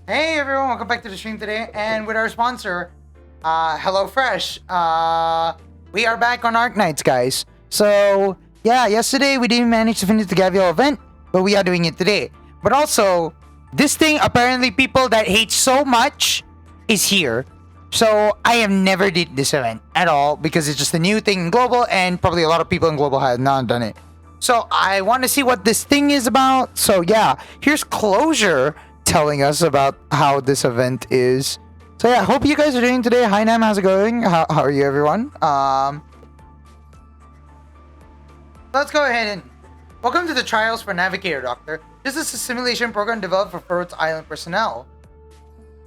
Hey everyone, welcome back to the stream today, and with our sponsor, HelloFresh. We are back on Arknights, guys. So yeah, yesterday we didn't manage to finish the Gavial Event, but we are doing it today. But also, this thing apparently people that hate so much is here. So I have never did this event at all because it's just a new thing in global, and probably a lot of people in global have not done it. So I want to see what this thing is about. So yeah, here's Closure telling us about how this event is. So yeah, hope you guys are doing today. Hi Nam, how's it going? How are you everyone? Let's go ahead and welcome to the Trials for Navigator Doctor. This is a simulation program developed for Rhodes Island personnel.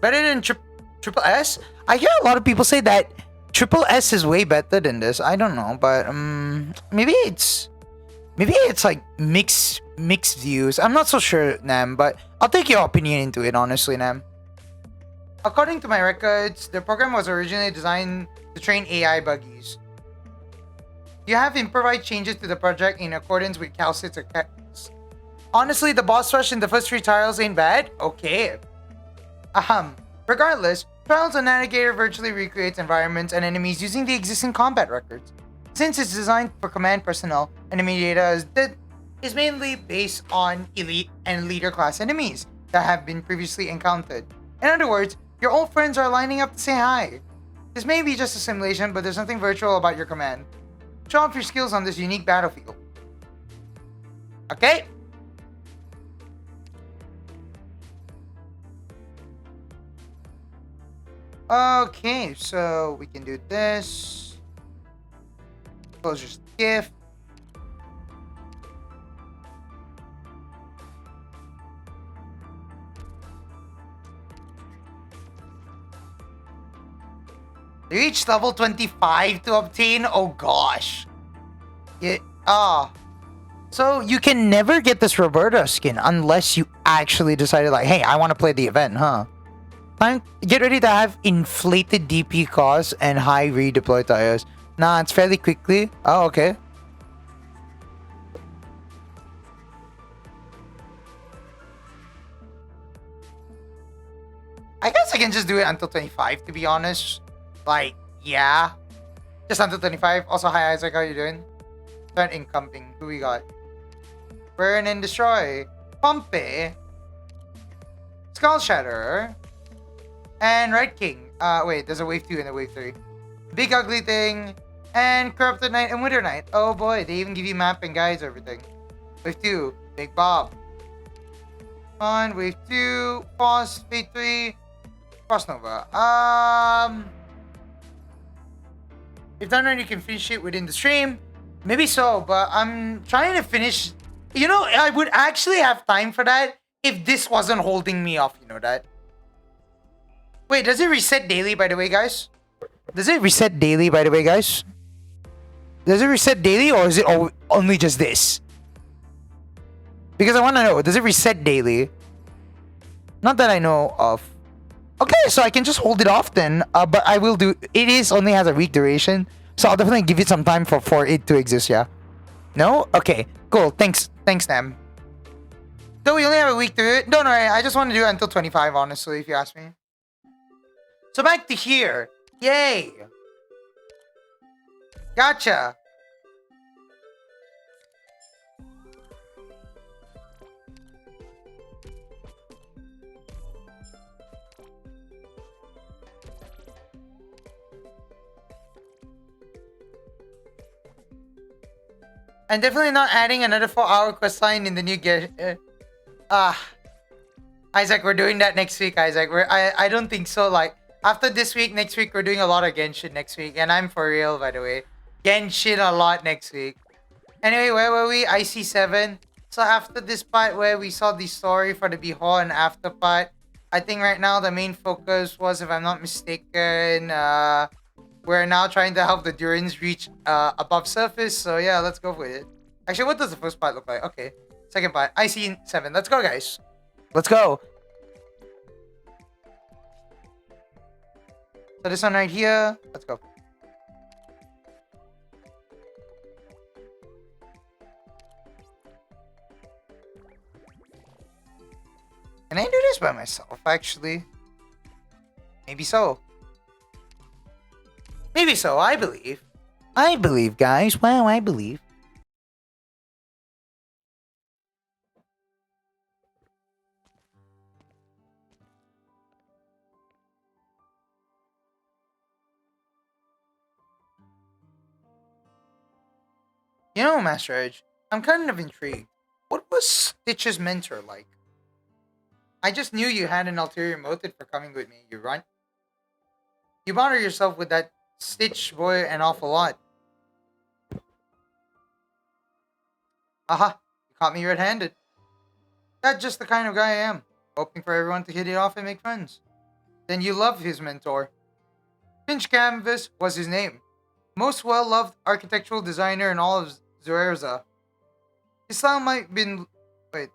Better than Triple S? I hear a lot of people say that Triple S is way better than this. I don't know, but maybe it's like mixed views. I'm not so sure, Nam, but I'll take your opinion into it, honestly, Nam. According to my records, the program was originally designed to train AI buggies. You have improvised changes to the project in accordance with Calcit's requests. Honestly, the boss rush in the first 3 trials ain't bad. Okay. Regardless, Trials on Navigator virtually recreates environments and enemies using the existing combat records. Since it's designed for command personnel, enemy data is mainly based on elite and leader class enemies that have been previously encountered. In other words, your old friends are lining up to say hi. This may be just a simulation, but there's something virtual about your command. Show off your skills on this unique battlefield. Okay? Okay, so we can do this. Closure's gift. Reach level 25 to obtain? Oh gosh. So you can never get this Roberta skin unless you actually decided like, hey, I want to play the event, huh? Get ready to have inflated DP costs and high redeploy tires. Nah, it's fairly quickly. Oh, okay. I guess I can just do it until 25, to be honest. Like, yeah. Just until 25. Also, hi Isaac, how you doing? Turn incoming. Who we got? Burn and Destroy. Pompey. Skull Shatter. And Red King. Wait, there's a wave 2 and a wave 3. Big Ugly Thing. And Corrupted Knight and Winter Knight. Oh boy, they even give you map and guides, everything. Wave 2. Big Bob. On wave 2. Pause. Wave 3. Frost Nova. If done right, you can finish it within the stream. Maybe so, but I'm trying to finish. You know, I would actually have time for that if this wasn't holding me off. You know that? Wait, does it reset daily, by the way, guys? Does it reset daily, by the way, guys? Does it reset daily, or is it only just this? Because I want to know, does it reset daily? Not that I know of. Okay, so I can just hold it off then. But I will do. It only has a week duration, so I'll definitely give it some time for it to exist. Yeah. No. Okay. Cool. Thanks, Nam. Though we only have a week to do it. Don't worry. I just want to do it until 25. Honestly, if you ask me. So back to here. Yay. Gotcha. I'm definitely not adding another 4-hour quest line in the new gear. Isaac, we're doing that next week, Isaac. I don't think so. Like, after this week, next week, we're doing a lot of Genshin next week. And I'm for real, by the way. Genshin a lot next week. Anyway, where were we? IC7. So after this part where we saw the story for the Bihor and after part, I think right now the main focus was, if I'm not mistaken, we're now trying to help the Durans reach above surface. So yeah, let's go with it. Actually, what does the first part look like? Okay. Second part. IC7. Let's go, guys. Let's go. So this one right here. Let's go. Can I do this by myself, actually. Maybe so. Maybe so, I believe. I believe, guys. Wow, I believe. You know, Master Edge, I'm kind of intrigued. What was Stitch's mentor like? I just knew you had an ulterior motive for coming with me, you runt. You bother yourself with that Stitch boy an awful lot. Aha, you caught me red-handed. That's just the kind of guy I am, hoping for everyone to hit it off and make friends. Then you love his mentor. Finch Canvas was his name. Most well-loved architectural designer in all of Zuerza. His style might have been... Wait.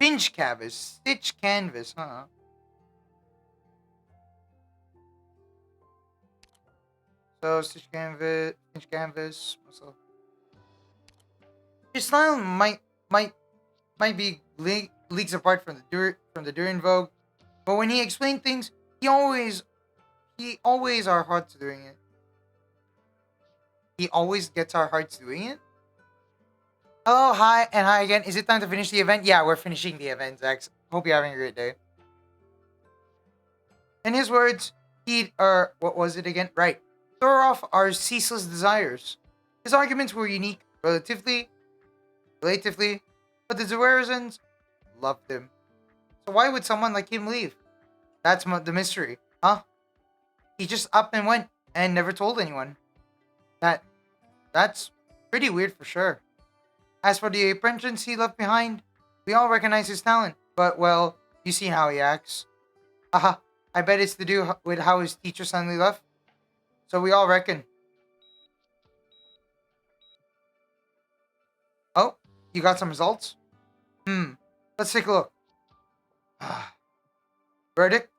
Finch Canvas. Stitch Canvas, huh? So, Stitch Canvas... Finch Canvas... So. His style might be leagues apart from the Durin Vogue, but when he explained things, he always our hearts doing it. He always gets our hearts doing it. Hello, hi, and hi again. Is it time to finish the event? Yeah, we're finishing the event, Zax. Hope you're having a great day. In his words, what was it again? Right. Throw off our ceaseless desires. His arguments were unique, relatively, but the Zuerazans loved him. So why would someone like him leave? That's the mystery, huh? He just up and went and never told anyone. That's pretty weird for sure. As for the apprentice he left behind, we all recognize his talent, but well, you see how he acts. Haha, I bet it's to do with how his teacher suddenly left. So we all reckon. Oh, you got some results? Let's take a look. Verdict?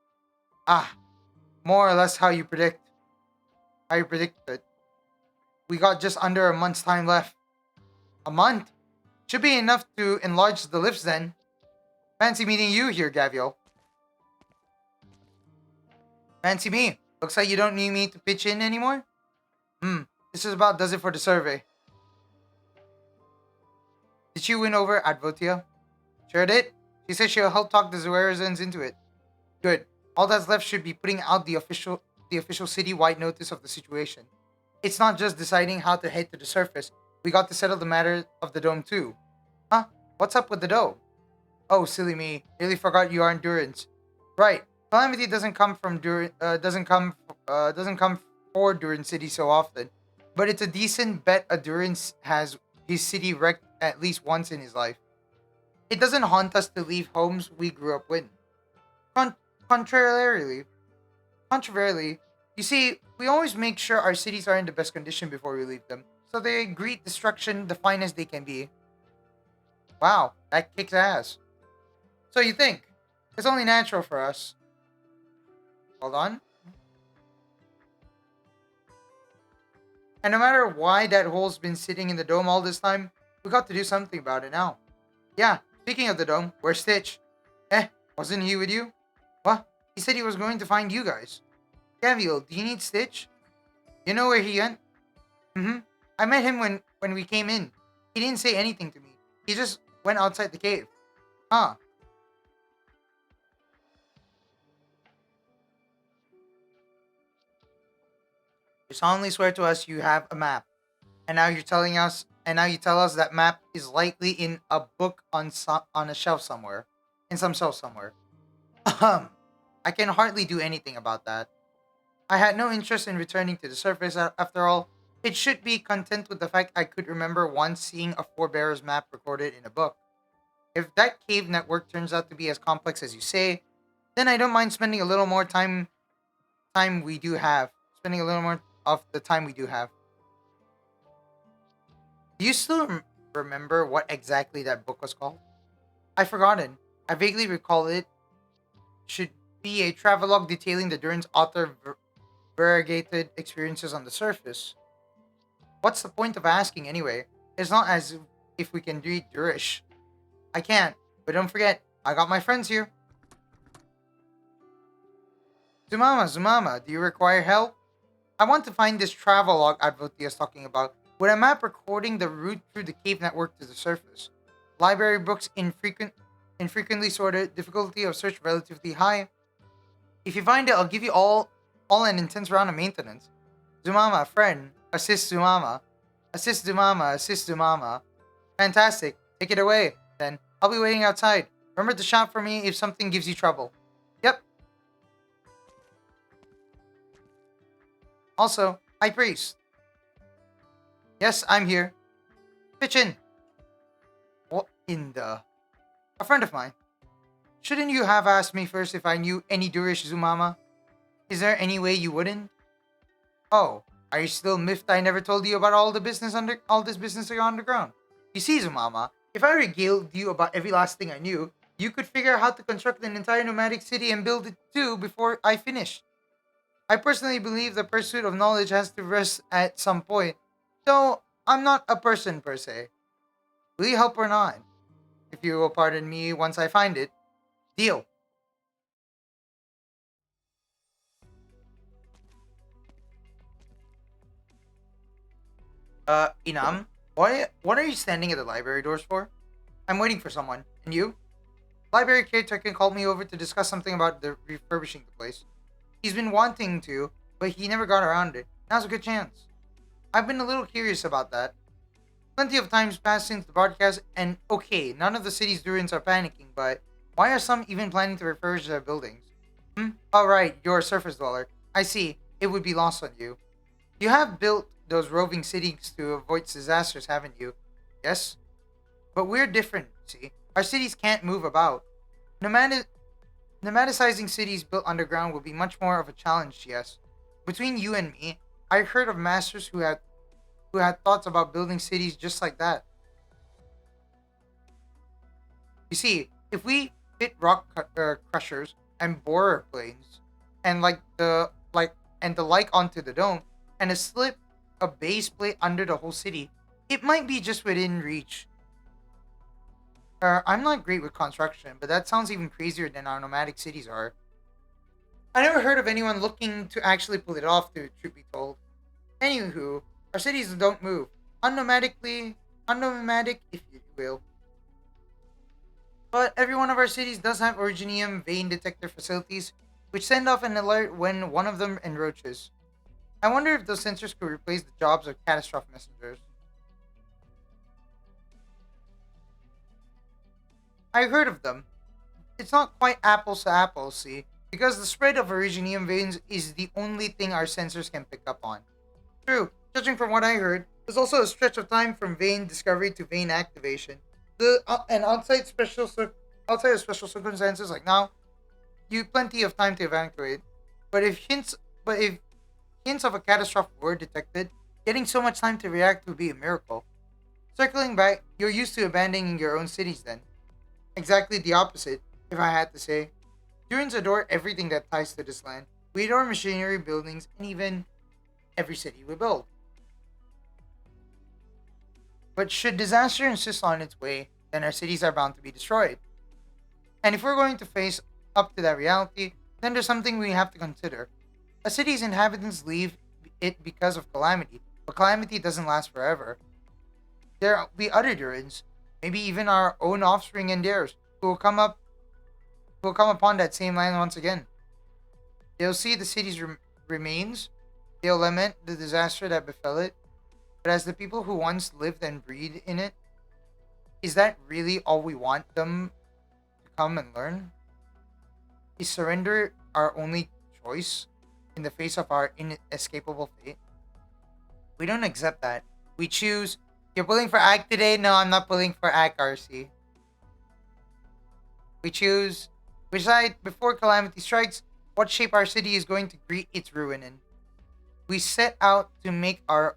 More or less how you predicted. We got just under a month's time left. A month? Should be enough to enlarge the lifts then. Fancy meeting you here, Gavial. Fancy me. Looks like you don't need me to pitch in anymore. This is about does it for the survey. Did she win over Advotia? Sure did. She said she'll help talk the Zuerazans into it. Good. All that's left should be putting out the official city-wide notice of the situation. It's not just deciding how to head to the surface. We got to settle the matter of the dome too. Huh? What's up with the dome? Oh, silly me. Nearly forgot you aren't Durans. Right. Calamity doesn't come for Duran City so often. But it's a decent bet a Duran has his city wrecked at least once in his life. It doesn't haunt us to leave homes we grew up with. Contrarily, you see, we always make sure our cities are in the best condition before we leave them, so they greet destruction the finest they can be. Wow, that kicks ass. So you think, it's only natural for us. Hold on. And no matter why that hole's been sitting in the dome all this time, we got to do something about it now. Yeah, speaking of the dome, where's Stitch? Wasn't he with you? What? He said he was going to find you guys. Gavial, do you need Stitch? You know where he went? I met him when we came in. He didn't say anything to me. He just went outside the cave. Huh. You solemnly swear to us you have a map. And now you tell us that map is likely in a book on a shelf somewhere. In some shelf somewhere. I can hardly do anything about that. I had no interest in returning to the surface after all. It should be content with the fact I could remember once seeing a Forebearers map recorded in a book. If that cave network turns out to be as complex as you say, then I don't mind spending a little more time we do have. Spending a little more of the time we do have. Do you still remember what exactly that book was called? I've forgotten. I vaguely recall it should be a travelogue detailing the Duran's author variegated experiences on the surface. What's the point of asking anyway? It's not as if we can read Durish. I can't, but don't forget, I got my friends here. Zumama, do you require help? I want to find this travel log Advoti is talking about, with a map recording the route through the cave network to the surface. Library books infrequently sorted, difficulty of search relatively high. If you find it, I'll give you all an intense round of maintenance. Zumama, friend, assist Zumama. Assist Zumama, assist Zumama. Fantastic. Take it away, then. I'll be waiting outside. Remember to shout for me if something gives you trouble. Yep. Also, High Priest. Yes, I'm here. Pitch in. What in the... A friend of mine. Shouldn't you have asked me first if I knew any Durish Zumama? Is there any way you wouldn't? Oh, are you still miffed I never told you about all this business underground? You see, Zumama, if I regaled you about every last thing I knew, you could figure out how to construct an entire nomadic city and build it too before I finished. I personally believe the pursuit of knowledge has to rest at some point, though I'm not a person per se. Will you help or not? If you will pardon me once I find it. Deal. Inam, what are you standing at the library doors for? I'm waiting for someone. And you? Library caretaker called me over to discuss something about the refurbishing the place. He's been wanting to, but he never got around it. Now's a good chance. I've been a little curious about that. Plenty of times passed since the broadcast, and okay, none of the city's ruins are panicking, but why are some even planning to refurbish their buildings? Oh right, you're a surface dweller. I see. It would be lost on you. You have built those roving cities to avoid disasters, haven't you? Yes? But we're different, see? Our cities can't move about. Nomadicizing cities built underground will be much more of a challenge, yes. Between you and me, I heard of masters who had thoughts about building cities just like that. You see, if we fit crushers and borer planes and the like onto the dome and slip a base plate under the whole city, it might be just within reach. I'm not great with construction, but that sounds even crazier than our nomadic cities are. I never heard of anyone looking to actually pull it off, to truth be told. Anywho, our cities don't move. Unnomadic, if you will. But every one of our cities does have originium vein detector facilities, which send off an alert when one of them encroaches. I wonder if those sensors could replace the jobs of catastrophe messengers. I heard of them. It's not quite apples to apples, see, because the spread of originium veins is the only thing our sensors can pick up on. True, judging from what I heard, there's also a stretch of time from vein discovery to vein activation. And outside of special circumstances like now, you have plenty of time to evacuate. But if hints of a catastrophe were detected, getting so much time to react would be a miracle. Circling back, you're used to abandoning your own cities then. Exactly the opposite, if I had to say. Durins adore everything that ties to this land. We adore machinery, buildings, and even every city we build. But should disaster insist on its way, then our cities are bound to be destroyed. And if we're going to face up to that reality, then there's something we have to consider. A city's inhabitants leave it because of calamity, but calamity doesn't last forever. There will be other Durins, maybe even our own offspring and theirs, who will come upon that same land once again. They'll see the city's remains, they'll lament the disaster that befell it, but as the people who once lived and breathed in it, is that really all we want them to come and learn? Is surrender our only choice in the face of our inescapable fate? We don't accept that. We choose. You're pulling for Ag today? No, I'm not pulling for Ag, RC. We choose. We decide before calamity strikes what shape our city is going to greet its ruin in. We set out to make our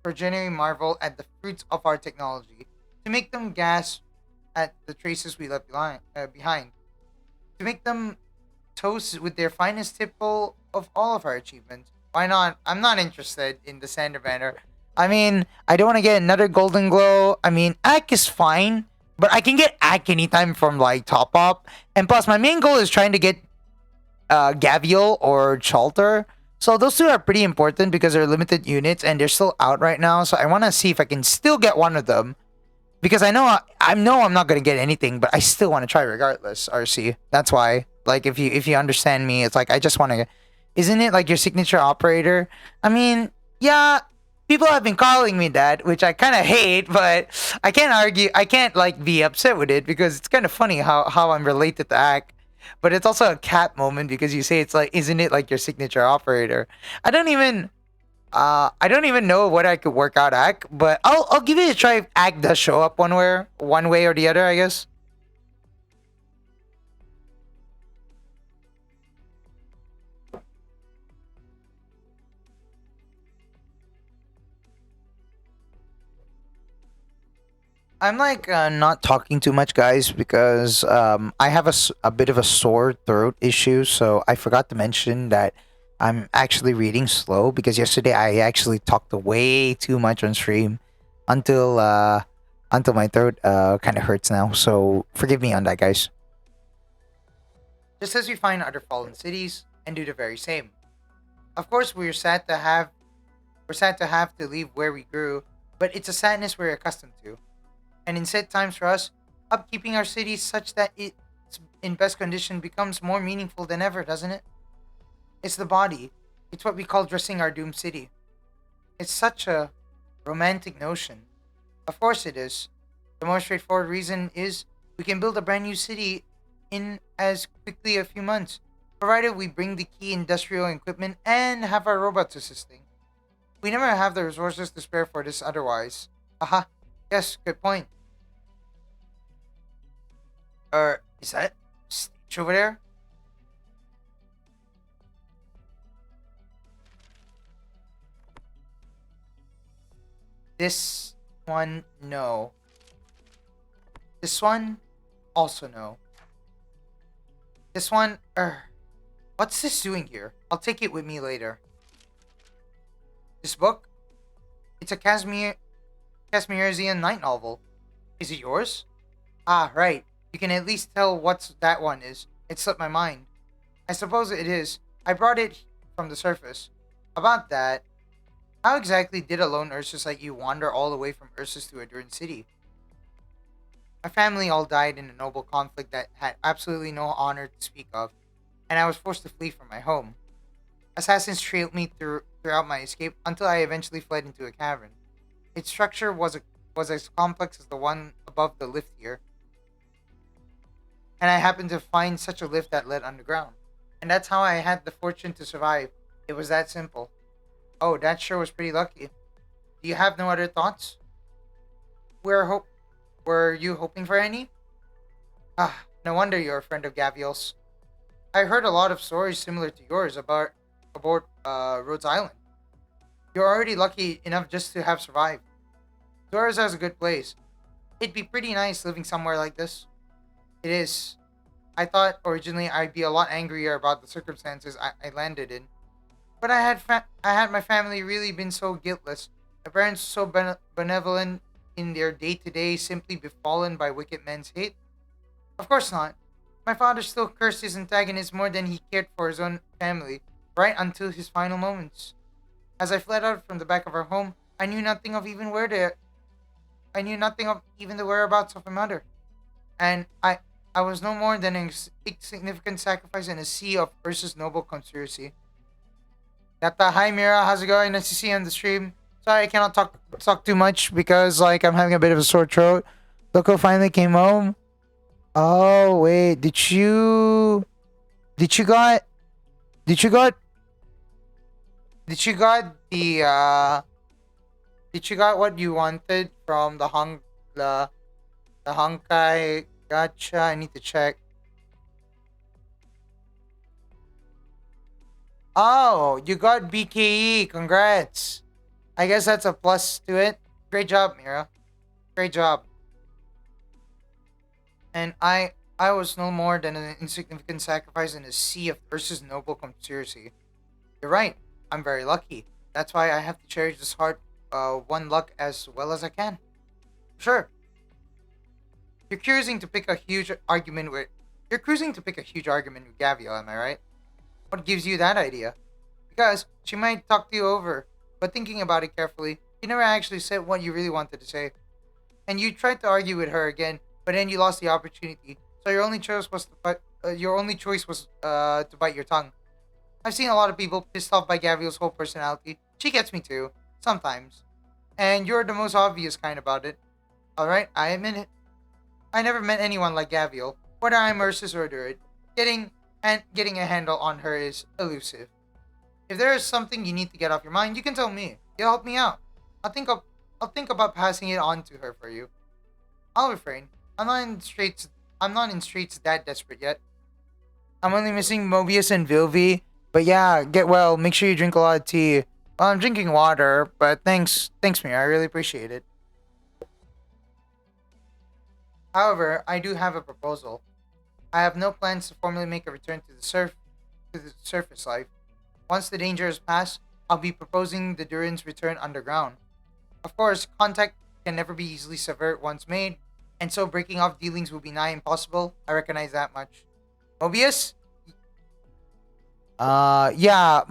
progeny marvel at the fruits of our technology, to make them gasp at the traces we left behind, to make them toast with their finest tipple of all of our achievements. Why not? I'm not interested in the Sander banner. I mean, I don't want to get another Golden Glow. I mean, Ack is fine, but I can get Ack anytime from like top up. And plus, my main goal is trying to get Gavial or Chalter. So those two are pretty important because they're limited units and they're still out right now. So I want to see if I can still get one of them because I know I'm not gonna get anything, but I still want to try regardless. RC. That's why. Like if you understand me, it's like I just want to. Isn't it like your signature operator? I mean, yeah. People have been calling me that, which I kind of hate, but I can't argue. I can't like be upset with it because it's kind of funny how I'm related to Ack. But it's also a cat moment because you say it's like, isn't it like your signature operator? I don't even I don't even know what I could work out Ack, but I'll give it a try if Ack does show up one way or the other, I guess. I'm like not talking too much, guys, because I have a bit of a sore throat issue. So I forgot to mention that I'm actually reading slow because yesterday I actually talked way too much on stream until uh, until my throat kind of hurts now. So forgive me on that, guys. Just as we find other fallen cities and do the very same. Of course, we're sad to have to leave where we grew, but it's a sadness we're accustomed to. And in set times for us, upkeeping our cities such that it's in best condition becomes more meaningful than ever, doesn't it? It's the body. It's what we call dressing our doomed city. It's such a romantic notion. Of course it is. The more straightforward reason is we can build a brand new city in as quickly a few months, provided we bring the key industrial equipment and have our robots assisting. We never have the resources to spare for this otherwise. Aha. Yes, good point. Is that stage over there? This one, no. This one, also no. This one, what's this doing here? I'll take it with me later. This book? It's a Casmerian night novel. Is it yours? Ah, right. You can at least tell what that one is. It slipped my mind. I suppose it is. I brought it from the surface. About that, how exactly did a lone Ursus like you wander all the way from Ursus to a Durant city? My family all died in a noble conflict that had absolutely no honor to speak of, and I was forced to flee from my home. Assassins trailed me throughout my escape until I eventually fled into a cavern. Its structure was as complex as the one above the lift here, and I happened to find such a lift that led underground. And that's how I had the fortune to survive. It was that simple. Oh, that sure was pretty lucky. Do you have no other thoughts? Were were you hoping for any? Ah, no wonder you're a friend of Gavial's. I heard a lot of stories similar to yours about Rhodes Island. You're already lucky enough just to have survived. Doris is a good place. It'd be pretty nice living somewhere like this. It is. I thought originally I'd be a lot angrier about the circumstances I landed in. But I had my family really been so guiltless. My parents so benevolent in their day-to-day simply befallen by wicked men's hate? Of course not. My father still cursed his antagonist more than he cared for his own family, right until his final moments. As I fled out from the back of our home, I knew nothing of even the whereabouts of my mother. And I was no more than an insignificant sacrifice in a sea of Ursa's noble conspiracy. Yata, hi Mira, how's it going? Nice to see you on the stream. Sorry, I cannot talk too much because like I'm having a bit of a sore throat. Loco finally came home. Oh wait, did you got did you got did you got the did you got what you wanted from the Honkai? Gotcha. I need to check. Oh, you got BKE. Congrats. I guess that's a plus to it. Great job, Mira. Great job. And I was no more than an insignificant sacrifice in a sea of Ursa's noble conspiracy. You're right. I'm very lucky. That's why I have to cherish this hard one luck as well as I can. Sure. You're cruising to pick a huge argument with You're cruising to pick a huge argument with Gavial, am I right? What gives you that idea? Because she might talk to you over, but thinking about it carefully, you never actually said what you really wanted to say. And you tried to argue with her again, but then you lost the opportunity. So your only choice was to bite your tongue. I've seen a lot of people pissed off by Gavial's whole personality. She gets me too, sometimes. And you're the most obvious kind about it. Alright, I admit it. I never met anyone like Gavial, whether I'm Ursus or Druid. Getting a handle on her is elusive. If there is something you need to get off your mind, you can tell me. You'll help me out. I'll think about passing it on to her for you. I'll refrain. I'm not in streets that desperate yet. I'm only missing Mobius and Vilvi. But yeah, get well. Make sure you drink a lot of tea. Well, I'm drinking water, but thanks, Mira. I really appreciate it. However, I do have a proposal. I have no plans to formally make a return to the surface life. Once the danger is past, I'll be proposing the Durin's return underground. Of course, contact can never be easily severed once made, and so breaking off dealings will be nigh impossible. I recognize that much. Mobius? Yeah,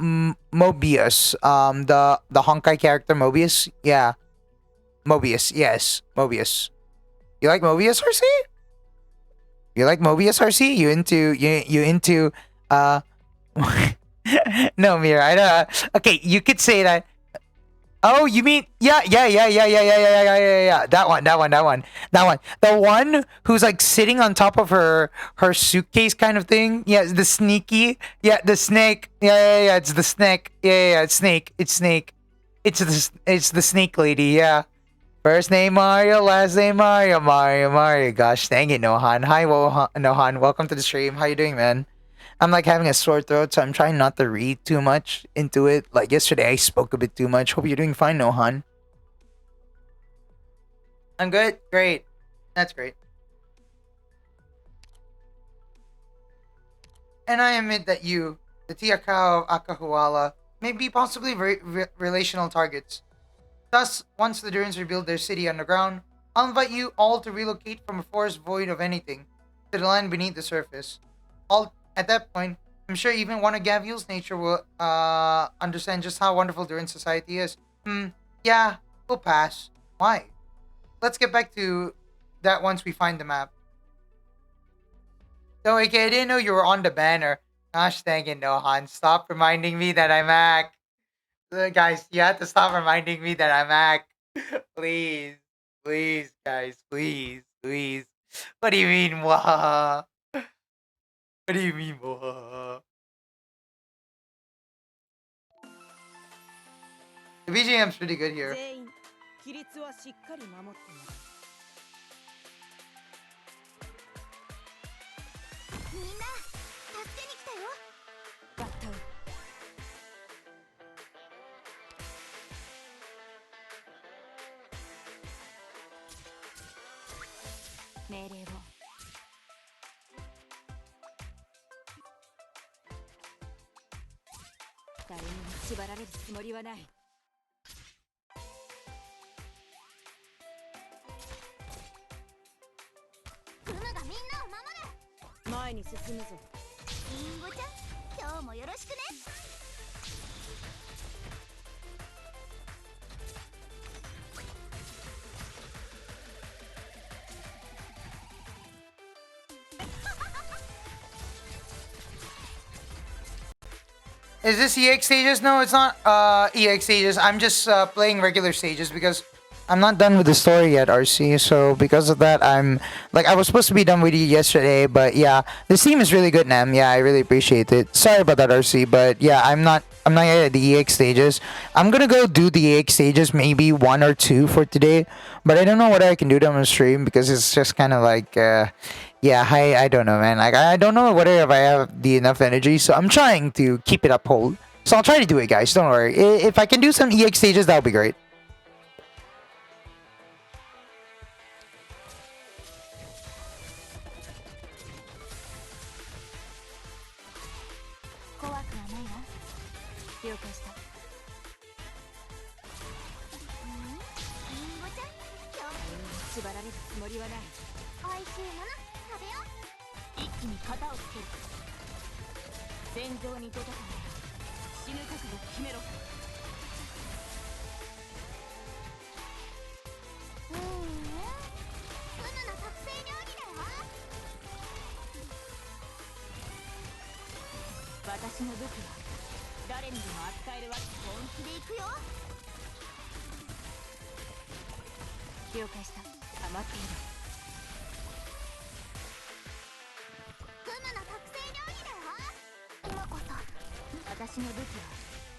Mobius. The Honkai character Mobius? Yeah. Mobius, yes. Mobius. You like Mobius, RC? You like Mobius, RC? You into no, Mira, I don't. Okay, you could say that. Oh, you mean yeah. That one. The one who's like sitting on top of her suitcase kind of thing. Yeah, the sneaky. Yeah, the snake. Yeah. It's the snake. Yeah. It's snake. It's the snake lady. Yeah. First name Mario, last name Mario. Gosh, dang it, Nohan. Hi, Nohan. Welcome to the stream. How you doing, man? I'm like having a sore throat, so I'm trying not to read too much into it. Like yesterday, I spoke a bit too much. Hope you're doing fine, Nohan. I'm good. Great. That's great. And I admit that you, the Tiakao of Akahuala, may be possibly relational targets. Thus, once the Durins rebuild their city underground, I'll invite you all to relocate from a forest void of anything to the land beneath the surface. At that point, I'm sure even one of Gavial's nature will understand just how wonderful Durin society is. Yeah, we'll pass. Why? Let's get back to that once we find the map. So, okay, I didn't know you were on the banner. Gosh dang it, Nohan. Stop reminding me that I'm Ak. Guys, you have to stop reminding me that I'm Ak. Please. Please, guys. Please. What do you mean, wah? What do you mean, wah? The BGM's pretty good here. 規律はしっかり守ってもらう。みんな、助けに来たよ。バッタウ。命令を。誰にも縛られるつもりはない。前に進むぞ。リンゴちゃん、今日もよろしくね。Is this EX stages? No, it's not EX stages. I'm just playing regular stages because I'm not done with the story yet, RC. So because of that, I'm like I was supposed to be done with it yesterday, but yeah, this team is really good, Nam. Yeah, I really appreciate it. Sorry about that, RC, but yeah, I'm not yet at the EX stages. I'm gonna go do the EX stages, maybe 1 or 2 for today, but I don't know what I can do them on stream because it's just kind of like yeah, I don't know, man. Like I don't know whether if I have the enough energy, so I'm trying to keep it uphold. So I'll try to do it, guys. Don't worry. If I can do some EX stages, that would be great.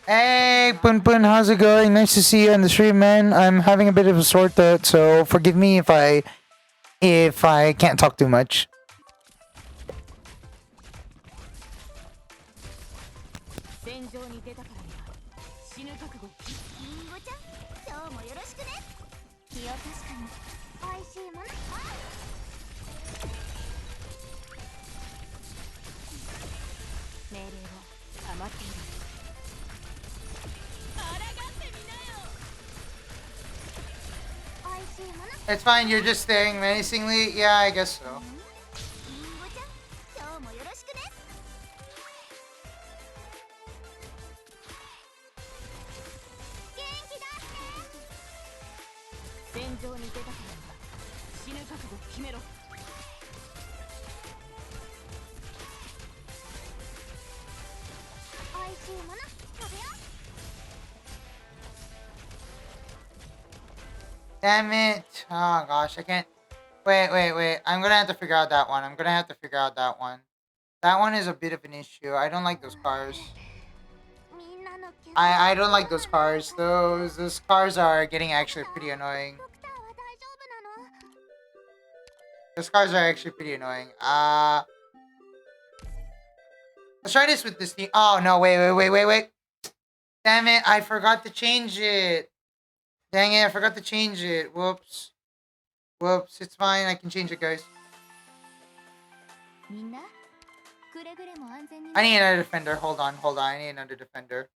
Hey, Pun Pun, how's it going? Nice to see you on the stream, man. I'm having a bit of a sore throat, so forgive me if I can't talk too much. It's fine, you're just staring menacingly. Yeah, I guess so. Damn it. Oh gosh, I can't. Wait. I'm gonna have to figure out that one. That one is a bit of an issue. I don't like those cars. I don't like those cars. Those cars are getting actually pretty annoying. Those cars are actually pretty annoying. Let's try this with this team. Oh no, wait. Damn it, I forgot to change it. Dang it, I forgot to change it. Whoops. It's fine. I can change it, guys. I need another defender. Hold on. I need another defender.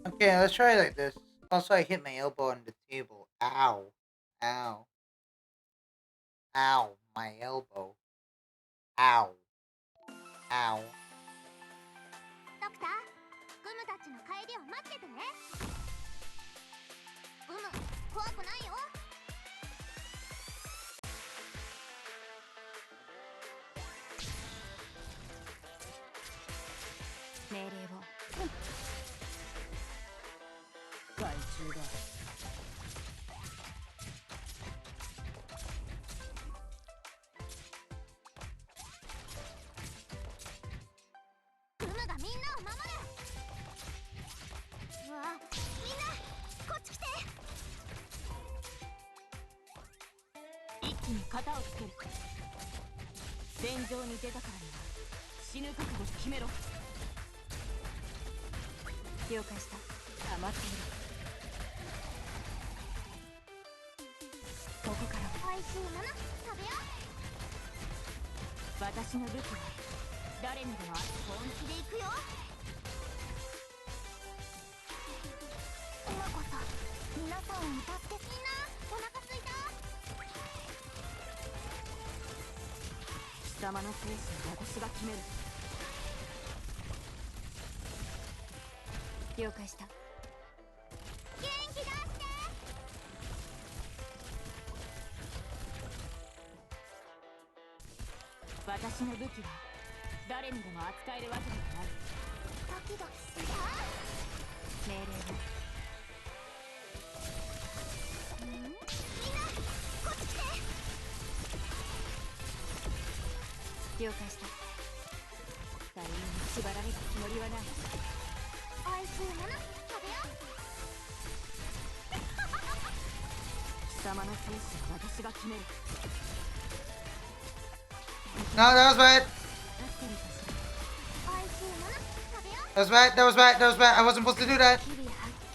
Okay, let's try it like this. Also, I hit my elbow on the table. Ow. My elbow. Ow. ドクター、グムたちの帰りを待っててね。グム、怖くないよ。命令を。外注だ。グムがみんなを守る。うわ、みんなこっち来て。一気に型をつける。戦場に出たからには死ぬ覚悟決めろ。了解した。黙っている。ここからは美味しいもの食べよう。私の武器は誰にでも本気で行くよ。今こそ皆さんを助け。みんなお腹すいた。貴様の生死は私が決める。了解した。元気出して。私の武器は誰にでも扱えるわけではない。ドキドキした。命令を。みんなこっち来て。了了解した。誰にも縛られるつもりはない。おいしいもの食べよう。貴様の生死は私が決める。 No, that was bad. 合ってるかしら。おいしいもの食べよう。 That was bad. That was bad. That was bad. I wasn't supposed to do that. はっ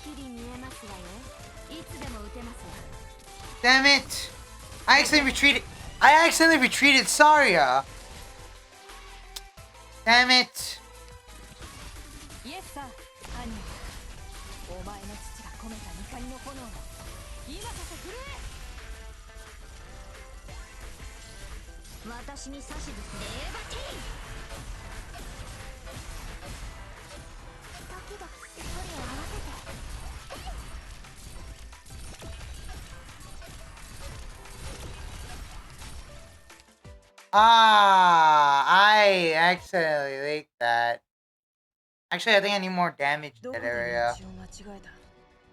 きり見えますわよ。いつでも撃てますわ。 Damn it. I accidentally retreated Saria. Damn it. イエスさ、犯人。お前の父が込めた怒りの炎を今こそ震え。私に指図すればティー。ドキドキ距離を合わせて。 I accidentally leaked that. Actually, I think I need more damage in that area.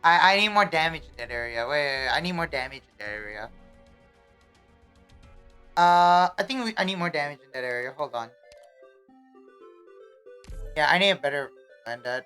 I need more damage in that area. Wait, I need more damage in that area. I think I need more damage in that area. Hold on. Yeah, I need a better plan that.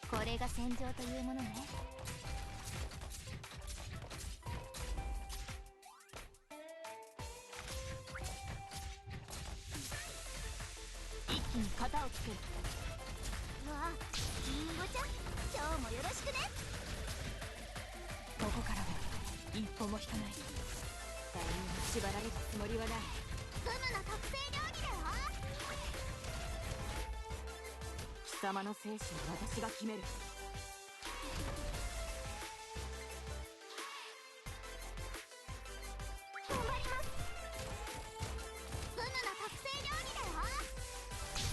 これが戦場というものね。一気に型をつける。わあ、リンゴちゃん、今日もよろしくね。ここからは一歩も引かない。誰にも縛られるつもりはない。フムの特製料理だよ。貴様の生死は私が決める。頑張ります。フムの特製料理だよ。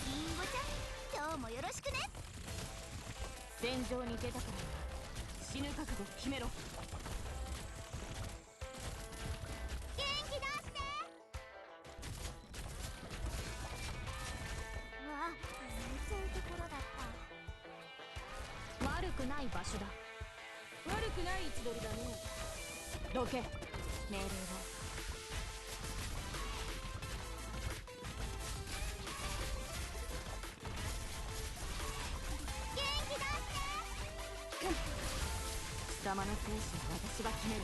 リンゴちゃん、今日もよろしくね。戦場に出たから死ぬ覚悟決めろ。元気出して。わあ、そういうところだった。悪くない場所だ。悪くない位置取りだね。どけ。命令を。元気出して。貴様の生死は私が決める。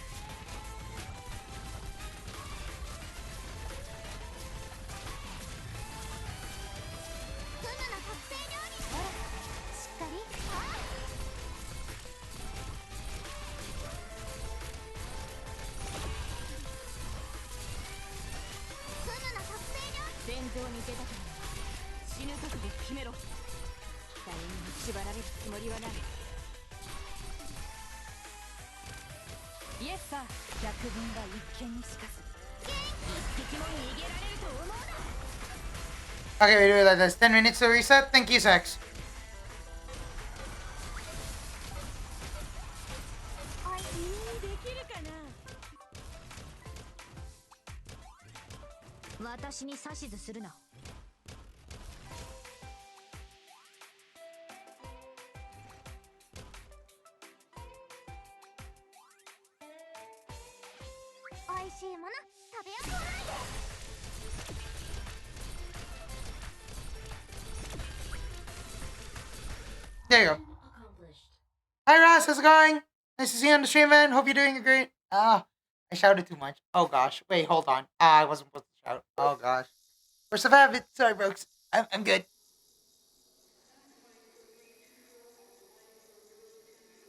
フムの特製料理。ほら、しっかり。フムの特製料理。戦場に出たから死ぬ覚悟決めろ。誰にも縛られるつもりはない。イエスさ、百軍が一見にしかず。一匹も逃げられると思うな。 Okay, we do it like this. 10 minutes to reset. Thank you, Sex. できるかな。私に指図するな。おいしいもの食べよう。 There you go. Hi, Ross. How's it going? Nice to see you on the stream, man. Hope you're doing great. I shouted too much. Oh, gosh. Wait, hold on. I wasn't supposed to shout. Oh, gosh. Force of habit. Sorry, folks. I'm good.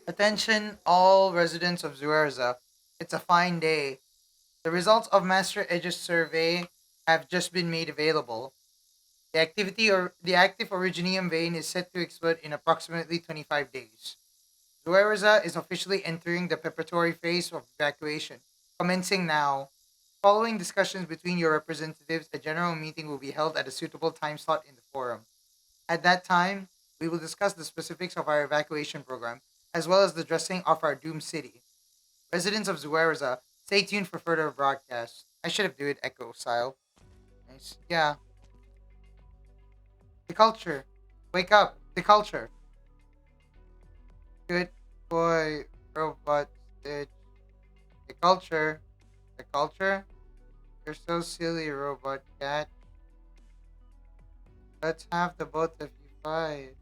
Attention, all residents of Zuerza. It's a fine day. The results of Master Edge's survey have just been made available. The active originium vein is set to explode in approximately 25 days. Zuerza is officially entering the preparatory phase of evacuation, commencing now. Following discussions between your representatives, a general meeting will be held at a suitable time slot in the forum. At that time, we will discuss the specifics of our evacuation program, as well as the dressing of our doomed city. Residents of Zuerza, stay tuned for further broadcasts. I should have do it echo style. Nice. Yeah. The culture. Wake up. The culture. Good boy, robot stitch. The culture. The culture. You're so silly, robot cat. Let's have the both of you fight.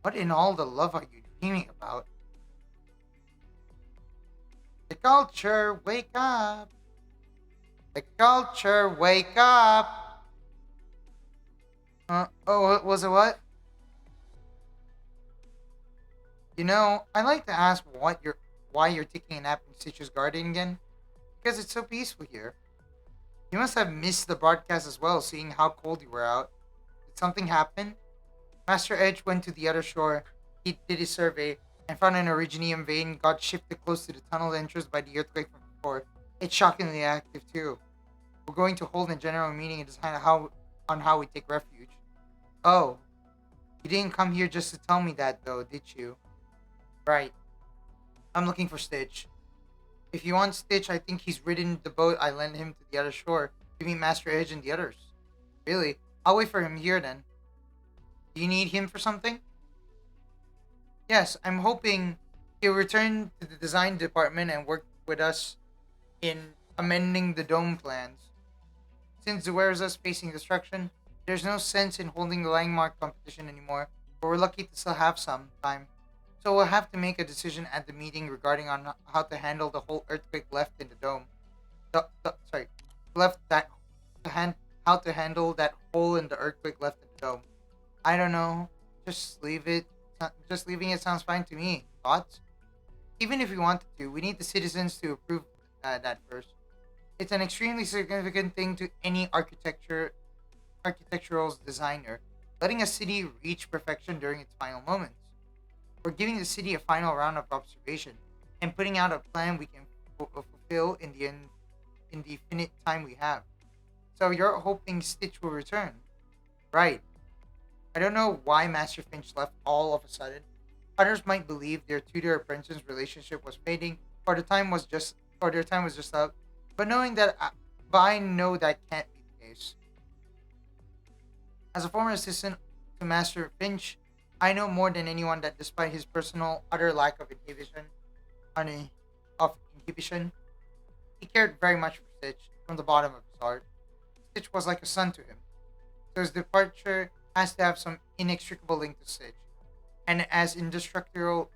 What in all the love are you dreaming about? The culture, wake up. The culture, wake up. What was it what? I'd like to ask why you're taking a nap in Stitch's garden again? Because it's so peaceful here. You must have missed the broadcast as well, seeing how cold you were out. Did something happen? Master Edge went to the other shore. He did his survey and found an originium vein got shifted close to the tunnel entrance by the earthquake from before. It's shockingly active too. We're going to hold a general meeting and decide on how we take refuge. Oh, you didn't come here just to tell me that though, did you? Right. I'm looking for Stitch. If you want Stitch, I think he's ridden the boat I lent him to the other shore to meet Master Edge and the others. Really? I'll wait for him here then. Do you need him for something? Yes, I'm hoping he'll return to the design department and work with us in amending the dome plans. Since Zuerza's facing destruction, there's no sense in holding the landmark competition anymore, but we're lucky to still have some time. So we'll have to make a decision at the meeting regarding on how to handle the whole earthquake left in the dome. Sorry, left that to hand how to handle that hole in the earthquake left in the dome. I don't know. Just leave it. Just leaving it sounds fine to me. Thoughts? Even if we wanted to, we need the citizens to approve that first. It's an extremely significant thing to any architectural designer, letting a city reach perfection during its final moments. We're giving the city a final round of observation and putting out a plan we can fulfill in the finite time we have. So you're hoping Stitch will return, right? I don't know why Master Finch left all of a sudden. Others might believe their tutor apprentice relationship was fading, or their time was just up. But but I know that can't be the case. As a former assistant to Master Finch, I know more than anyone that despite his personal utter lack of un- inhibition, he cared very much for Stitch from the bottom of his heart. Stitch was like a son to him, so his departure has to have some inextricable link to Stitch. And as industrial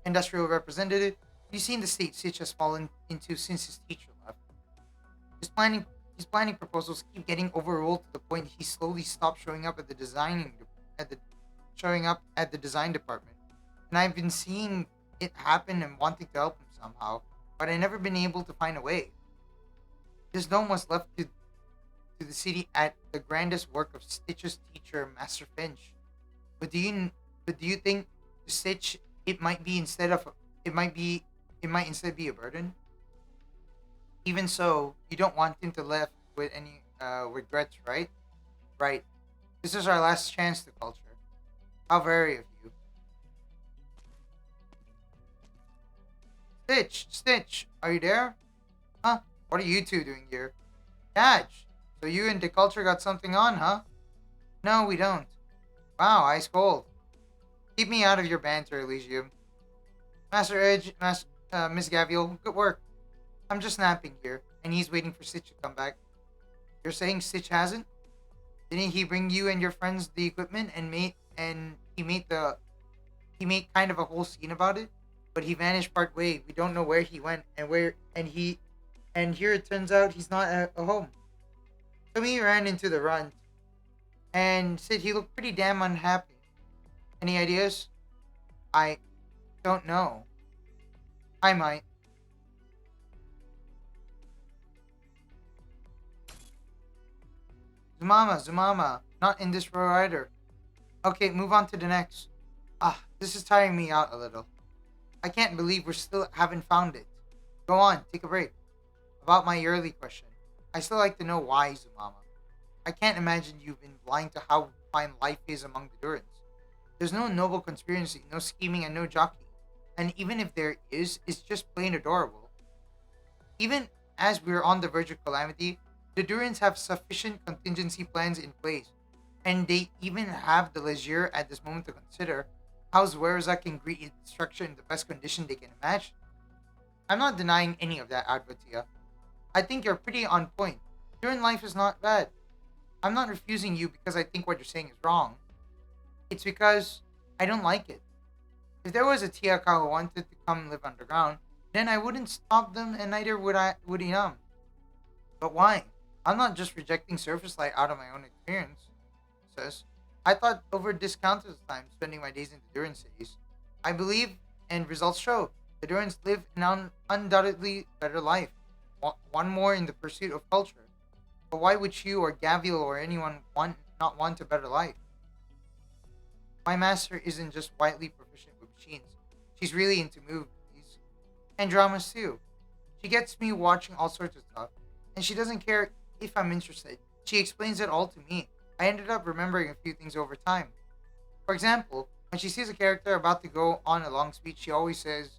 representative, you've seen the state Stitch has fallen into since his teacher left. His planning proposals keep getting overruled to the point he slowly stopped at the showing up at the design department. And I've been seeing it happen and wanting to help him somehow, but I've never been able to find a way. This dome was left to the city at the grandest work of Stitch's teacher, Master Finch. But do you think Stitch it might instead be a burden? Even so, you don't want him to left with any regrets, right? Right. This is our last chance to culture. How very of you. Stitch, are you there? Huh? What are you two doing here? Dodge. So you and the culture got something on, huh? No, we don't. Wow, ice cold. Keep me out of your banter, Elysium. Master Edge, Miss Gavial, good work. I'm just napping here, and he's waiting for Stitch to come back. You're saying Stitch hasn't? Didn't he bring you and your friends the equipment he made kind of a whole scene about it? But he vanished part way. We don't know where he went and here it turns out he's not at home. So he ran into the runt and said he looked pretty damn unhappy. Any ideas? I don't know. I might. Zumama, Not in this row either. Okay, move on to the next. This is tiring me out a little. I can't believe we still haven't found it. Go on, take a break. About my early question. I still like to know why, Zumama. I can't imagine you've been blind to how fine life is among the Durans. There's no noble conspiracy, no scheming, and no jockeying. And even if there is, it's just plain adorable. Even as we're on the verge of calamity, the Durans have sufficient contingency plans in place, and they even have the leisure at this moment to consider how Zwerza can greet its destruction in the best condition they can imagine. I'm not denying any of that, Advatia. I think you're pretty on point. Duran life is not bad. I'm not refusing you because I think what you're saying is wrong. It's because I don't like it. If there was a Tiaka who wanted to come live underground, then I wouldn't stop them and neither would Inam. But why? I'm not just rejecting surface light out of my own experience, says. I thought over this countless time spending my days in the Duran cities. I believe, and results show, the Durans live an undoubtedly better life. One more in the pursuit of culture. But why would you or Gavial or anyone not want a better life? My master isn't just widely proficient with machines. She's really into movies. And dramas too. She gets me watching all sorts of stuff. And she doesn't care if I'm interested. She explains it all to me. I ended up remembering a few things over time. For example, when she sees a character about to go on a long speech, she always says,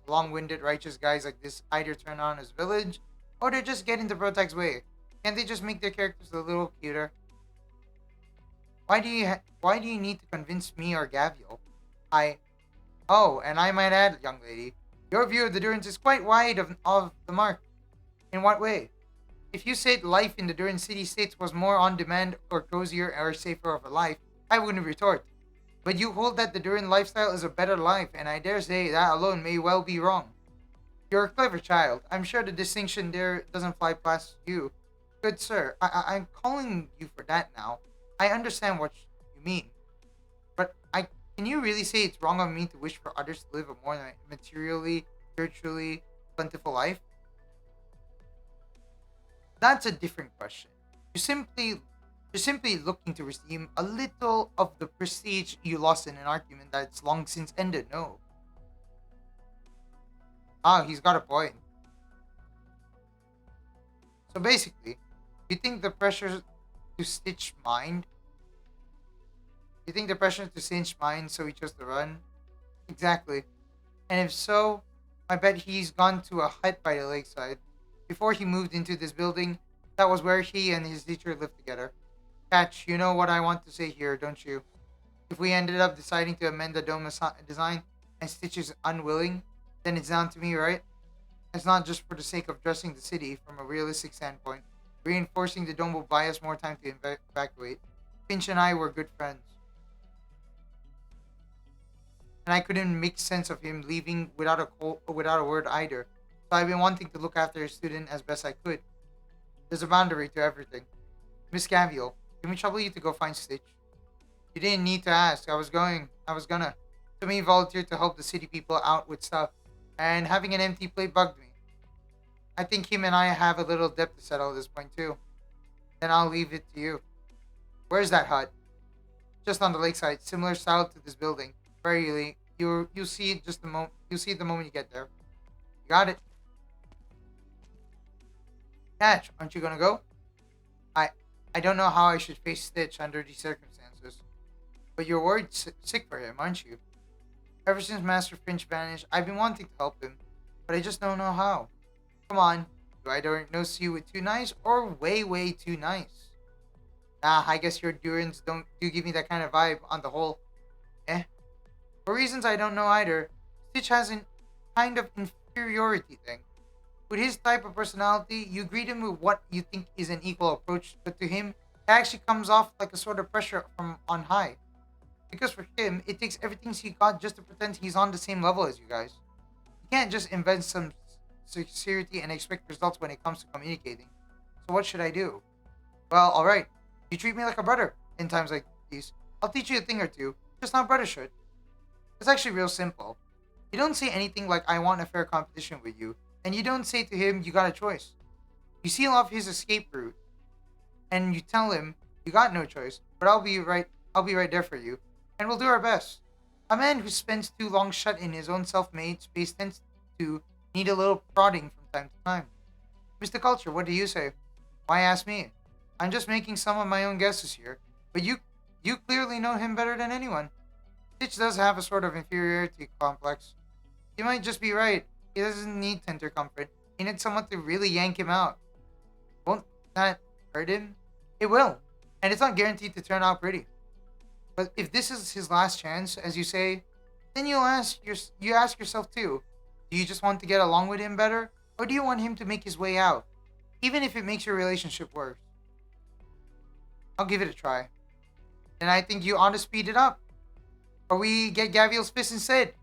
long-winded righteous guys like this either turn on his village, or they just get into Protag's way. Can't they just make their characters a little cuter? Why do you need to convince me or Gavial? Oh, and I might add, young lady, your view of the Durans is quite wide of the mark. In what way? If you said life in the Duran city-states was more on-demand or cozier or safer of a life, I wouldn't retort. But you hold that the Duran lifestyle is a better life, and I dare say that alone may well be wrong. You're a clever child. I'm sure the distinction there doesn't fly past you. Good sir, I'm calling you for that now. I understand what you mean. But can you really say it's wrong of me to wish for others to live a more materially, spiritually, plentiful life? That's a different question. You're simply looking to redeem a little of the prestige you lost in an argument that's long since ended, no? He's got a point. So basically, you think the pressure to stitch mind? You think the pressure to cinch mind so he chose to run? Exactly. And if so, I bet he's gone to a hut by the lakeside. Before he moved into this building, that was where he and his teacher lived together. Catch, you know what I want to say here, don't you? If we ended up deciding to amend the dome design and Stitch is unwilling, then it's down to me, right? It's not just for the sake of dressing the city from a realistic standpoint. Reinforcing the dome will buy us more time to evacuate. Finch and I were good friends. And I couldn't make sense of him leaving without a word either. So I've been wanting to look after a student as best I could. There's a boundary to everything. Miss Gavial, give me trouble you to go find Stitch. You didn't need to ask. I was gonna. To me, volunteered to help the city people out with stuff. And having an empty plate bugged me. I think him and I have a little debt to settle at this point too. Then I'll leave it to you. Where's that hut? Just on the lakeside, similar style to this building. Very you'll see it you'll see it the moment you get there. You got it. Catch, aren't you gonna go? I don't know how I should face Stitch under these circumstances. But you're worried sick for him, aren't you? Ever since Master Finch vanished, I've been wanting to help him, but I just don't know how. Come on, do I diagnose you with too nice or way too nice? Nah, I guess your Durans do give me that kind of vibe on the whole. For reasons I don't know either, Stitch has a kind of inferiority thing. With his type of personality, you greet him with what you think is an equal approach, but to him, it actually comes off like a sort of pressure from on high. Because for him, it takes everything he got just to pretend he's on the same level as you guys. You can't just invent some sincerity and expect results when it comes to communicating. So what should I do? Well, alright. You treat me like a brother in times like these. I'll teach you a thing or two, just how brother should. It's actually real simple. You don't say anything like I want a fair competition with you, and you don't say to him you got a choice. You seal off his escape route, and you tell him You got no choice, but I'll be right there for you, and we'll do our best. A man who spends too long shut in his own self-made space tends to need a little prodding from time to time. Mr. Culture, what do you say? Why ask me? I'm just making some of my own guesses here, but you clearly know him better than anyone. Stitch does have a sort of inferiority complex. You might just be right. He doesn't need tender comfort. He needs someone to really yank him out. Won't that hurt him? It will. And it's not guaranteed to turn out pretty. But if this is his last chance, as you say, then you ask yourself too, do you just want to get along with him better? Or do you want him to make his way out? Even if it makes your relationship worse. I'll give it a try. And I think you ought to speed it up. Or we get Gavial's fist instead.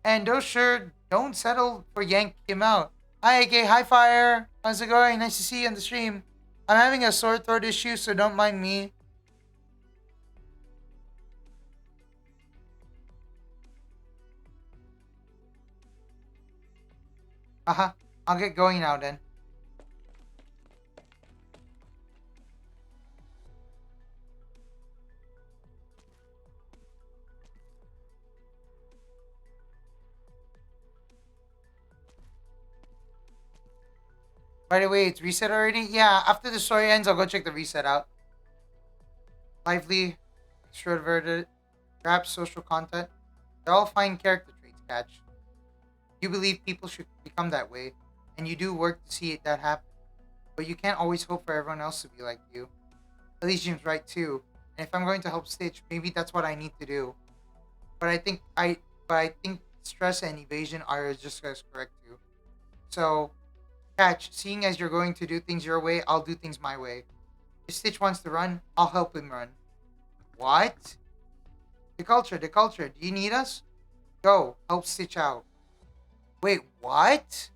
And don't settle for yank him out. Hi AK, hi Fire. How's it going? Nice to see you on the stream. I'm having a sore throat issue, so don't mind me. I'll get going now then. By the way, it's reset already? Yeah, after the story ends, I'll go check the reset out. Lively, extroverted, perhaps social content. They're all fine character traits, Catch. You believe people should become that way, and you do work to see that happen. But you can't always hope for everyone else to be like you. Elysium's right too, and if I'm going to help Stitch, maybe that's what I need to do. But I think stress and evasion are just as correct too. So, Catch, seeing as you're going to do things your way, I'll do things my way. If Stitch wants to run, I'll help him run. What? The culture, do you need us? Go, help Stitch out. Wait, what?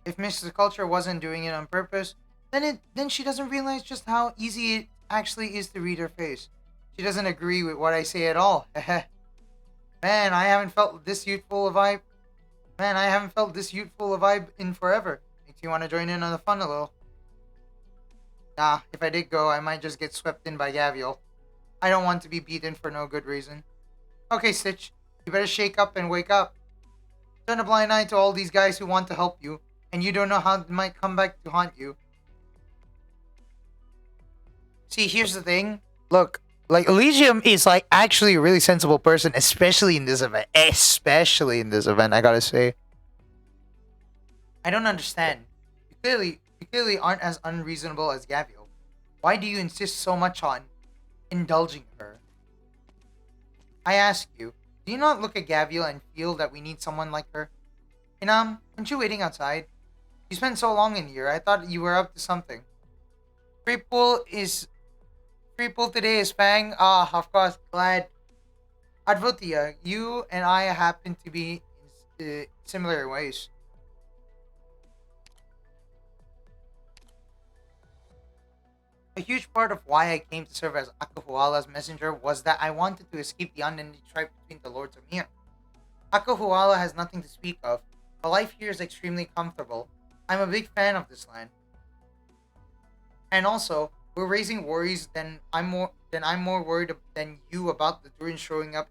If Mrs. Culture wasn't doing it on purpose, then she doesn't realize just how easy it actually is to read her face. She doesn't agree with what I say at all. Man, I haven't felt this youthful a vibe. Man, I haven't felt this youthful a vibe in forever. Makes you want to join in on the fun a little. Nah, if I did go, I might just get swept in by Gavial. I don't want to be beaten for no good reason. Okay, Stitch, you better shake up and wake up. Turn a blind eye to all these guys who want to help you, and you don't know how it might come back to haunt you. See, here's the thing. Look, like, Elysium is, like, actually a really sensible person, especially in this event. I gotta say. I don't understand. You clearly aren't as unreasonable as Gavial. Why do you insist so much on indulging her? I ask you, do you not look at Gavial and feel that we need someone like her? Inam, aren't you waiting outside? You spent so long in here, I thought you were up to something. Free pool today is Fang. Ah, of course, glad. Advotia, you and I happen to be in similar ways. A huge part of why I came to serve as Akahuala's messenger was that I wanted to escape the unending strife between the Lords of Mir. Akahuala has nothing to speak of, but life here is extremely comfortable. I'm a big fan of this land. And also, we're raising worries I'm more worried than you about the Durin showing up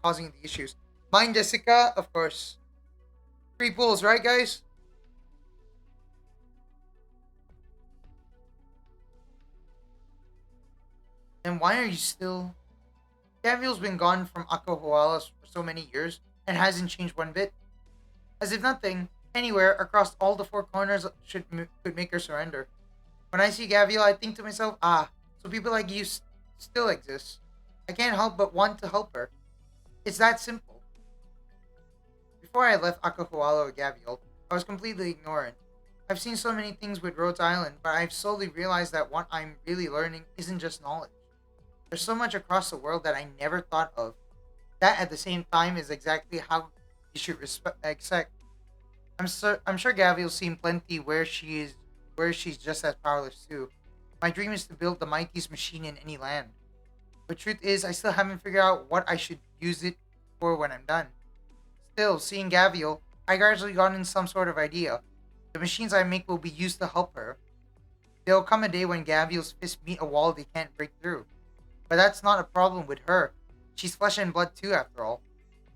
causing the issues. Mine, Jessica, of course. Free pools, right guys? Then why are you still... Gavial's been gone from Akahuala for so many years and hasn't changed one bit. As if nothing, anywhere across all the four corners could make her surrender. When I see Gavial, I think to myself, so people like you still exist. I can't help but want to help her. It's that simple. Before I left Akahuala with Gavial, I was completely ignorant. I've seen so many things with Rhodes Island, but I've slowly realized that what I'm really learning isn't just knowledge. There's so much across the world that I never thought of. That at the same time is exactly how you should accept. I'm sure Gavial's seen plenty where she's just as powerless too. My dream is to build the mightiest machine in any land. But truth is, I still haven't figured out what I should use it for when I'm done. Still, seeing Gavial, I gradually gotten some sort of idea. The machines I make will be used to help her. There'll come a day when Gavial's fists meet a wall they can't break through. But that's not a problem with her. She's flesh and blood too, after all.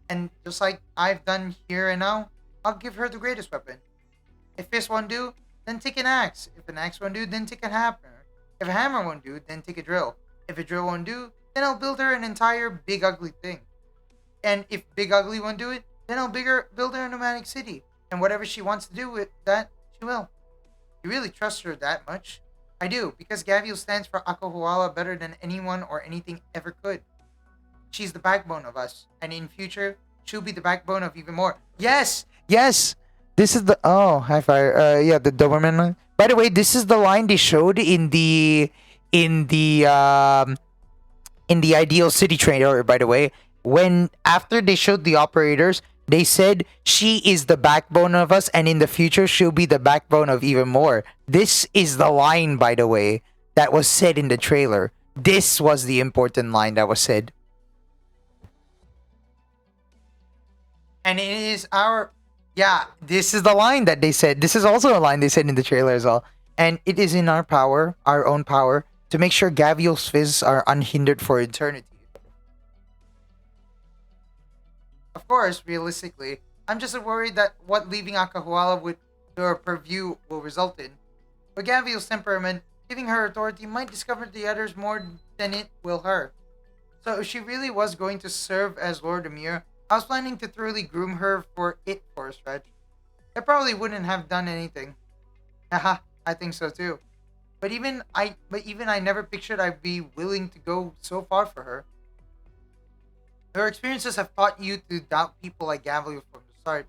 And just like I've done here and now, I'll give her the greatest weapon. If fist won't do, then take an axe. If an axe won't do, then take a hammer. If a hammer won't do, then take a drill. If a drill won't do, then I'll build her an entire big ugly thing. And if Big Ugly won't do it, then I'll build her a nomadic city. And whatever she wants to do with that, she will. You really trust her that much? I do, because Gavial stands for Akahuala better than anyone or anything ever could. She's the backbone of us, and in future, she'll be the backbone of even more. Yes! Yes! This is the... Oh, high fire. Yeah, the Doberman line. By the way, this is the line they showed in the Ideal City trailer, by the way. When, after they showed the operators, they said she is the backbone of us, and in the future, she'll be the backbone of even more. This is the line, by the way, that was said in the trailer. This was the important line that was said. And it is our... Yeah, this is the line that they said. This is also a line they said in the trailer as well. And it is in our power, our own power, to make sure Gavial's fists are unhindered for eternity. Of course, realistically, I'm just worried that what leaving Akahuala with to her purview will result in. But Gavial's temperament, giving her authority, might discover the others more than it will her. So if she really was going to serve as Lord Amir, I was planning to thoroughly groom her for a stretch. I probably wouldn't have done anything. Haha, I think so too. But even I never pictured I'd be willing to go so far for her. Her experiences have taught you to doubt people like Gavial from the start.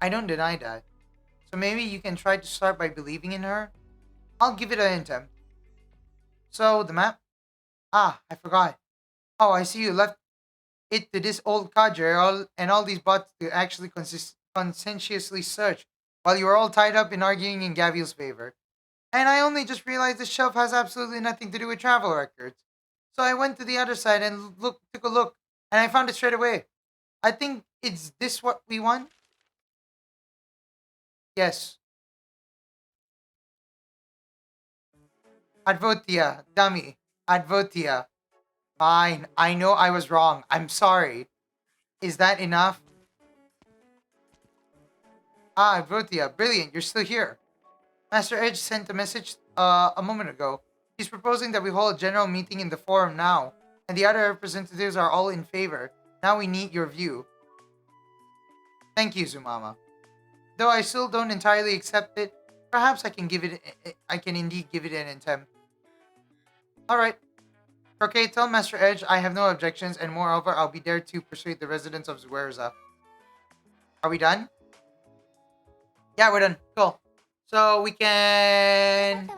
I don't deny that. So maybe you can try to start by believing in her? I'll give it an attempt. So, the map? Ah, I forgot. Oh, I see you left it to this old cadre and all these bots to actually conscientiously search while you were all tied up in arguing in Gavial's favor. And I only just realized the shelf has absolutely nothing to do with travel records. So I went to the other side and took a look, and I found it straight away. I think it's this what we want? Yes. Advotia, dummy. Advotia. Fine. I know I was wrong. I'm sorry. Is that enough? Ah, Advotia. Brilliant. You're still here. Master Edge sent a message a moment ago. He's proposing that we hold a general meeting in the forum now, and the other representatives are all in favor. Now we need your view. Thank you, Zumama. Though I still don't entirely accept it, perhaps I can indeed give it an attempt. Alright. Okay, tell Master Edge I have no objections, and moreover, I'll be there to persuade the residents of Zuerza. Are we done? Yeah, we're done. Cool. So we can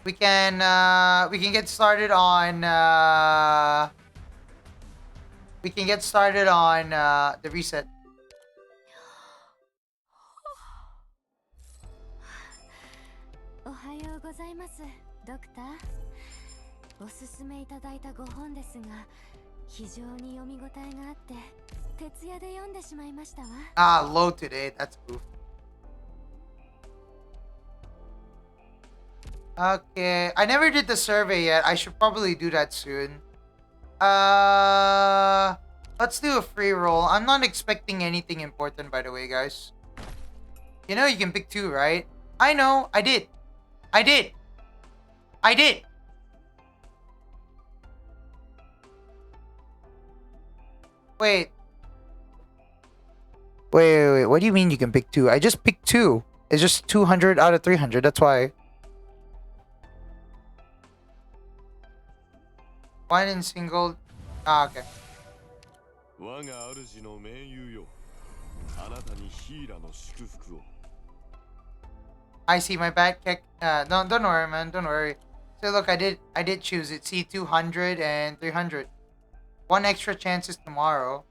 get started on the reset. おはようございます、ドクター。おすすめいただいた5本ですが、非常に読み応えがあって、徹夜で読んでしまいましたわ。Ah, low today. That's goof. Okay, I never did the survey yet. I should probably do that soon. Let's do a free roll. I'm not expecting anything important, by the way, guys. You know you can pick 2, right? I know. I did. Wait. What do you mean you can pick 2? I just picked 2. It's just 200 out of 300. That's why. One in single. Ah, okay. I see my back kick. Don't worry, man. Don't worry. So look, I did choose it. See, 200 and 300. 1 extra chances tomorrow.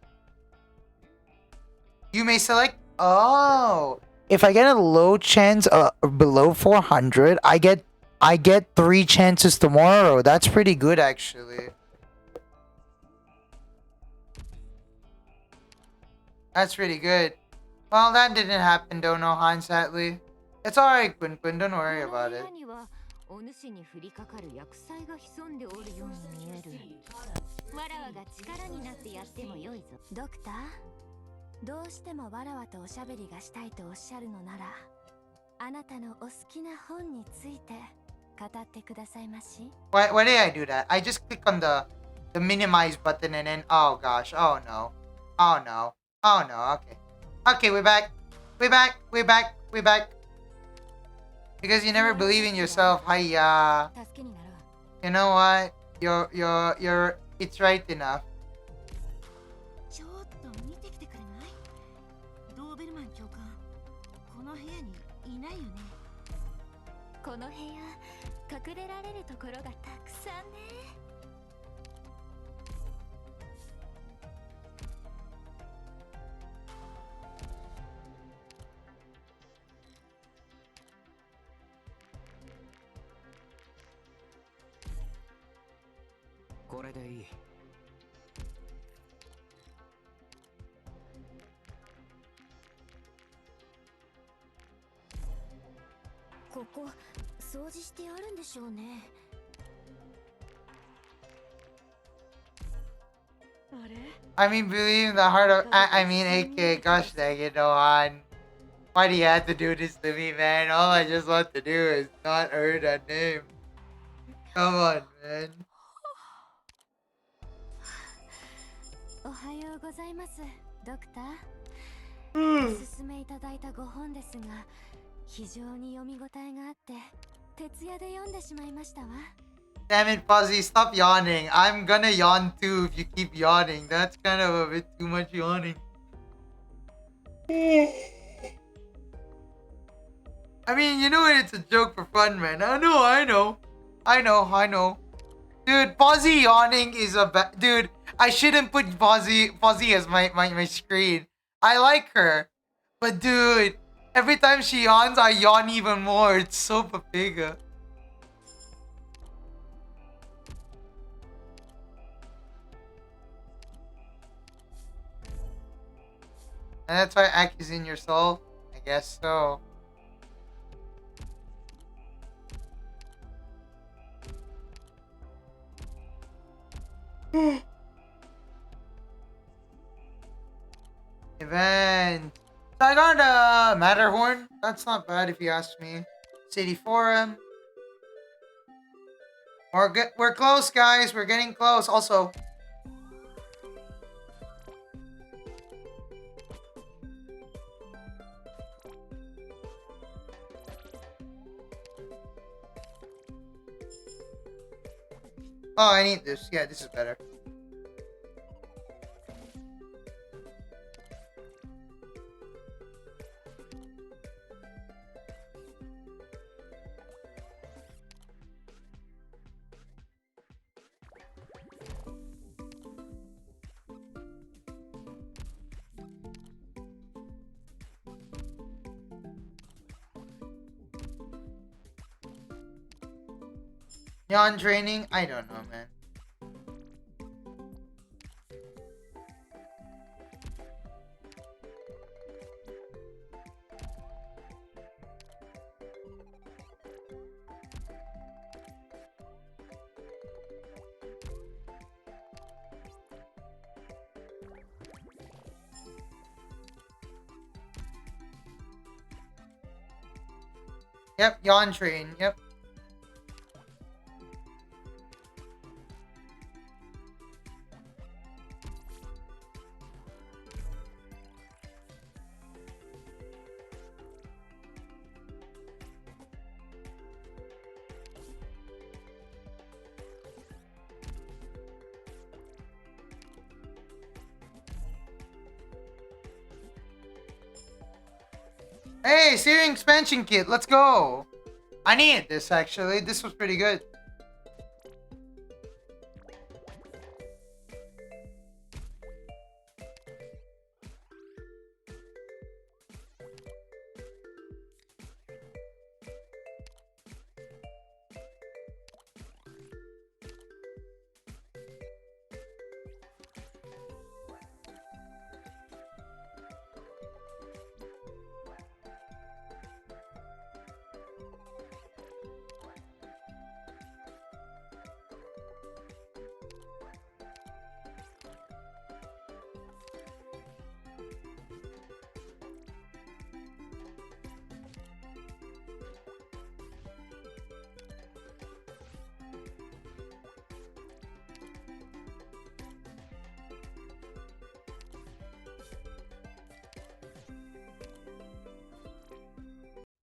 You may select. Oh, if I get a low chance below 400, I get 3 chances tomorrow. That's pretty good, actually. That's pretty good. Well, that didn't happen though, no Hans, sadly. It's alright, Quinn Quinn, don't worry about it. にはお主に降りかかる薬剤が潜んでおるように見える。わらわが力になってやってもよいぞ。ドクター、どうしてもわらわとおしゃべりがしたいとおっしゃるのなら、あなたのお好きな本について語ってくださいまし。Why did I do that? I just click on the minimize button and then oh gosh, oh no. Oh no. Oh no, okay. Okay, we're back. We're back. We're back. We're back. Because you never believe in yourself. Hiya. 助けになろう。 You know what? It's right enough. ちょっと見てきてくれない？ドーベルマン教官、この部屋にいないよね。この部屋、隠れられるところがたくさんね。これでいい。ここ掃除してあるんでしょうね。あれ？ I mean, believe in the heart of. I mean, AK, gosh dang it, Nohan. Why do you have to do this to me, man? All I just want to do is not hurt that name. Come on, man. おはようございます、ドクター。おすすめいただいたご本ですが、非常に読み応えがあって、徹夜で読んでしまいましたわ。Damn it, Fuzzy, stop yawning. I'm gonna yawn too if you keep yawning. That's kind of a bit too much yawning. I mean, you know it's a joke for fun, man. I know. Dude, Fuzzy yawning is a dude. I shouldn't put Fuzzy as my screen. I like her. But dude, every time she yawns, I yawn even more. It's so papiga. And that's why Ak is in your soul? I guess so. Event. So I got a Matterhorn. That's not bad if you ask me. City Forum. We're close, guys. We're getting close. Also, oh, I need this. Yeah, this is better. Yawn training? I don't know, man. Yep, yawn train. Yep. Hey, Searing expansion kit. Let's go. I needed this actually. This was pretty good.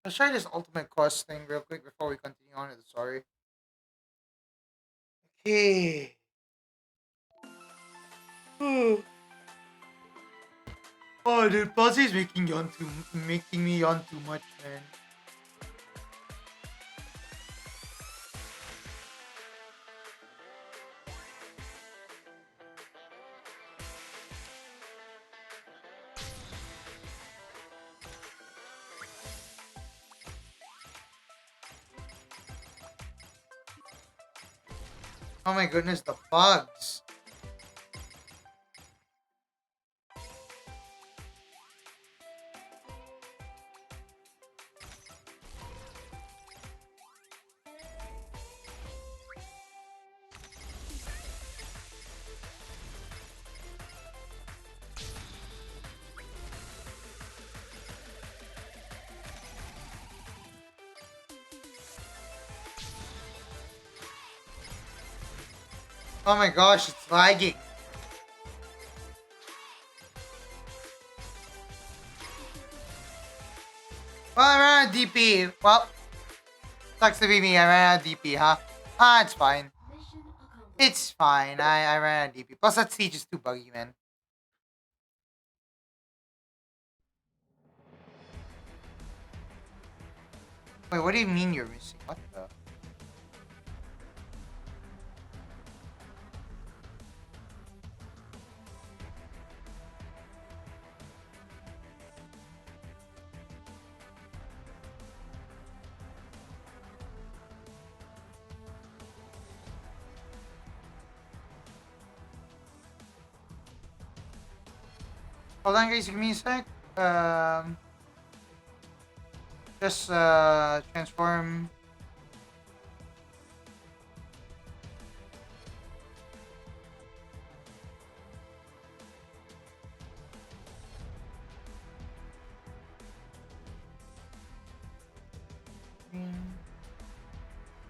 Let's try this ultimate quest thing real quick before we continue on with the story. Okay. Oh, dude, Posse's making me yawn too much, man. Oh my goodness, the bugs. Oh my gosh, it's lagging. Well, I ran out of DP. Well, sucks to be me. I ran out of DP, huh? Ah, it's fine. It's fine. I ran out of DP. Plus, that siege is too buggy, man. Wait, what do you mean you're missing? What the? Hold on, guys. Give me a sec. Just transform.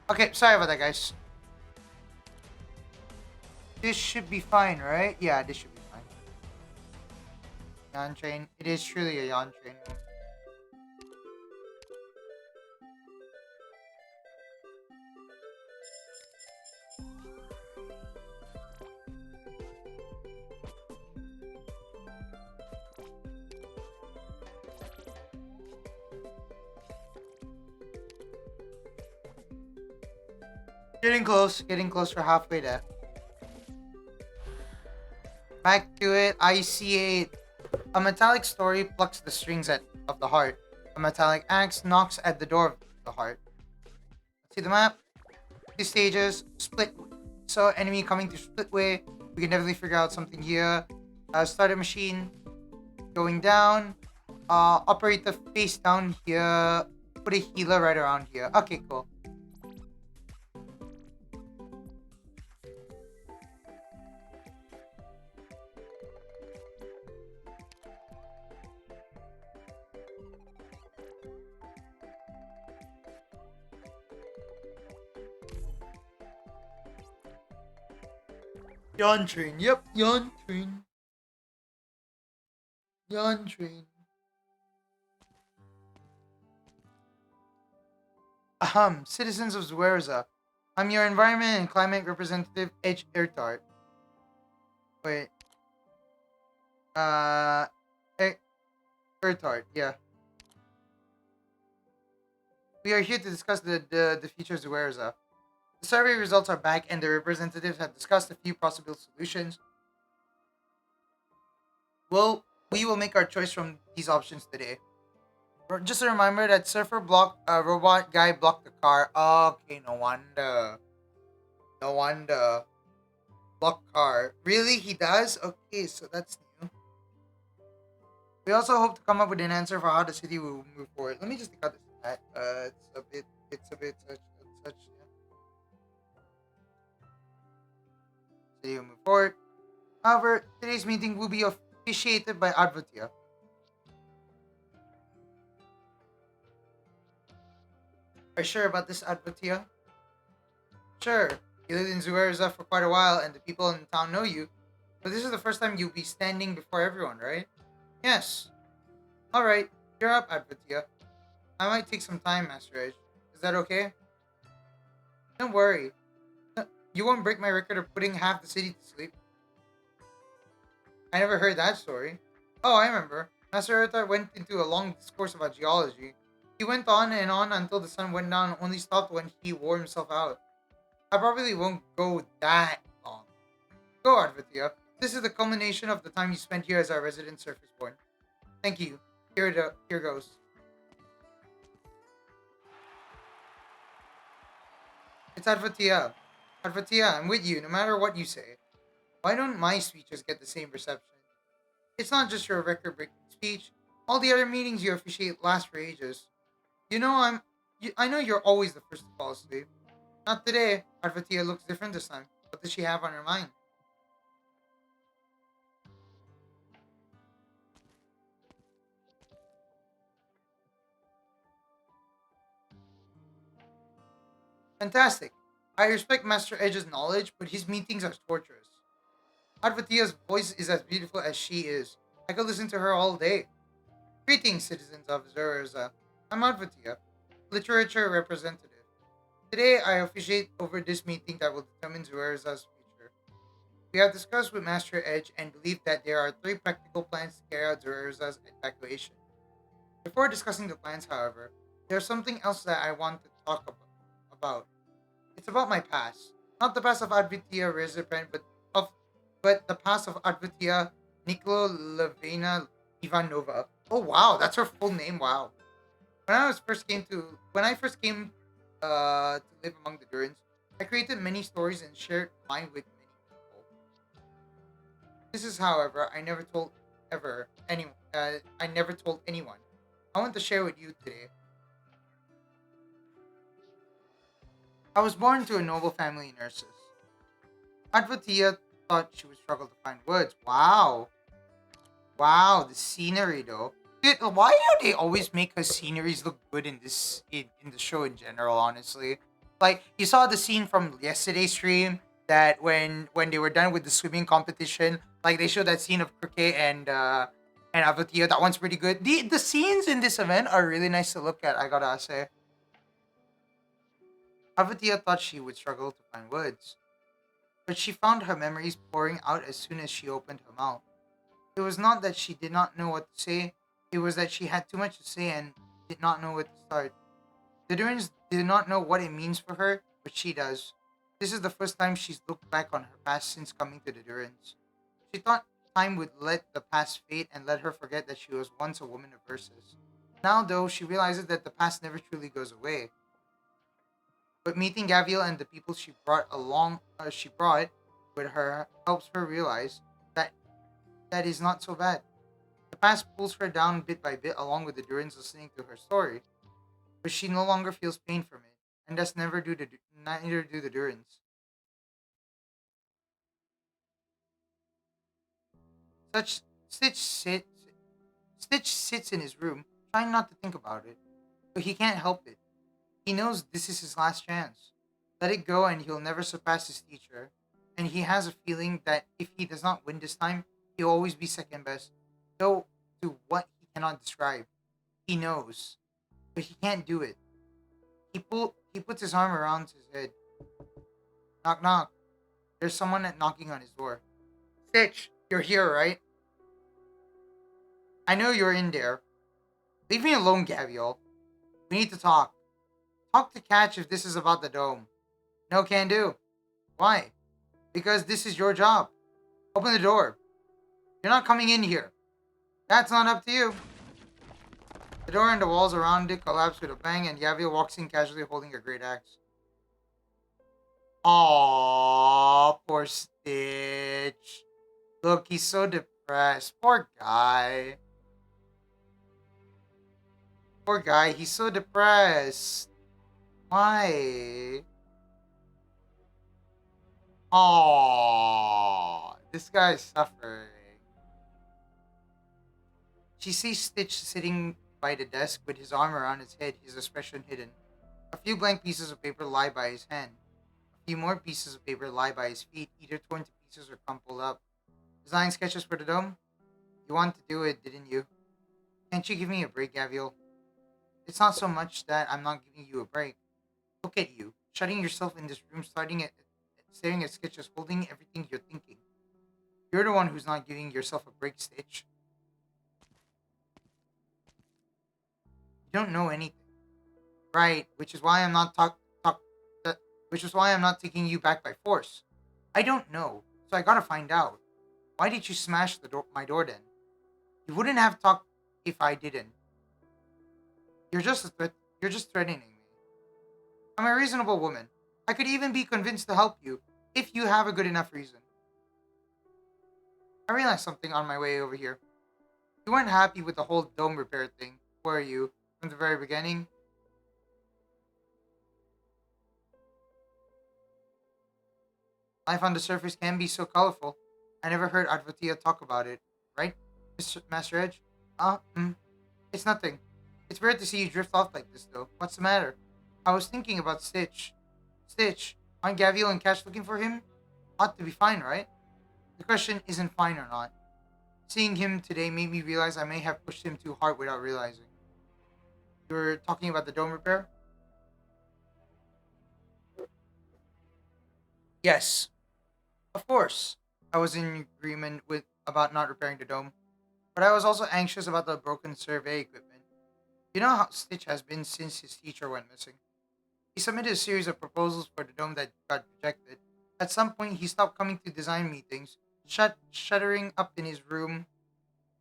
Okay, sorry about that, guys. This should be fine, right? Yeah, this should be fine. Yawn train. It is truly a yawn train. Getting close. Getting close. We're halfway there. Back to it. I see it. A metallic story plucks the strings of the heart. A metallic axe knocks at the door of the heart. See the map? Two stages. Split. So enemy coming to split way. We can definitely figure out something here. Starter machine. Going down. Operate the face down here. Put a healer right around here. Okay, cool. Yawn train. Yep, yawn train. Yawn train. Citizens of Zuerza. I'm your environment and climate representative, Edge Ertart. Wait. Uh, Ertart, yeah. We are here to discuss the future of Zuerza. The survey results are back and the representatives have discussed a few possible solutions. Well, we will make our choice from these options today. Just a reminder that Surfer robot guy blocked the car. Okay, no wonder. No wonder. Block car. Really? He does? Okay, so that's new. We also hope to come up with an answer for how the city will move forward. Let me just take out this hat. It's a bit such. Yeah. City will move forward. However, today's meeting will be officiated by Advotia. Are you sure about this, Advotia? Sure. You lived in Zuerza for quite a while and the people in town know you. But this is the first time you'll be standing before everyone, right? Yes. Alright, you're up, Advotia. I might take some time, Master Edge. Is that okay? Don't worry. You won't break my record of putting half the city to sleep. I never heard that story. Oh, I remember. Master Erta went into a long discourse about geology. He went on and on until the sun went down and only stopped when he wore himself out. I probably won't go that long. Go, Advitya. This is the culmination of the time you spent here as our resident surface born. Thank you. Here goes. It's Advitya. Advitya, I'm with you, no matter what you say. Why don't my speeches get the same reception? It's not just your record-breaking speech. All the other meetings you officiate last for ages. You know I know you're always the first to fall asleep. Not today. Advitya looks different this time. What does she have on her mind? Fantastic. I respect Master Edge's knowledge, but his meetings are torturous. Advitya's voice is as beautiful as she is. I could listen to her all day. Greetings, citizens of Zurza. I'm Advitya, literature representative. Today, I officiate over this meeting that will determine Zurza's future. We have discussed with Master Edge and believe that there are three practical plans to carry out Zurza's evacuation. Before discussing the plans, however, there's something else that I want to talk about. It's about my past. Not the past of Advitya Rezipen, of but the past of Advitya Nikolo Levena Ivanova. Oh wow, that's her full name. Wow. When I first came to live among the Durans, I created many stories and shared mine with many people. This is, however, I never told anyone. I want to share with you today. I was born to a noble family of nurses. Advitya thought she would struggle to find words. Wow. Wow, the scenery though. Dude, why do they always make her sceneries look good in in the show in general, honestly? Like you saw the scene from yesterday's stream that when they were done with the swimming competition, like they showed that scene of Cricket and Advitya. That one's pretty good. The scenes in this event are really nice to look at, I gotta say. Advitya thought she would struggle to find words, but she found her memories pouring out as soon as she opened her mouth. It was not that she did not know what to say, it was that she had too much to say and did not know where to start. The Durans did not know what it means for her, but she does. This is the first time she's looked back on her past since coming to the Durans. She thought time would let the past fade and let her forget that she was once a woman of verses. Now, though, she realizes that the past never truly goes away. But meeting Gavial and the people she brought with her helps her realize that that is not so bad. The past pulls her down bit by bit along with the Durans listening to her story, but she no longer feels pain from it, and thus neither do the Durans. Such Stitch sit, Stitch sits in his room, trying not to think about it, but he can't help it. He knows this is his last chance. Let it go, and he'll never surpass his teacher. And he has a feeling that if he does not win this time, he'll always be second best, though to what he cannot describe. He knows, but he can't do it. He puts his arm around his head. Knock knock. There's someone knocking on his door. Stitch, you're here, right? I know you're in there. Leave me alone, Gavial. We need to talk. Talk to Catch if this is about the dome. No can do. Why? Because this is your job. Open the door. You're not coming in here. That's not up to you. The door and the walls around it collapse with a bang, and Gavial walks in casually holding a great axe. Aww, poor Stitch. Look, he's so depressed. Poor guy. Poor guy, he's so depressed. Why? Aww, this guy's suffering. She sees Stitch sitting by the desk with his arm around his head, his expression hidden. A few blank pieces of paper lie by his hand. A few more pieces of paper lie by his feet, either torn to pieces or crumpled up. Design sketches for the dome? You wanted to do it, didn't you? Can't you give me a break, Gavial? It's not so much that I'm not giving you a break. Look at you, shutting yourself in this room, staring at sketches, holding everything you're thinking. You're the one who's not giving yourself a break, Stitch. You don't know anything, right? That, which is why I'm not taking you back by force. I don't know, so I gotta find out. Why did you smash my door then? You wouldn't have talked if I didn't. You're just threatening me. I'm a reasonable woman. I could even be convinced to help you if you have a good enough reason. I realized something on my way over here. You weren't happy with the whole dome repair thing, were you? From the very beginning? Life on the surface can be so colorful. I never heard Advatia talk about it, right, Mr. Master Edge? It's nothing. It's weird to see you drift off like this, though. What's the matter? I was thinking about Stitch. Stitch, aren't Gavial and Cash looking for him? Ought to be fine, right? The question isn't fine or not. Seeing him today made me realize I may have pushed him too hard without realizing. You were talking about the dome repair? Yes, of course. I was in agreement with about not repairing the dome, but I was also anxious about the broken survey equipment. You know how Stitch has been since his teacher went missing. He submitted a series of proposals for the dome that got rejected. At some point, he stopped coming to design meetings, shuttering up in his room.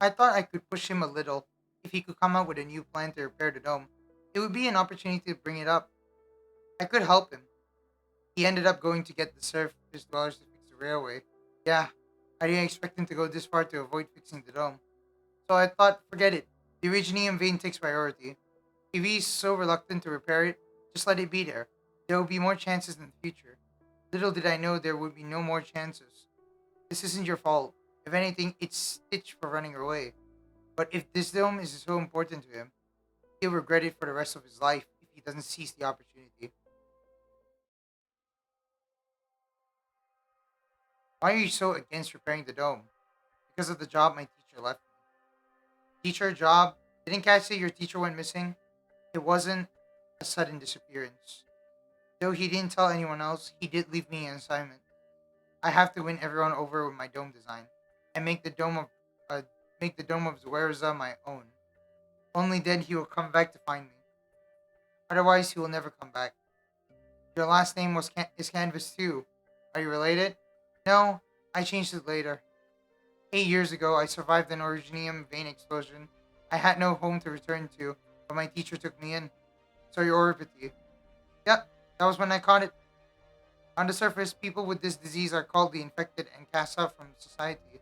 I thought I could push him a little if he could come up with a new plan to repair the dome. It would be an opportunity to bring it up. I could help him. He ended up going to get the surface dwellers to fix the railway. Yeah, I didn't expect him to go this far to avoid fixing the dome. So I thought, forget it. The Originium vein takes priority. If he's so reluctant to repair it, just let it be there. There will be more chances in the future. Little did I know there would be no more chances. This isn't your fault. If anything, it's Stitch for running away. But if this dome is so important to him, he'll regret it for the rest of his life if he doesn't seize the opportunity. Why are you so against repairing the dome? Because of the job my teacher left me. Teacher job? Didn't Cat say your teacher went missing? It wasn't a sudden disappearance. Though he didn't tell anyone else, he did leave me an assignment. I have to win everyone over with my dome design, and uh, make the dome of Zuerza my own. Only then he will come back to find me. Otherwise, he will never come back. Your last name is Canvas too. Are you related? No, I changed it later. 8 years ago, I survived an originium vein explosion. I had no home to return to, but my teacher took me in. So your oripity. Yep, that was when I caught it. On the surface, people with this disease are called the infected and cast out from society.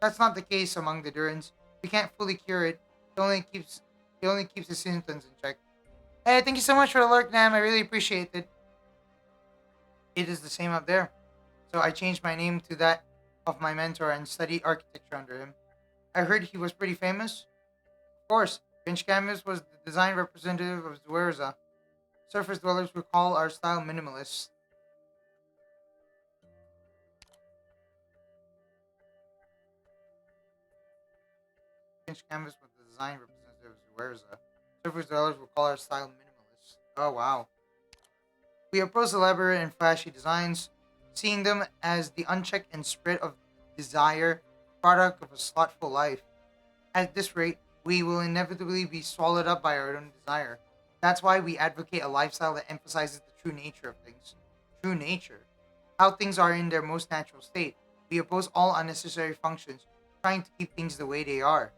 That's not the case among the Durans. We can't fully cure it. It only keeps the symptoms in check. Hey, thank you so much for the lurk, Nam. I really appreciate it. It is the same up there. So I changed my name to that of my mentor and studied architecture under him. I heard he was pretty famous. Of course, Finch Canvas was the design representative of Zuerza. Surface dwellers would call our style minimalist. Finch Canvas was the design representative of Zuerza. Surface dwellers would call our style minimalist. Oh wow. We oppose elaborate and flashy designs, seeing them as the unchecked and spread of desire, product of a slothful life. At this rate, we will inevitably be swallowed up by our own desire. That's why we advocate a lifestyle that emphasizes the true nature of things. True nature. How things are in their most natural state. We oppose all unnecessary functions, trying to keep things the way they are.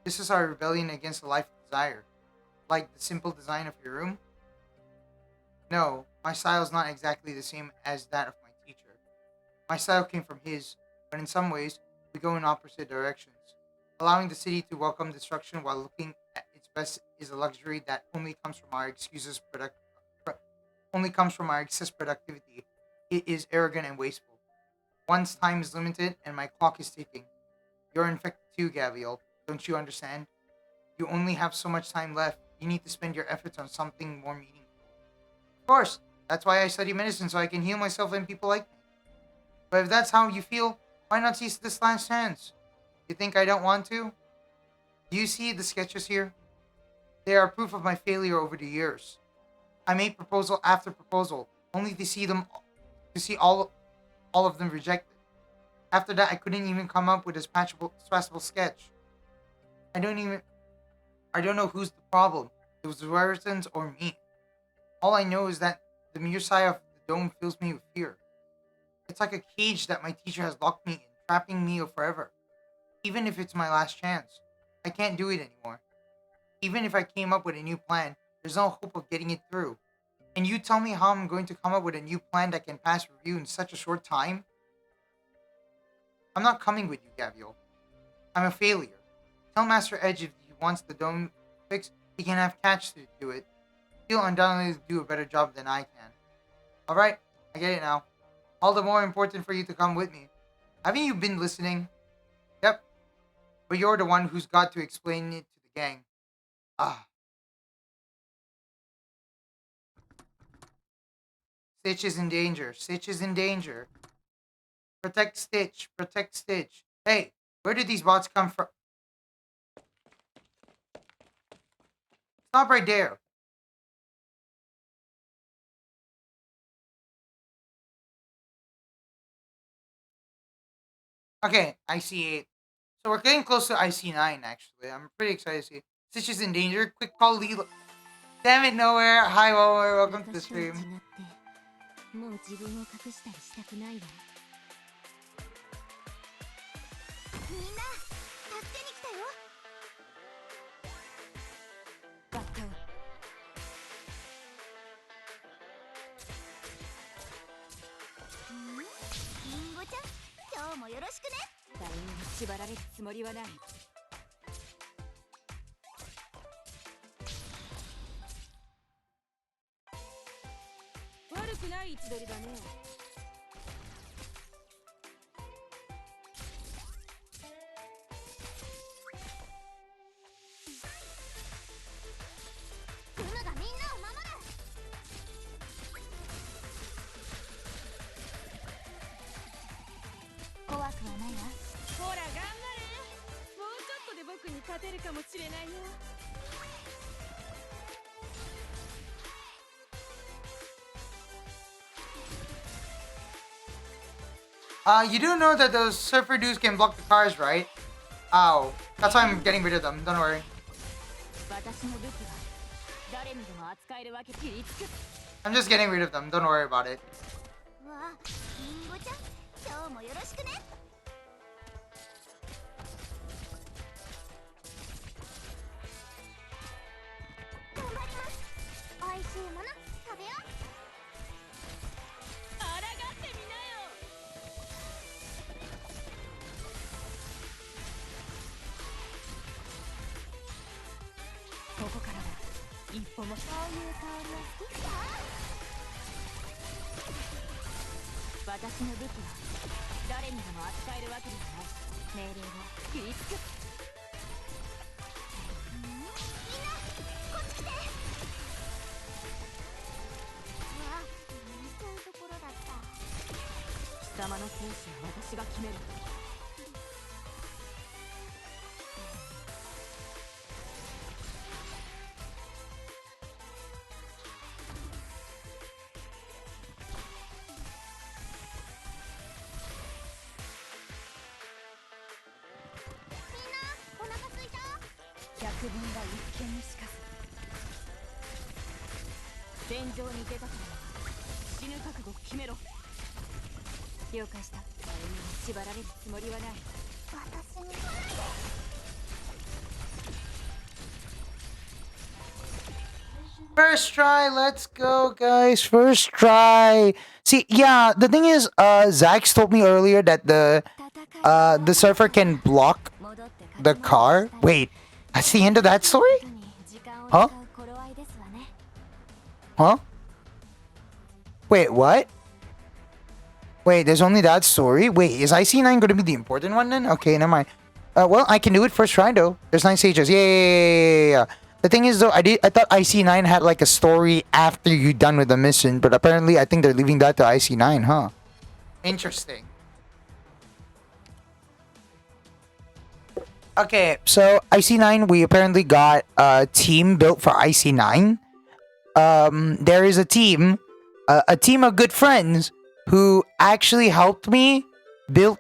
This is our rebellion against a life of desire. Like the simple design of your room? No, my style is not exactly the same as that of my teacher. My style came from his, but in some ways, we go in opposite directions. Allowing the city to welcome destruction while looking at its best is a luxury that only comes from our excess productivity. It is arrogant and wasteful. One's time is limited, and my clock is ticking. You're infected too, Gavial. Don't you understand? You only have so much time left. You need to spend your efforts on something more meaningful. Of course, that's why I study medicine so I can heal myself and people like me. But if that's how you feel, why not seize this last chance? You think I don't want to? Do you see the sketches here? They are proof of my failure over the years. I made proposal after proposal, only to see all of them rejected. After that, I couldn't even come up with a passable sketch. I don't even I don't know who's the problem. It was the Rarians or me. All I know is that the mere sight of the dome fills me with fear. It's like a cage that my teacher has locked me in, trapping me forever. Even if it's my last chance, I can't do it anymore. Even if I came up with a new plan, there's no hope of getting it through. And you tell me how I'm going to come up with a new plan that can pass review in such a short time? I'm not coming with you, Gavial. I'm a failure. Tell Master Edge if he wants the dome fixed, he can have Catch to do it. He'll undoubtedly do a better job than I can. Alright, I get it now. All the more important for you to come with me. Haven't you been listening? Yep. But you're the one who's got to explain it to the gang. Ah. Stitch is in danger. Stitch is in danger. Protect Stitch. Protect Stitch. Hey, where did these bots come from? Stop right there. Okay, IC8. So we're getting close to IC9, actually. I'm pretty excited to see. Stitch is in danger. Quick call Lilo. Damn it, Nowhere. Hi, Nowhere. Welcome to the stream. もう自分を隠したりしたくないわ。みんな、助けに来たよ。バッタを。リンゴちゃん、今日もよろしくね。誰にも縛られるつもりはない。悪くない位置取りだね。クムがみんなを守る。怖くはないわ。ほら頑張れ。もうちょっとで僕に勝てるかもしれないよ。You do know that those surfer dudes can block the cars, right? Ow. That's why I'm getting rid of them. Don't worry. I'm just getting rid of them. Don't worry about it. First try, let's go, guys. First try. See, yeah, the thing is, Zax told me earlier that the surfer can block the car. Wait, that's the end of that story? Huh? Huh? Wait, what? Wait, there's only that story? Wait, is IC9 going to be the important one then? Okay, never mind. Well, I can do it first try though. There's 9 stages. Yeah. The thing is though, I thought IC9 had like a story after you're done with the mission, but apparently I think they're leaving that to IC9, huh? Interesting. Okay, so IC9, we apparently got a team built for IC9. There is a team of good friends who actually helped me build,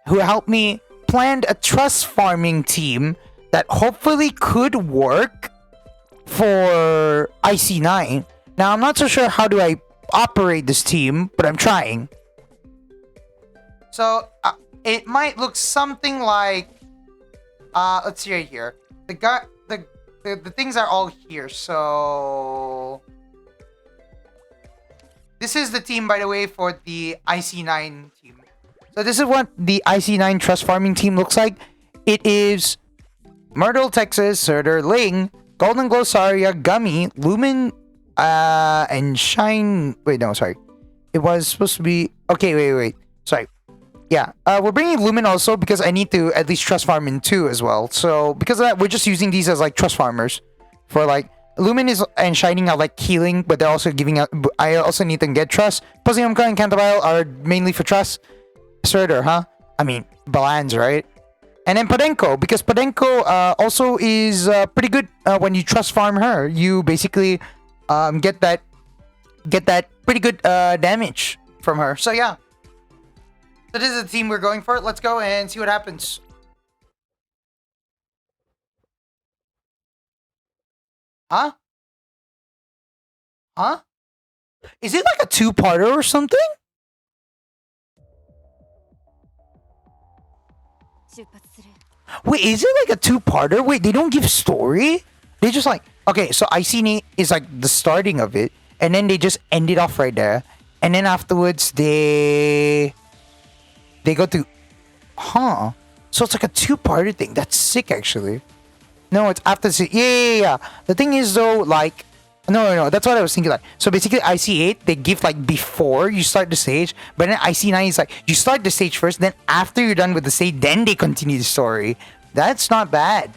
who helped me planned a trust farming team that hopefully could work for IC9. Now, I'm not so sure how do I operate this team, but I'm trying. So, it might look something like, let's see right here. The things are all here, so... This is the team, by the way, for the IC9 team. So this is what the IC9 Trust Farming team looks like. It is Myrtle, Texas, Surtur, Ling, Golden Glow, Saria, Gummy, Lumen, and Shine... Wait, no, sorry. It was supposed to be... Okay, wait. Sorry. Yeah, we're bringing Lumen also because I need to at least trust farm in 2 as well. So because of that, we're just using these as like trust farmers for like Lumen is and Shining are like healing, but they're also giving out. I also need to get trust. Puzzleumka and Cantabile are mainly for trust. Surtur, huh? I mean Balans, right? And then Podenko, because Podenko also is pretty good when you trust farm her. You basically get that pretty good damage from her. So yeah. So this is the team we're going for. Let's go and see what happens. Huh? Huh? Is it like a 2-parter or something? Wait, is it like a 2-parter? Wait, they don't give story? They just like... Okay, so IC8 is like the starting of it. And then they just end it off right there. And then afterwards, they go to... Huh. So it's like a 2-parter thing. That's sick, actually. No, it's after... Yeah. The thing is, though, like... No. That's what I was thinking. Like, so basically, IC8, they give, like, before you start the stage. But then IC9 is like, you start the stage first. Then after you're done with the stage, then they continue the story. That's not bad.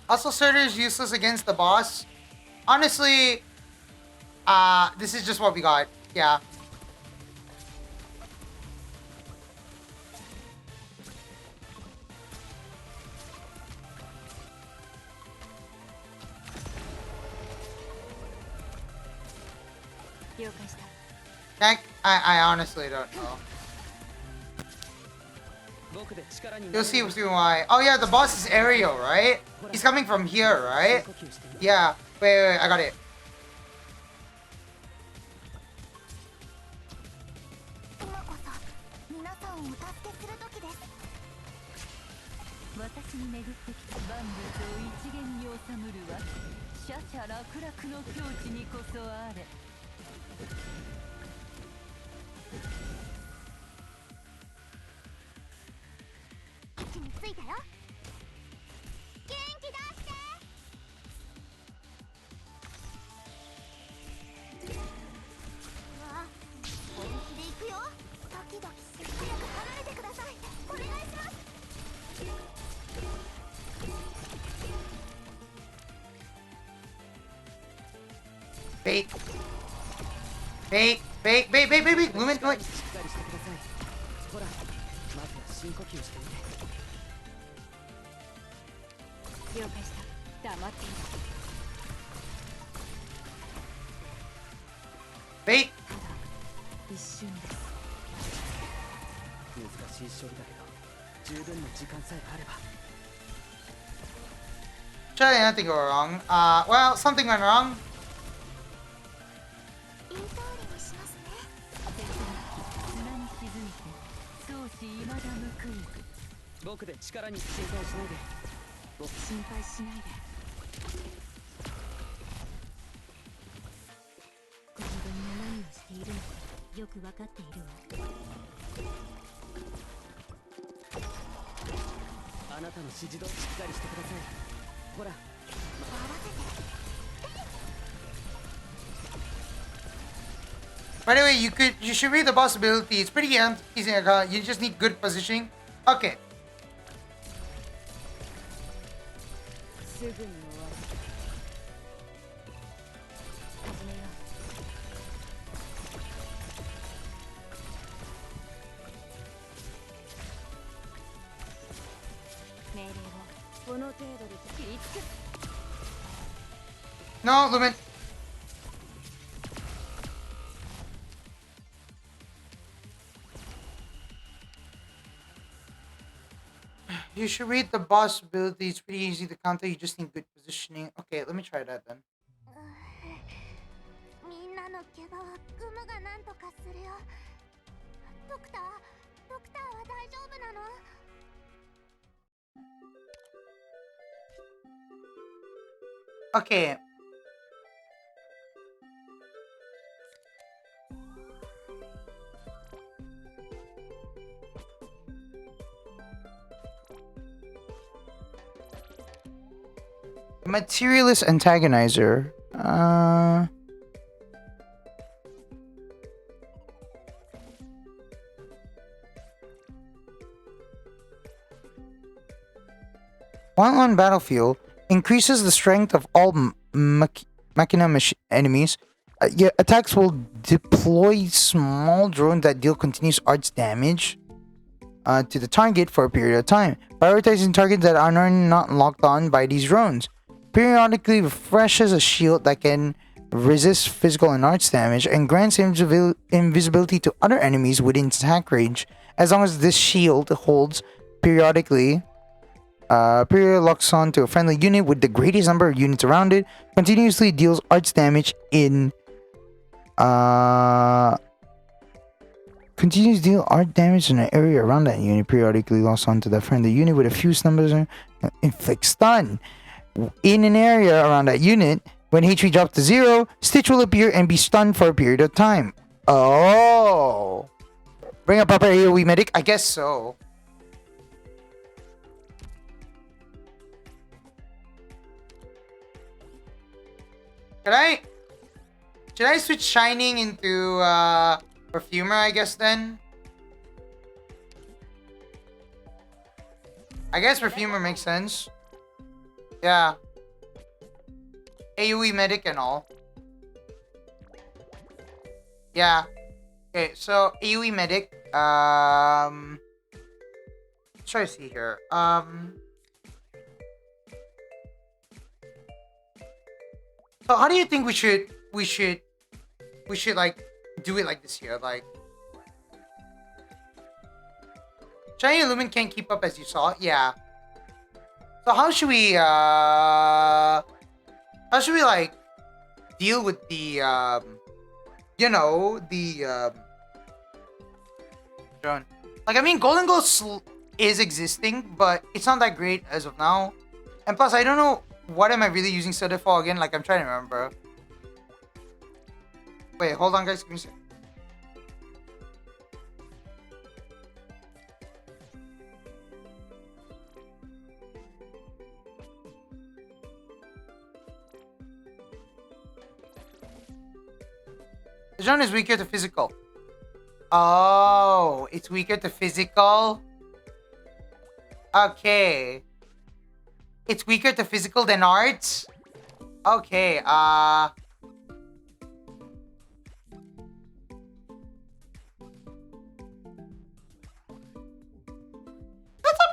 Also, Surtur is useless against the boss. Honestly, this is just what we got. Yeah. I honestly don't know. You'll see why. Oh yeah, the boss is Ariel, right? He's coming from here, right? Yeah. Wait, I got it. Bait. Bait. Bait. Bait. Bait. Bait. Bait. Lumen. Lumen. しっかりしてください。ほら、まずは深呼吸してみて。了解した。黙っている。 Bait. ただ一瞬です。難しい処理だけど、十分な時間さえあれば。 Surely nothing go wrong. Well, something went wrong. 言う通りにしますね。砂に沈めて少し未だ報いる。僕で力に心配しないで。心配しないで。ご自分が何をしているのかよく分かっているわ。あなたの指示通りしっかりしてください。ほら、 By the way, you should read the boss ability. It's pretty easy. You just need good positioning. Okay. すぐに終わる。始めよう。命令をこの程度で切りつける。 No, Lumen. You should read the boss ability. It's pretty easy to counter. You just need good positioning. Okay, let me try that then. みんなの怪我はグムがなんとかするよ。ドクターは大丈夫なの？ Okay. Materialist antagonizer. While on battlefield, increases the strength of all machina enemies. Your attacks will deploy small drones that deal continuous arts damage to the target for a period of time, prioritizing targets that are not locked on by these drones. Periodically refreshes a shield that can resist physical and arts damage and grants invisibility to other enemies within attack range, as long as this shield holds periodically. Period locks on to a friendly unit with the greatest number of units around it. Continuously deals arts damage in continues to deal art damage in an area around that unit. Periodically locks onto the friendly unit with a few numbers. Inflict stun in an area around that unit. When HP drops to 0, Stitch will appear and be stunned for a period of time. Oh, bring a proper AoE medic? I guess so. Should I switch Shining into Perfumer, I guess, then? I guess Perfumer makes sense. Yeah. AoE medic and all. Yeah. Okay, so AoE medic. Let's try to see here. So how do you think we should like do it like this here? Like, Shiny and Lumen can't keep up, as you saw. Yeah. So how should we like deal with the drone? Like, I mean, Golden Ghost is existing, but it's not that great as of now. And plus, I don't know what am I really using Studded for again. Like, I'm trying to remember. Wait, hold on, guys. Give me a second. The drone is weaker to physical. Oh, it's weaker to physical? Okay. It's weaker to physical than arts? Okay,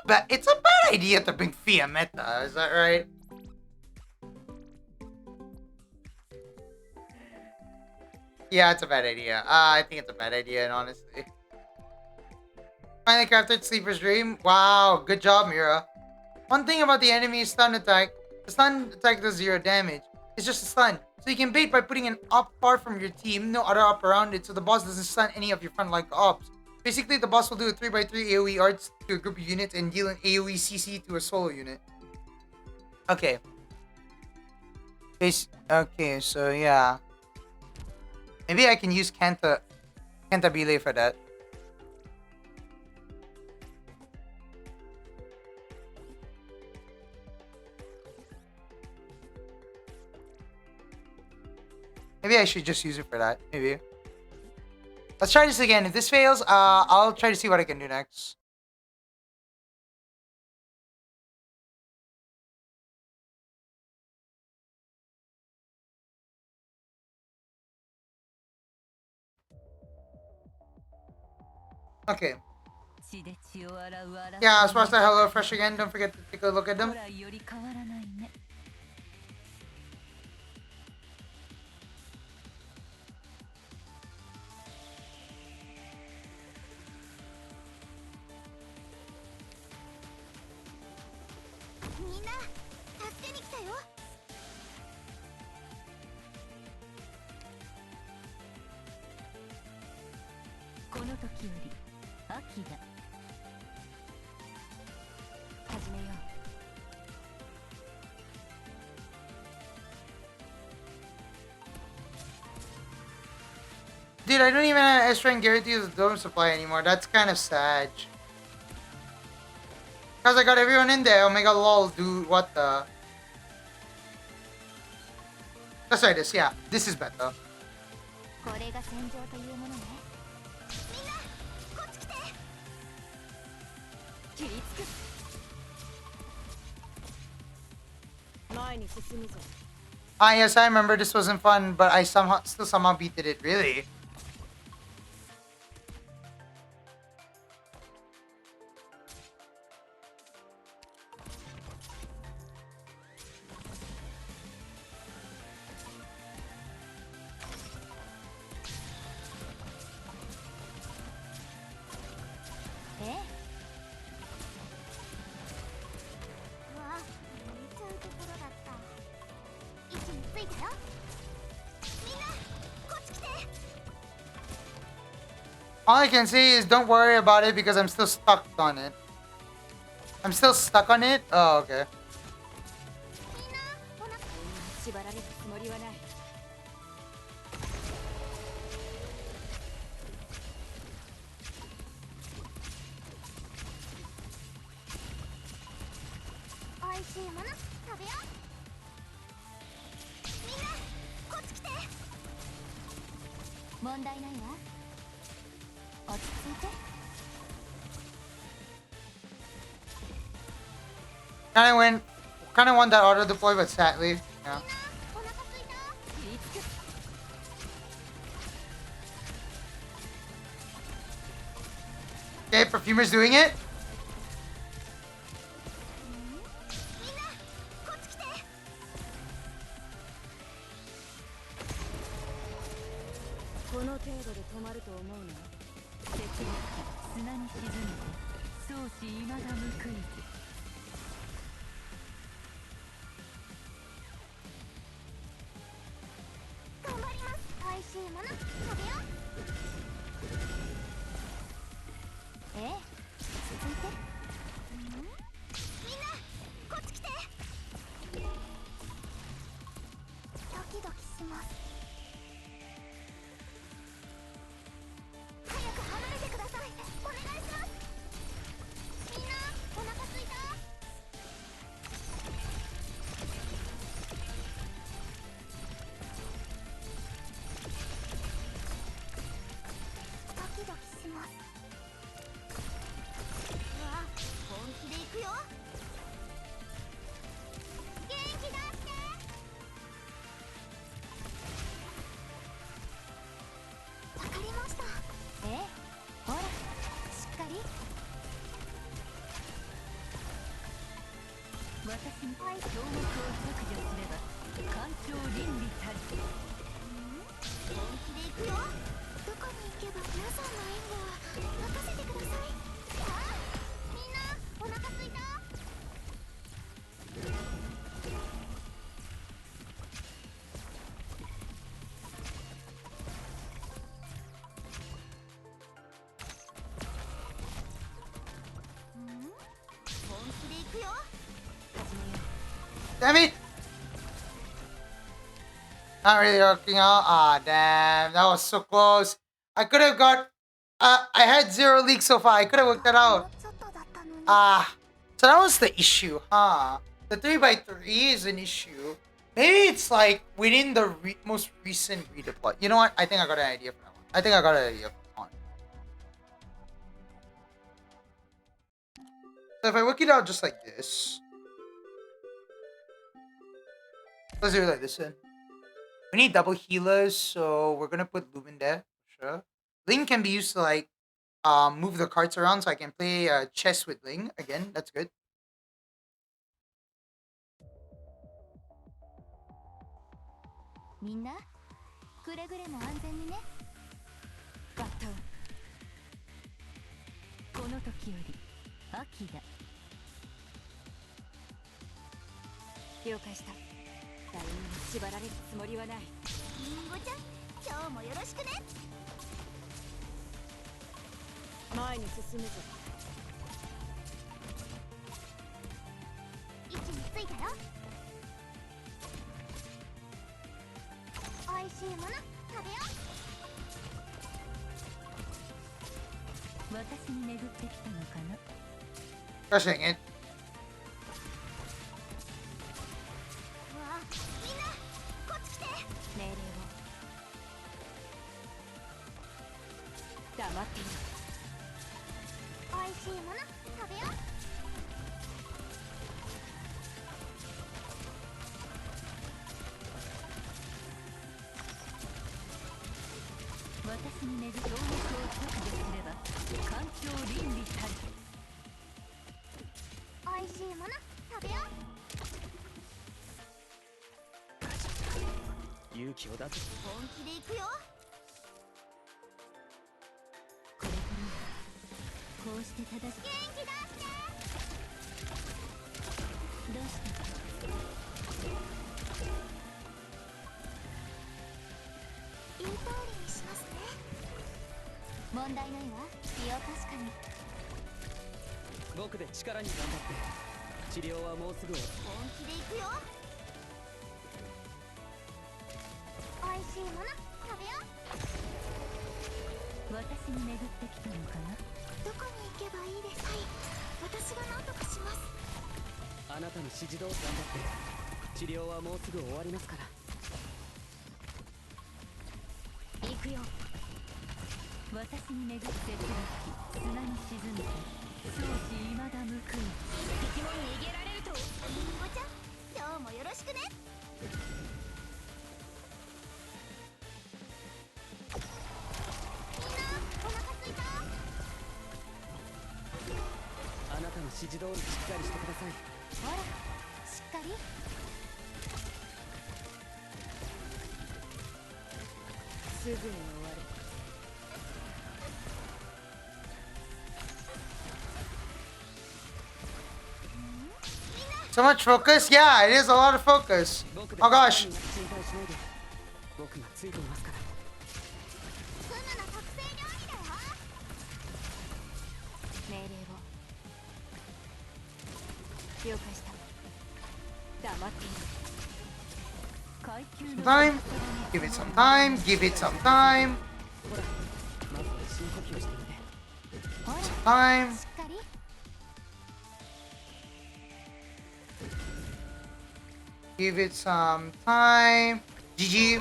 It's a bad idea to bring Fia meta. Is that right? Yeah, it's a bad idea. I think it's a bad idea, and honestly. Finally crafted Sleeper's Dream. Wow, good job, Mira. One thing about the enemy's stun attack, the stun attack does 0 damage. It's just a stun. So you can bait by putting an op far from your team, no other op around it, so the boss doesn't stun any of your frontline ops. Basically, the boss will do a 3x3 AoE arts to a group of units and deal an AoE CC to a solo unit. Okay. Okay, so yeah. Maybe I can use Cantabile for that. Maybe I should just use it for that. Maybe. Let's try this again. If this fails, I'll try to see what I can do next. Okay. Yeah, as far as the Hello Fresh again, don't forget to take a look at them. Dude, I don't even have extra and guarantee the dome supply anymore. That's kind of sad. Because I got everyone in there. Omega lol, dude. What the? Let's try this. Yeah, this is better. Ah, yes, I remember this wasn't fun, but I still somehow beat it. Really? All I can say is don't worry about it because I'm still stuck on it. I'm still stuck on it? Oh, okay. Kind of want that auto deploy, but sadly, yeah. Okay, Perfumer's doing it. Damn it! Not really working out. Ah, damn. That was so close. I could have got... I had 0 leaks so far. I could have worked that out. Ah. So that was the issue, huh? The 3x3 is an issue. Maybe it's like within the most recent redeploy. You know what? I think I got an idea for that one. I think I got an idea for that one. So if I work it out just like this... Let's do it like this then. We need double healers, so we're gonna put Lumen there, for sure. Ling can be used to like move the cards around, so I can play chess with Ling again. That's good. Crushing it. So much focus? Yeah, it is a lot of focus. Oh gosh. Some time. Give it some time. Give it some time. Some time. Give it some time. GG.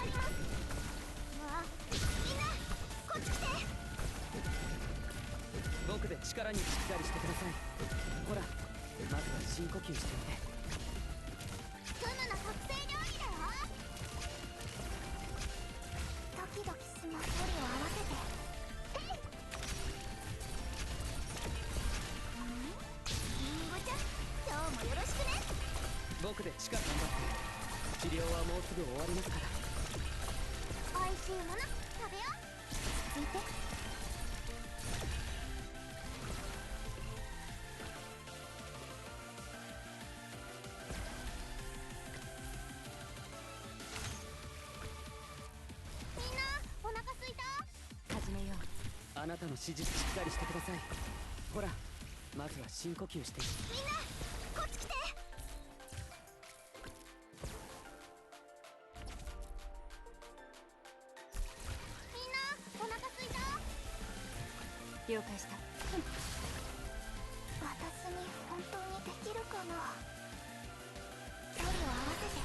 僕で地下頑張って治療はもうすぐ終わりますから。美味しいもの食べよう。ついて。みんなお腹すいた。始めよう。あなたの指示しっかりしてください。ほら、まずは深呼吸して。みんなこっち来て。みんなお腹すいた。了解した。私に本当にできるかな。距離を合わせて。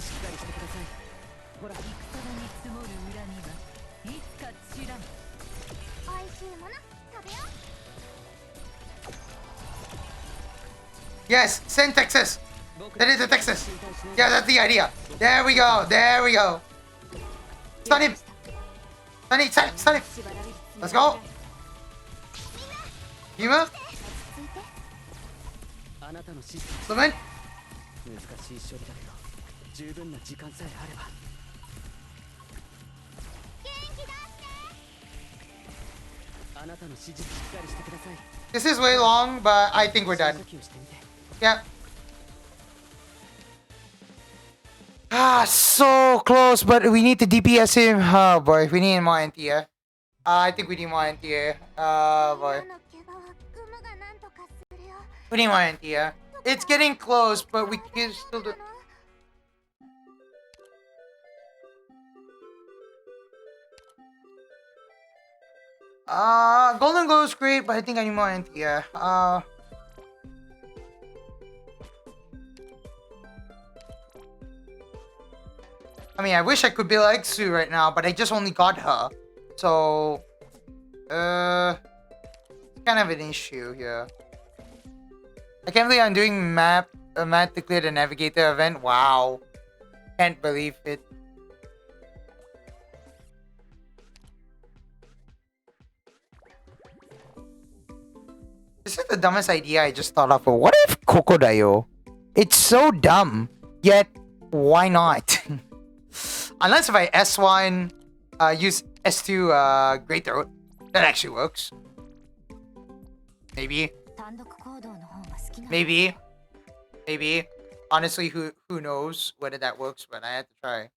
しっかりしてください。ほら、戦に積もる恨みはいつか散らん。美味しいもの食べよう。 Yes, send Texas. That is the Texas. Yeah, that's the idea. There we go. There we go. Stun him. Stun him. Stun him. Let's go. Yuma. あなたの指示 Summon. 難しい処理だけど十分な時間さえあれば。元気出して。あなたの指示しっかりしてください。 This is way long, but I think we're 深 done. 呼吸してみて。 Yeah. Ah, so close, but we need to DPS him. Oh boy, we need more NTA. I think we need more NTA. Oh boy. 今の怪我はグムがなんとかするよ。 We need more NTA. It's getting close, but we can still do. Golden Glow is great, but I think I need more NTA. I mean, I wish I could be like Sue right now, but I just only got her. So, it's kind of an issue here. I can't believe I'm doing map to clear the navigator event. Wow. Can't believe it. This is the dumbest idea I just thought of. What if Kokodayo? It's so dumb, yet why not? Unless if I S1, use S2, Great Throat. That actually works. Maybe. 単独行動の方が好きなの。 Maybe. Maybe. Honestly, who knows whether that works, but I had to try.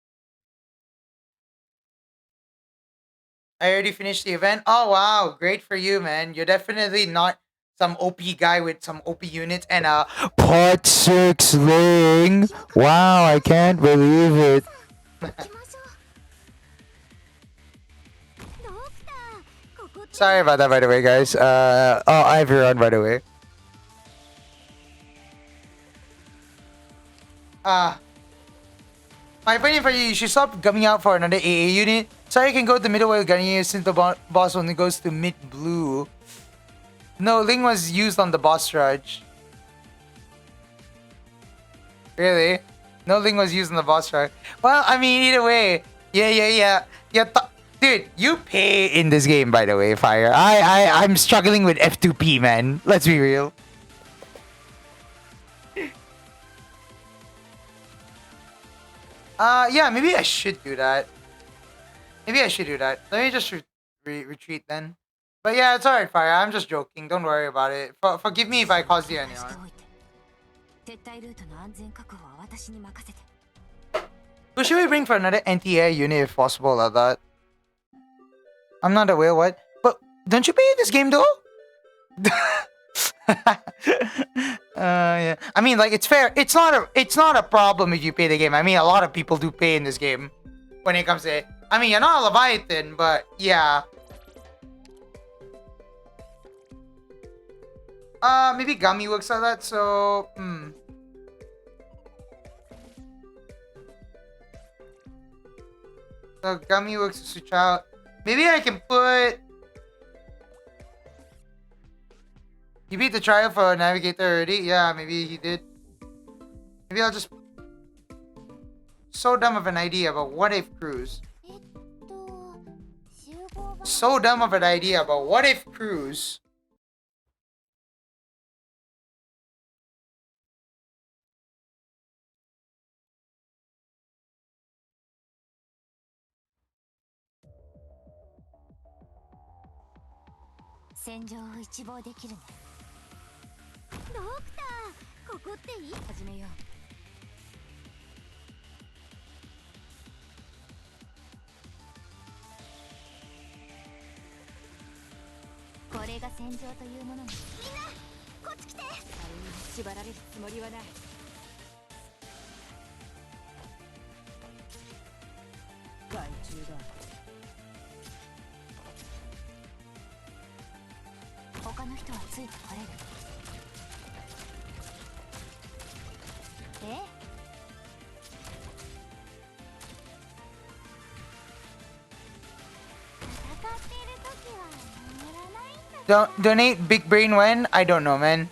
I already finished the event. Oh wow, great for you, man. You're definitely not some OP guy with some OP units and a part 6 ling. Wow, I can't believe it. 行きましょう。ドクター、ここって Sorry about that, by the way, guys. Oh, I have your on, by the way. My opinion for you, you should stop coming out for another AA unit. Sorry, you can go to middleweight Garnier since the boss only goes to mid blue. No, Ling was used on the boss Raj. Really? No, Ling was used on the boss Raj. Well, I mean, either way. Yeah. Dude, you pay in this game, by the way, Fire. I'm struggling with F2P, man. Let's be real. Yeah, maybe I should do that. Maybe I should do that. Let me just retreat then. But yeah, it's alright, Fire. I'm just joking. Don't worry about it. Forgive me if I caused you any して harm. おいて。撤退ルートの安全確保は私に任せて。 Who should we bring for another anti-air unit if possible like that? I'm not aware what. But don't you pay in this game though? Yeah. I mean, like, it's fair. It's not a problem if you pay the game. I mean, a lot of people do pay in this game when it comes to it. I mean, you're not a Leviathan, but yeah. Maybe Gummy works like that, so So Gummy works to switch out. Maybe I can put. He beat the trial for Navigator already? Yeah, maybe he did. Maybe I'll just. So dumb of an idea, but what if Cruise? 集合場 So dumb of an idea, but what if Cruise 戦場を一望できるね。ドクター、ここっていい？始めよう。これが戦場というものね。みんなこっち来て。あれに縛られるつもりはない。害虫だ。他の人はついてこれる？え？戦っている時は眠らないんだ。Donate big brain when? I don't know, man.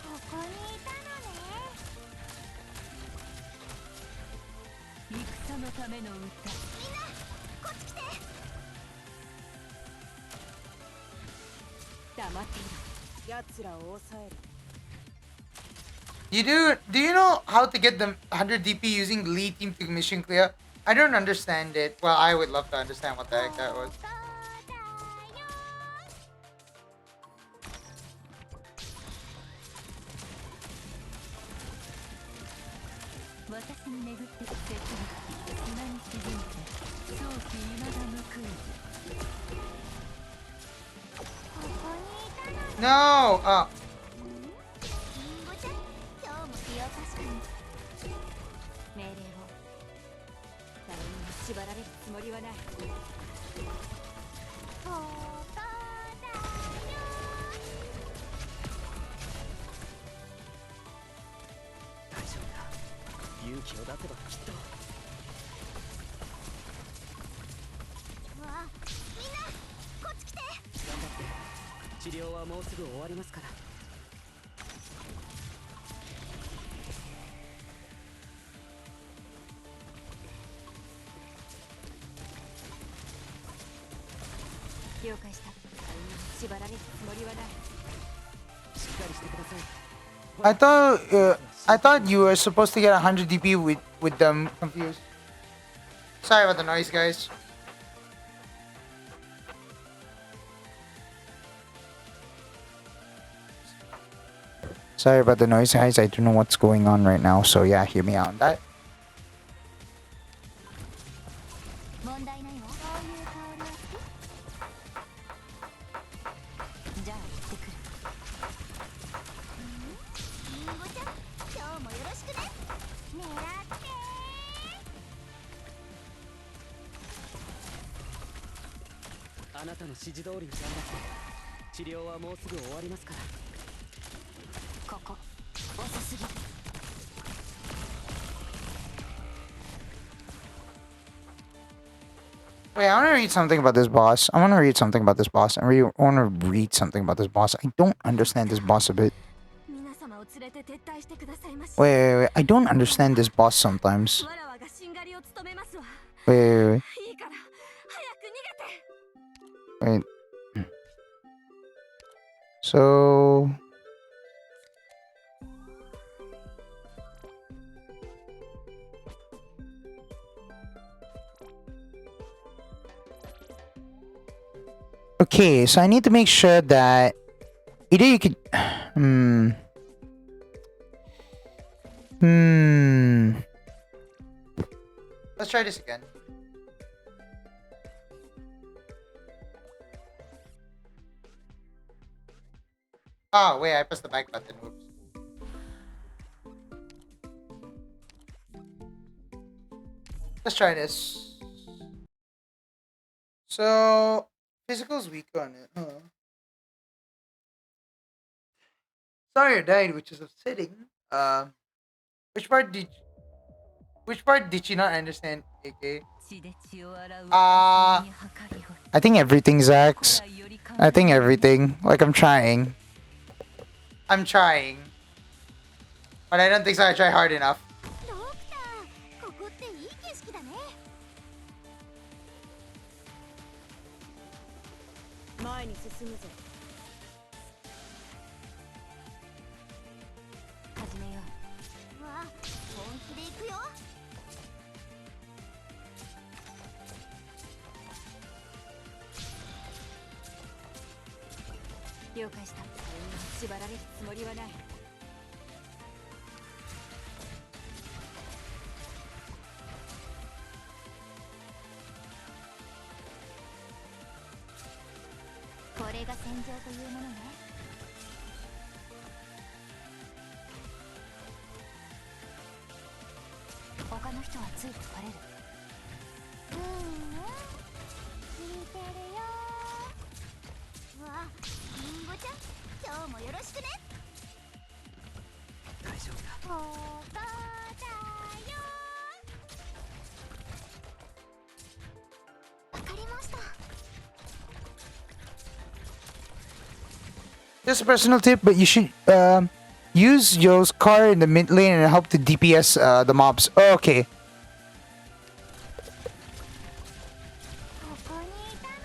ここにいたのね。戦のための歌。みんなこっち来て。黙っていろ。奴らを抑える。Do you know how to get the 100 DP using Lee team to mission clear? I don't understand it. Well, I would love to understand what the heck that was. ここだよ。私に巡ってきて砂に沈んで早期未だ報いここにいたのね。 No! リンゴちゃん、今日も気を確かに。命令を。誰にも縛られるつもりはない。ここだよ。大丈夫だ。勇気を出せばきっと。うわ、みんなこっち来て。頑張って。治療はもうすぐ終わりますから。了解した。誰にも縛られるつもりはない。しっかりしてください。 I thought you were supposed to get 100 DP with them confused. Sorry about the noise, guys. Sorry about the noise, guys. I don't know what's going on right now, so yeah, hear me out on that. 問題ないわ。こういう香りは好き？じゃあ行ってくる。リンゴちゃん、今日もよろしくね。狙ってあなたの指示通りに頑張って。治療はもうすぐ終わりますから。ここ遅すぎる。 Wait, I want to read something about this boss. I want to read something about this boss. I want to read something about this boss. I don't understand this boss a bit. 皆様を連れて撤退してくださいまし。 Wait. I don't understand this boss sometimes. わらわがしんがりを務めますわ。 Wait. いいから早く逃げて。 Wait. So... Okay, so I need to make sure that either you could... Let's try this again. Oh, wait, I pressed the back button. Oops. Let's try this. So, physical's weak on it, huh? Sawyer died, which is upsetting. Which part did she not understand, AK? 血で血を洗う I think everything, Zax. I think everything. Like, I'm trying. I'm trying. But I don't think so. I try hard enough. ドクター、ここっていい景色だね。前に進むぞ。始めよう。わあ、本気で行くよ。了解した。それに縛られるつもりはない。これが戦場というものね。他の人はついてこれる。聞いてるよ。わあ、りんごちゃん、今日もよろしくね。大丈夫だ。ここだよ。わかりました。Just a personal tip, but you should use your car in the mid lane and help to DPS the mobs. Oh, okay. ここにいたのね。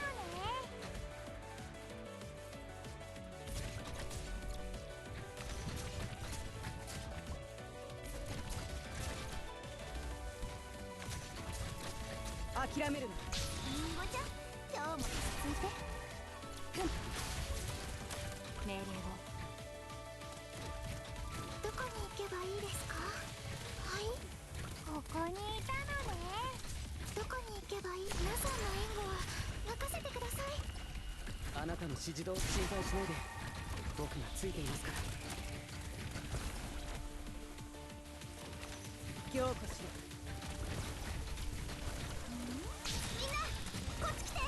諦めるな。りんごちゃん、今日も落ち着いて。命令を。どこに行けばいいですか？はい、ここにいたのね。どこに行けばいい？皆さんの援護は任せてください。あなたの指示通り心配しないで。僕がついていますから。強固しろ。みんな、こっち来て。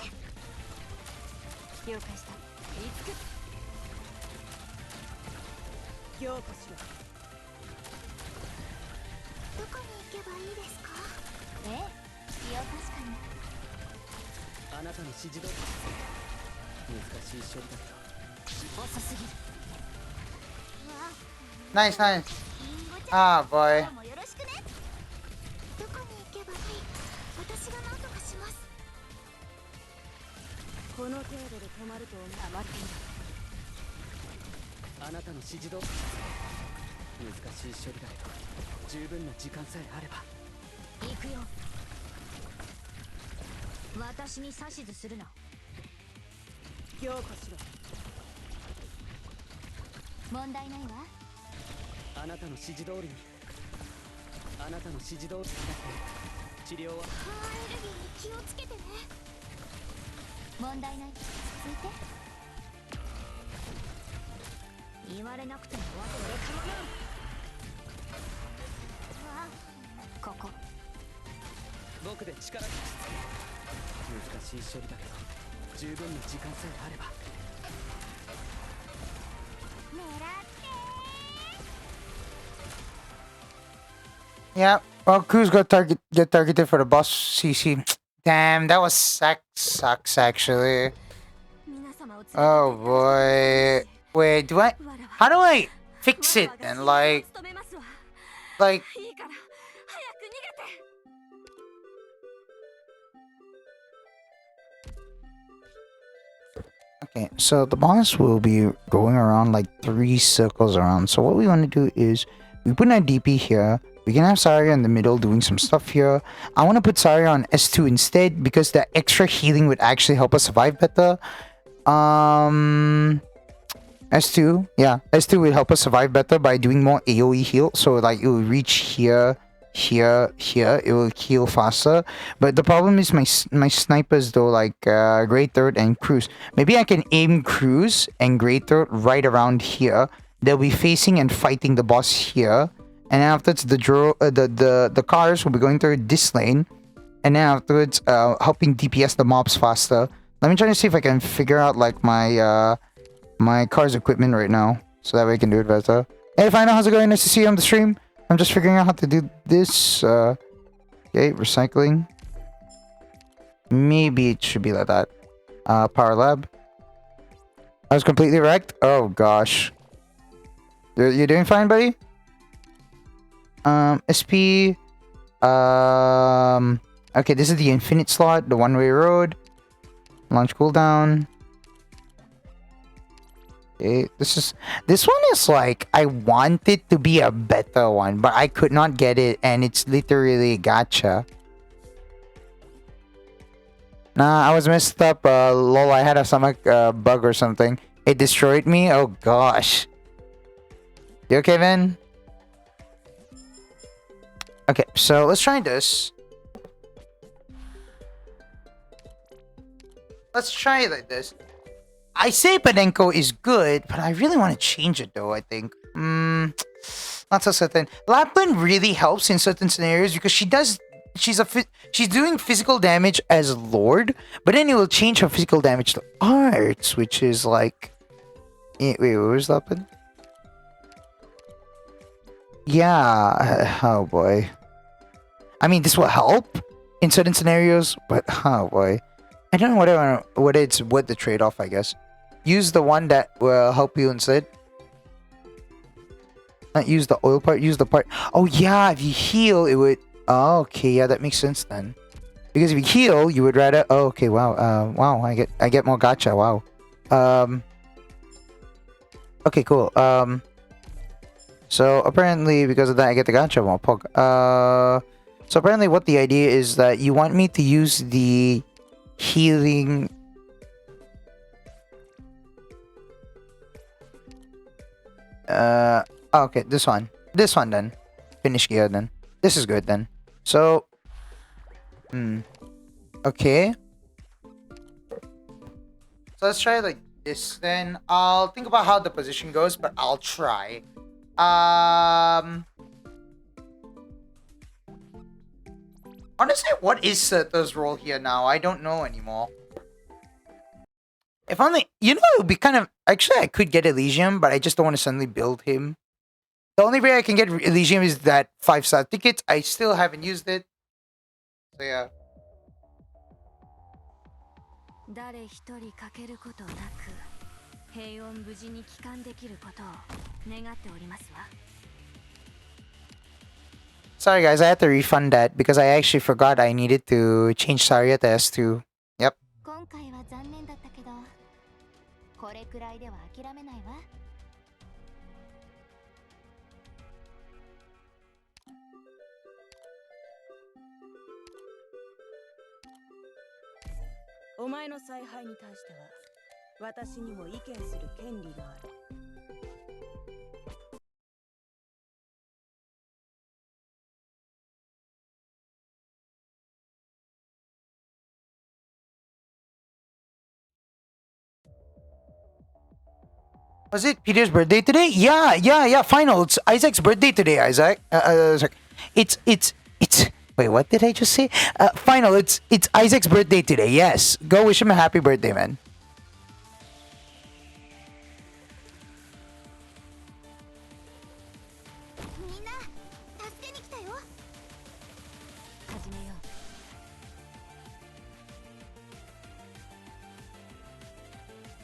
了解した。見つく。強固しろ。どこに行けばいいですか？ええ、いや確かに。あなたの指示通り。難しい処理だけど。遅すぎる。わあ、 Nice, nice. りんごちゃん、 Ah, boy. 今日もよろしくね。どこに行けばいい？私が何とかします。この程度で止まると思う。余っている。あなたの指示通り。難しい処理だけど十分な時間さえあれば。行くよ。私に指図するな。強固しろ。問題ないわ。あなたの指示通りに。あなたの指示通りになって治療は。カーエルギーに気をつけてね。問題ない。落ち着いて。言われなくてもわかるかもな。わあ、ここ。僕で力が。難しい処理だけど十分な時間さえあれば。狙って。 Yeah. Well, Cruz get targeted for the boss CC. Damn, that was sucks actually. 皆様を連れて Oh boy. Wait, do I? How do I fix it and like 務めますわ。 like? いいから早く逃げて。 Okay, so the boss will be going around like 3 circles around. So what we want to do is we put our DP here. We can have Saria in the middle doing some stuff here. I want to put Saria on S2 instead because the extra healing would actually help us survive better. S2, yeah, S2 will help us survive better by doing more AoE heal. So like it will reach here, here, here. It will heal faster. But the problem is my snipers though, like Great Throat and Cruise. Maybe I can aim Cruise and Great Throat right around here. They'll be facing and fighting the boss here. And then afterwards, the cars will be going through this lane. And then afterwards, helping DPS the mobs faster. Let me try to see if I can figure out like my my car's equipment right now, so that way I can do it better. Hey, Final, how's it going? Nice to see you on the stream. I'm just figuring out how to do this. Okay, recycling. Maybe it should be like that. Power lab. I was completely wrecked. Oh gosh. You're doing fine, buddy? SP. Okay, this is the infinite slot, the one-way road. Launch cooldown. Okay, this one is like, I want it to be a better one, but I could not get it, and it's literally gacha. Nah, I was messed up. Lol, I had a stomach bug or something. It destroyed me? Oh gosh. You okay, man? Okay, so let's try this. Let's try it like this. I say Panenko is good, but I really want to change it though, I think. Not so certain. Lapin really helps in certain scenarios because she's doing physical damage as Lord, but then it will change her physical damage to Arts, which is like... Wait, where's Lapin? Yeah, oh boy. I mean, this will help in certain scenarios, but oh boy. I don't know what the trade-off, I guess. Use the one that will help you instead. Not use the oil part, use the part. Oh yeah, if you heal, it would... Oh, okay, yeah, that makes sense then. Because if you heal, you would rather... Oh, okay, wow. Wow, I get more gacha, wow. Okay, cool. So apparently, because of that, I get the gacha more poke. So apparently what the idea is that you want me to use the healing... okay, this one. This one then. Finish gear then. This is good then. So... Okay. So let's try like this then. I'll think about how the position goes, but I'll try. Honestly, what is Seto's role here now? I don't know anymore. If only... You know, it would be kind of... Actually, I could get Elysium, but I just don't want to suddenly build him. The only way I can get Elysium is that 5-star ticket. I still haven't used it. So, yeah. 誰一人欠けることなく平穏無事に帰還できることを願っておりますわ。 Sorry guys, I had to refund that because I actually forgot I needed to change Saria to S2. Yep. 今回は残念だったけど、これくらいでは諦めないわ。お前の采配に対しては私にも意見する権利がある。 Was it Peter's birthday today? Yeah. Final. It's Isaac's birthday today, Isaac. It's. Wait, what did I just say? Final. It's Isaac's birthday today. Yes. Go wish him a happy birthday, man.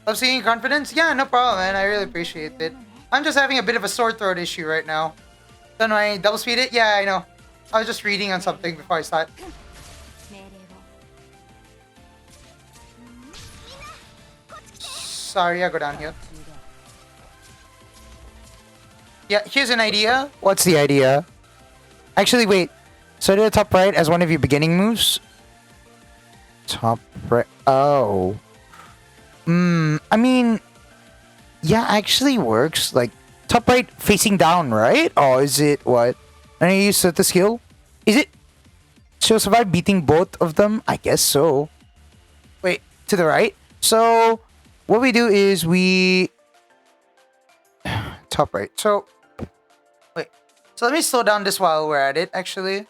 Love seeing confidence? Yeah, no problem, man. I really appreciate it. I'm just having a bit of a sore throat issue right now. Don't I double speed it? Yeah, I know. I was just reading on something before I start. Sorry, I go down here. Yeah, here's an idea. What's the idea? Actually, wait. So to the top right as one of your beginning moves? Top right. Oh. I mean, yeah, actually works. Like, top right facing down, right? Or is it what? And you use the skill? Is it? She'll survive beating both of them? I guess so. Wait, to the right? So, what we do is we... Top right. So, wait. So let me slow down this while we're at it, actually.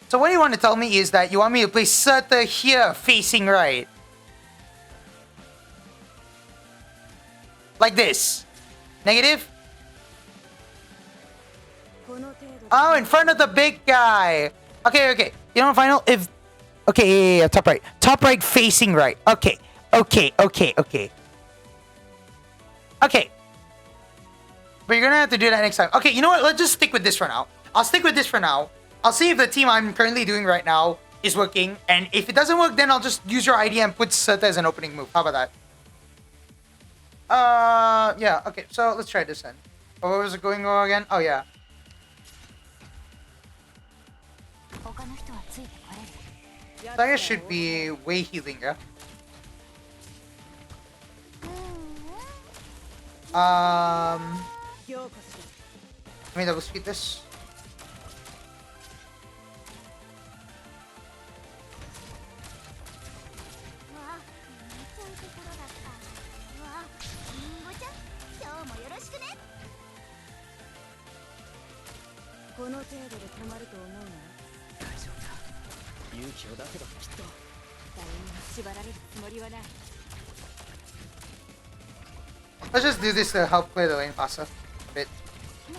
So what you want to tell me is that you want me to place Seta here, facing right. Like this. Negative? Oh, in front of the big guy. Okay. You know, final? If... Okay, yeah, top right. Top right facing right. Okay. Okay. But you're gonna have to do that next time. Okay, you know what? Let's just stick with this for now. I'll stick with this for now. I'll see if the team I'm currently doing right now is working. And if it doesn't work, then I'll just use your idea and put Seta as an opening move. How about that? Yeah, okay, so let's try this then. Oh, what was it going on again? Oh, yeah. So I guess should be way healing, yeah? 凝固し let me double speed this. うわめっちゃいいところだったうわりんごちゃん今日もよろしくねこの程度で止まると思うなら大丈夫だ。勇気を出せばきっと。誰にも縛られるつもりはない Let's just do this to help clear the lane faster a bit. 狙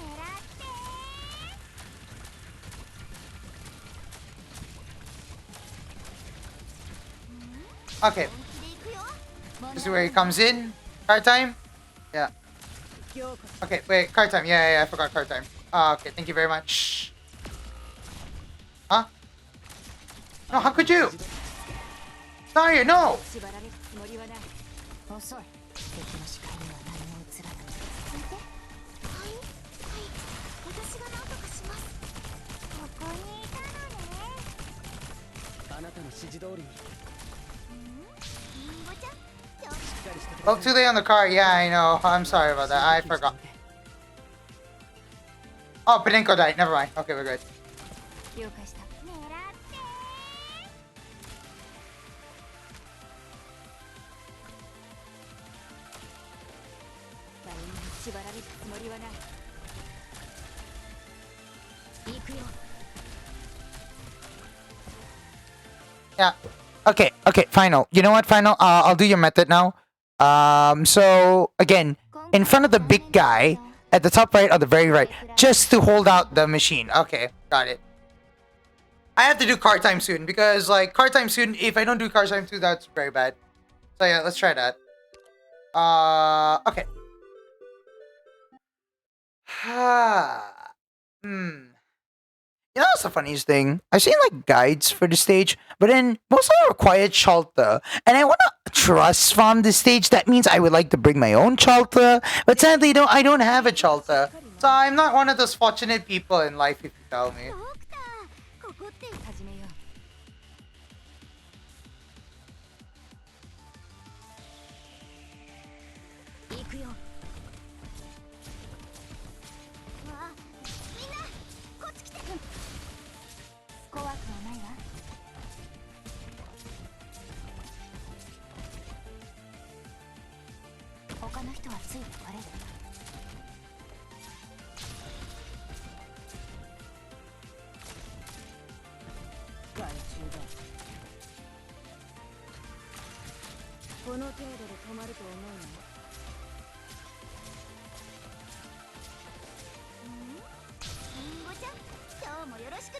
って Okay, 本気で行くよ this is where he comes in. Card time? Yeah. 凝固し Okay, wait, card time. Yeah, I forgot card time. Okay, thank you very much. Huh? No, how could you? Sorry, no! 縛られるつもりはない遅い。敵の視界には何も映らず。聞いてはいはい私が何とかしますここにいたのねあなたの指示通りにりんごちゃん今日しっかりしてく Oh, だ too さい。 late on the card. Yeah, I know. I'm sorry about that. I forgot. Oh, Padenko died. Never mind. Okay, we're good. 了解した 狙って誰にも縛られるつもりはない行くよ Yeah. Okay, okay, final. You know what, final? I'll do your method now. So, again, in front of the big guy, at the top right or the very right, just to hold out the machine. Okay, got it. I have to do card time soon, because, like, card time soon, if I don't do card time soon, that's very bad. So, yeah, let's try that. Okay. You know, that's the funniest thing. I've seen like guides for the stage, but then most of them require Chalta. And I want to trust from the stage. That means I would like to bring my own Chalta. But sadly, I don't have a Chalta. So I'm not one of those fortunate people in life, if you tell me. ドクターここって始めよう行くようわみんなこっち来て怖くはないわ。他の人はついてこれる。 害虫だこの程度で止まると思うなりんごちゃん今日もよろしくね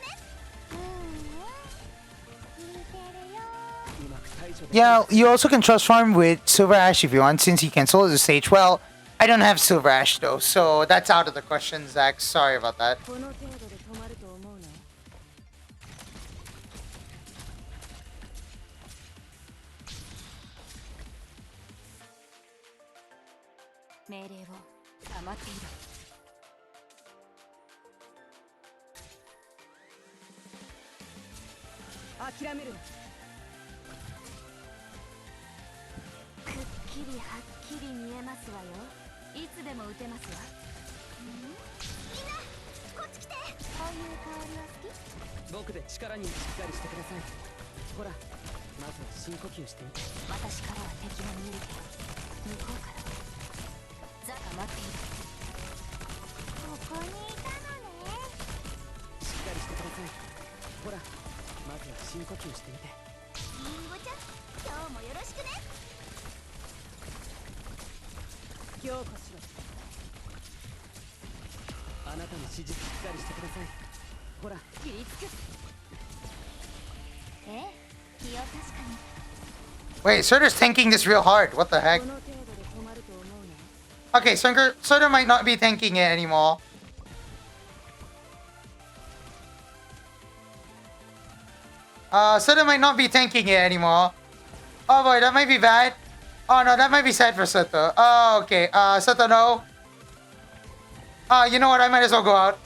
聞いてるようまく対処でき Yeah, you also can trust farm with Silver Ash if you want, since he can solo the stage. Well, I don't have Silver Ash though, so that's out of the question, Zach. Sorry about that. この程度で止まると思うな命令を黙っている諦めるなくっきりはっきり見えますわよ。いつでも打てますわ。みんなこっち来てこういう香りは好き？僕で力にしっかりしてください。ほら、まずは深呼吸してみて。私からは敵が見えるけど、向こうからはザが待っている。ここにいたのねしっかりしてください。ほら、まずは深呼吸してみて。りんごちゃん今日もよろしくね強固しろあなたの指示しっかりしてください。ほら、切りつくええ、気を確かに。 Wait, Surtur's tanking this real hard. What the heck? この程度で止まると思うな Okay, Surtur might not be tanking it anymore. Surtur might not be tanking it anymore. Oh boy, that might be bad. Oh no, that might be sad for Surtur. Oh, okay. Surtur, no. You know what? I might as well go out.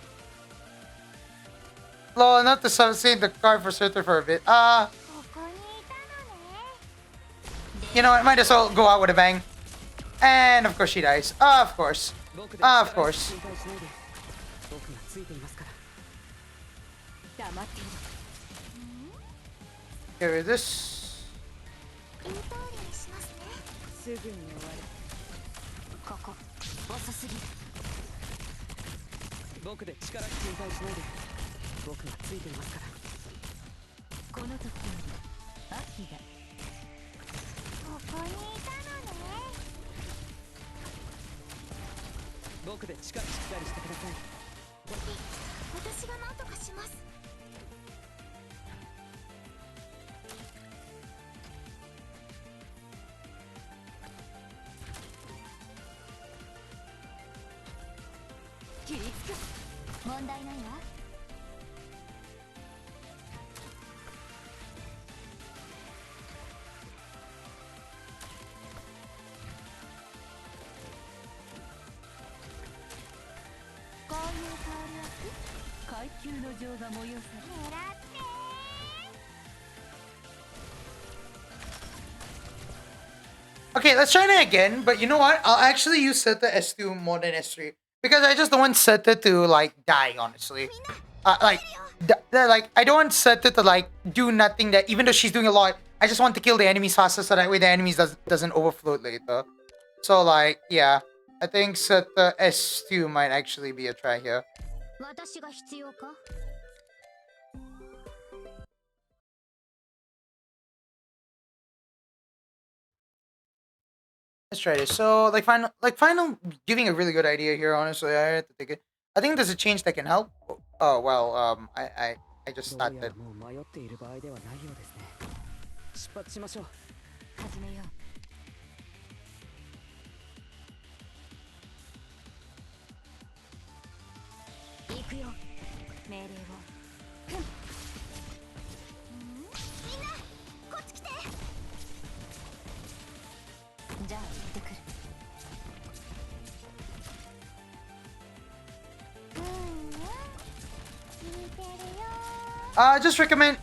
Lol, not to save the card for Surtur for a bit. ここにいたのね You know what? I might as well go out with a bang. And of course she dies. Of course. 僕で Of 力を course. 心配しないで僕がついていますから 黙っていろ Get rid of this. 言う通りにしますね。すぐに終わる。ここ遅すぎる僕で力心配しないで僕がついていますからこの時より秋がここにいたのね。僕で力しっかりしてください私が何とかします。切りつく問題ないわ。こういう香りは階級の情が催され狙って Okay, let's try it again. But you know what? I'll actually use Seta S2 more than S3 because I just don't want Seta to like die. Honestly, like I don't want Seta to like do nothing. That even though she's doing a lot, I just want to kill the enemies faster so that way the enemies doesn't overflow later. So like yeah, I think Seta S2 might actually be a try here. 私が必要か Let's try this. So final giving a really good idea here. Honestly, I have to take it. I think there's a change that can help. Oh well, I just どうやら started. もう迷っている場合ではないようですね出発しましょう始めよう行くよ命令をみんなこっち来て。じゃあ行ってくる 聞いてるよ。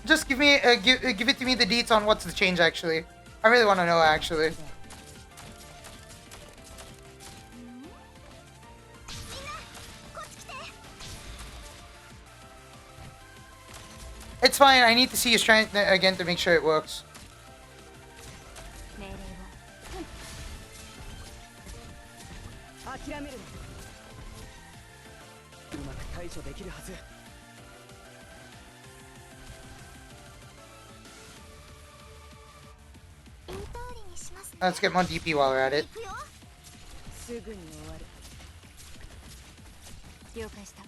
Just give it to me the deets on what's the change actually. I really want to know actually. みんなこっち来て。 It's fine. I need to see your strength again to make sure it works. 命令を諦めるなうまく対処できるはず言う通りにしますね。 Let's get more DP while we're at it. 行くよ。すぐに終わる。了解した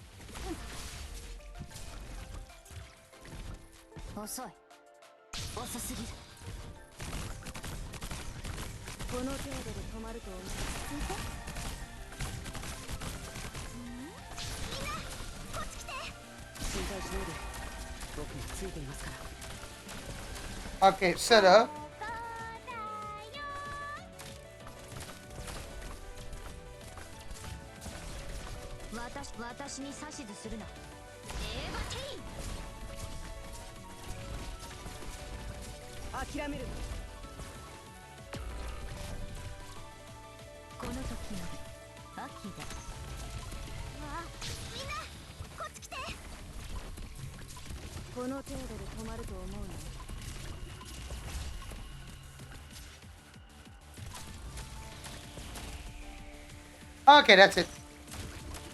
遅い遅すぎるこの程度で止まると思う。こっち来て。心配しないで僕がついていますから Okay, Seta. ここだよ。私に指図するなエーバティ諦めるな。この時より秋がわあみんなこっち来て。この程度で止まると思うの。 Okay, that's it.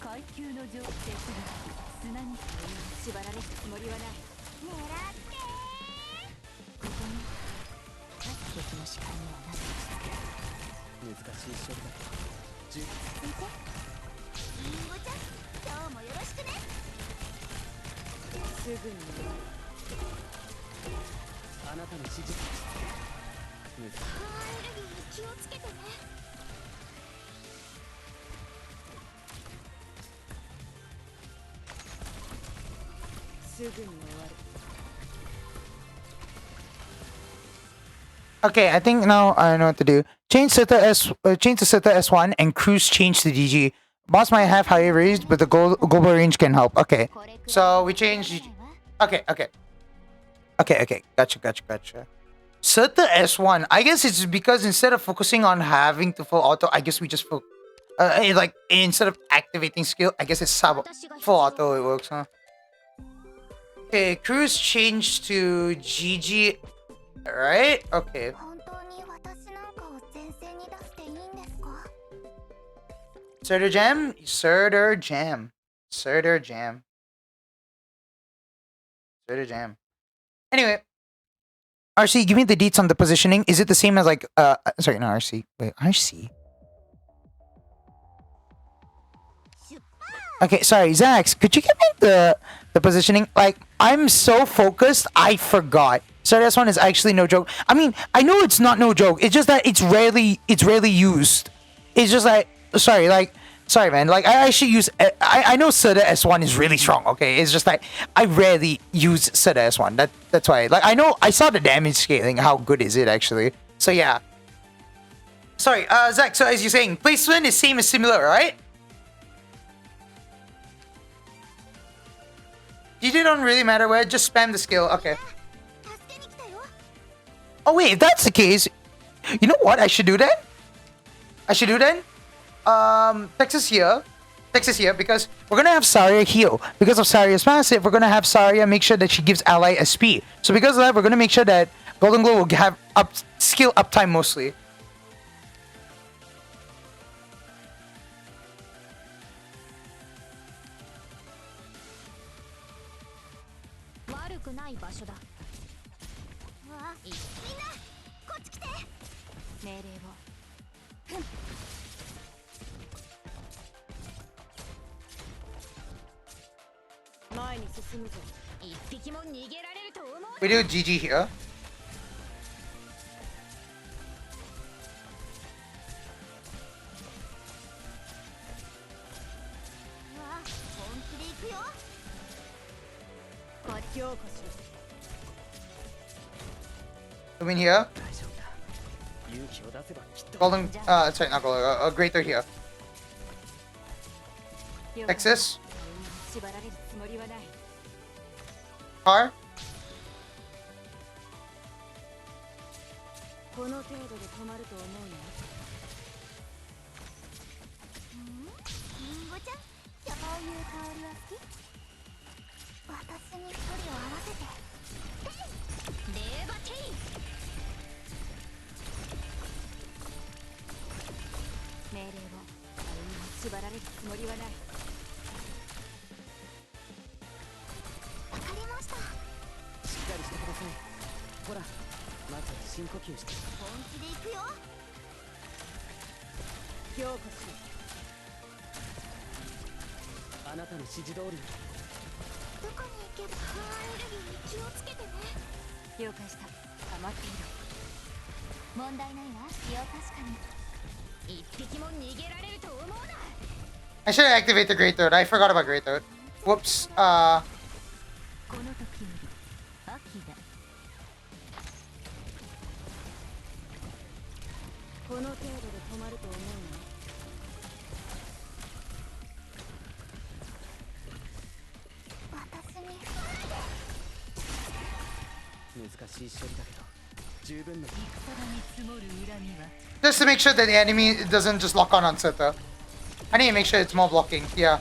階級の上手ですが砂に縛られるつもりはない狙ってここに敵の視界にはなる難しい処理だけど聞いて。リンゴちゃん今日もよろしくね。すぐに終わる。あなたの指示難しいエルリー気をつけてね。すぐに終わる。 Okay, I think now I know what to do. Change to Seta S1 and cruise change to DG. Boss might have higher raised, but the global range can help. Okay, so we change. Okay. Gotcha. Set the S1. I guess it's because instead of focusing on having to full auto, I guess we just like instead of activating skill, I guess it's full auto. It works, huh? Okay, cruise changed to GG. Right? Okay. 本当に私なんかを前線に出していいんですか？ Surter jam? Surter jam. Surter jam. Surter jam. Anyway. RC, give me the deets on the positioning. Is it the same as like sorry, not RC. Wait, RC. Okay, sorry, Zax, could you give me the positioning? Like, I'm so focused, I forgot. So this one is actually no joke. I mean, I know it's not no joke. It's just that it's rarely used. It's just like, sorry, man. Like, I actually use, I know Seda S1 is really strong, okay? It's just like, I rarely use Seda S1. That's why. Like, I saw the damage scaling. How good is it, actually? So, yeah. Sorry, Zach, so as you're saying, placement is same as similar, right? GG don't really matter where, just spam the skill. Okay. Oh, wait, if that's the case, you know what I should do then? Texas here, because we're gonna have Saria heal. Because of Saria's passive, we're gonna have Saria make sure that she gives ally SP. So because of that, we're gonna make sure that Golden Glow will have skill uptime mostly. We do GG here. I mean here. Golden, sorry, not golden, greater here. Texas. Car. I should activate the Great Throat. I forgot about Great Throat. Whoops. Just to make sure that the enemy doesn't just lock on Seta. I need to make sure it's more blocking. Yeah.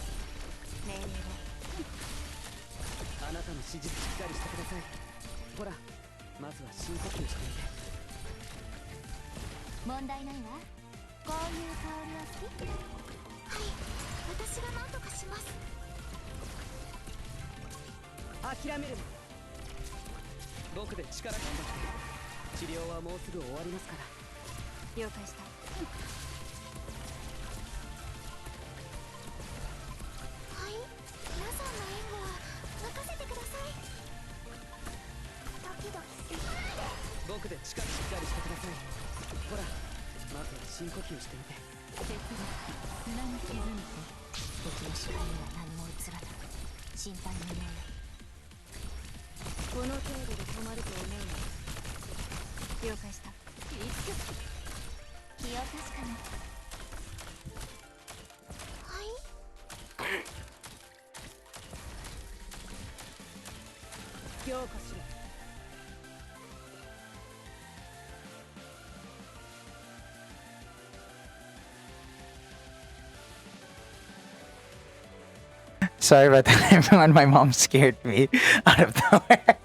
Sorry about that, everyone. My mom scared me out of nowhere.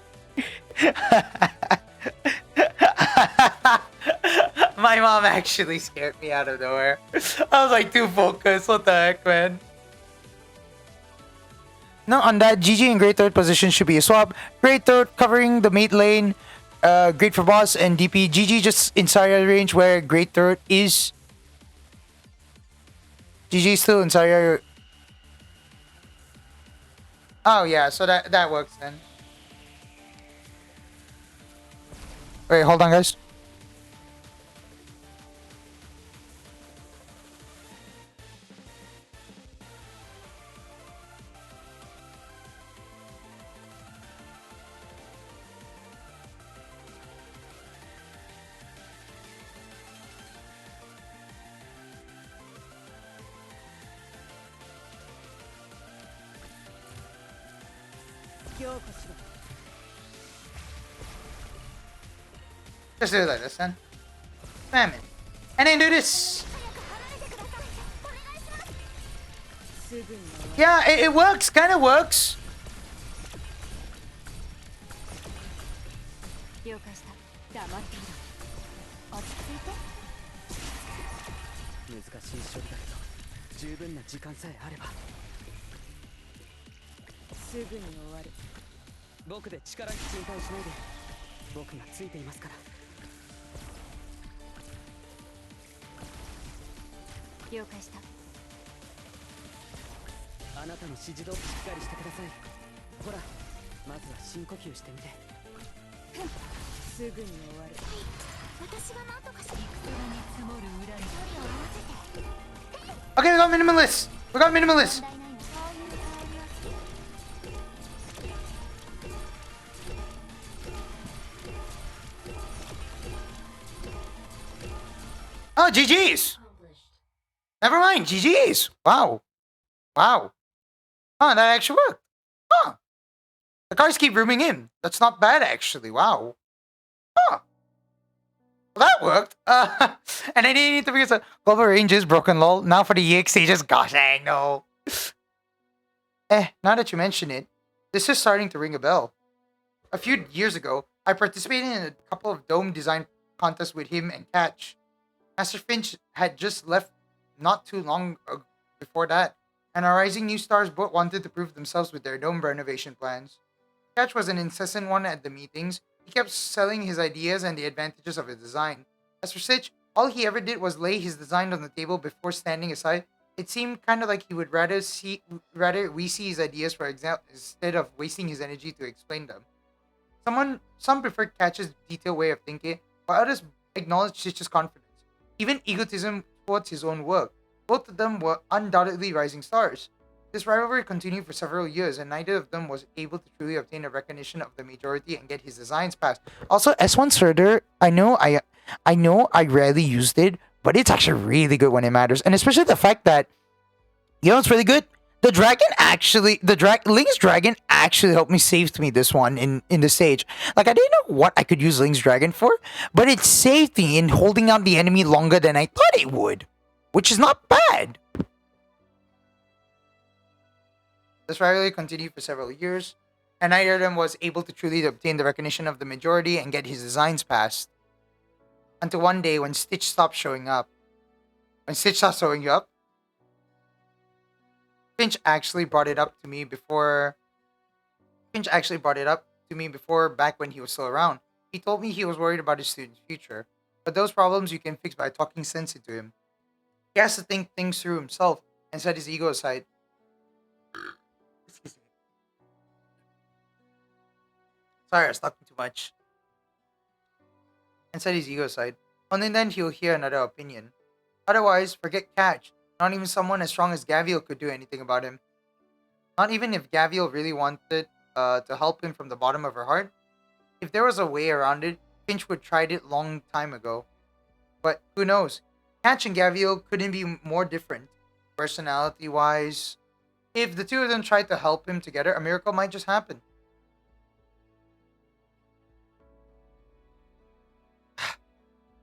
My mom actually scared me out of nowhere. I was like too focused. What the heck, man? No, on that, GG and Great Third position should be a swap. Great Third covering the mid lane. Great for boss and DP. GG just in Zarya range where Great Third is. GG still in Zarya. Oh yeah, so that works then. Wait, hold on, guys. Just do it like this then. Spam it. And then do this. Yeah, it works. Kind of works. 了解した。黙っていろ。落ち着いて。難しい処理だけど十分な時間さえあればすぐに終わる。僕で力に心配しないで僕がついていますから了解した。あなたの指示通りしっかりしてくださいほらまずは深呼吸してみてすぐに終わる。私が何とかしに積もる裏に距離を合わせて Okay, we got minimalist. We got minimalist. 問題ないのそういう帰りは好き Oh, GG's. Never mind, GG's. Wow. Wow. Oh, that actually worked. Huh. The cars keep rooming in. That's not bad, actually. Wow. Huh. Well, that worked. And I didn't need to figure out global range is broken, lol. Now for the EXC, just gosh dang, no. Now that you mention it, this is starting to ring a bell. A few years ago, I participated in a couple of dome design contests with him and Catch. Master Finch had just left not too long before that, and our rising new stars both wanted to prove themselves with their dome renovation plans. Catch was an incessant one at the meetings. He kept selling his ideas and the advantages of his design. As for Sitch, all he ever did was lay his design on the table before standing aside. It seemed kind of like he would rather we see his ideas, for example, instead of wasting his energy to explain them. Some preferred Catch's detailed way of thinking, while others acknowledged Sitch's confidence, even egotism towards his own work. Both of them were undoubtedly rising stars. This rivalry continued for several years, and neither of them was able to truly obtain the recognition of the majority and get his designs passed. Also, S1 Surder, I know I rarely used it, but it's actually really good when it matters, and especially the fact that, you know, it's really good. The dragon actually, Link's dragon actually helped me save me this one in the stage. Like, I didn't know what I could use Link's dragon for, but it saved me in holding out the enemy longer than I thought it would, which is not bad. This rivalry continued for several years, and neither of them was able to truly obtain the recognition of the majority and get his designs passed. Until one day when Stitch stopped showing up. When Stitch stopped showing up, Finch actually brought it up to me before back when he was still around. He told me he was worried about his student's future, but those problems you can fix by talking sense into him. He has to think things through himself and set his ego aside. Excuse me. Sorry, I was talking too much. And set his ego aside. Only then he'll hear another opinion. Otherwise, forget Catch. Not even someone as strong as Gavial could do anything about him. Not even if Gavial really wanted to help him from the bottom of her heart. If there was a way around it, Finch would tried it long time ago. But who knows? Catch and Gavial couldn't be more different, personality-wise. If the two of them tried to help him together, a miracle might just happen.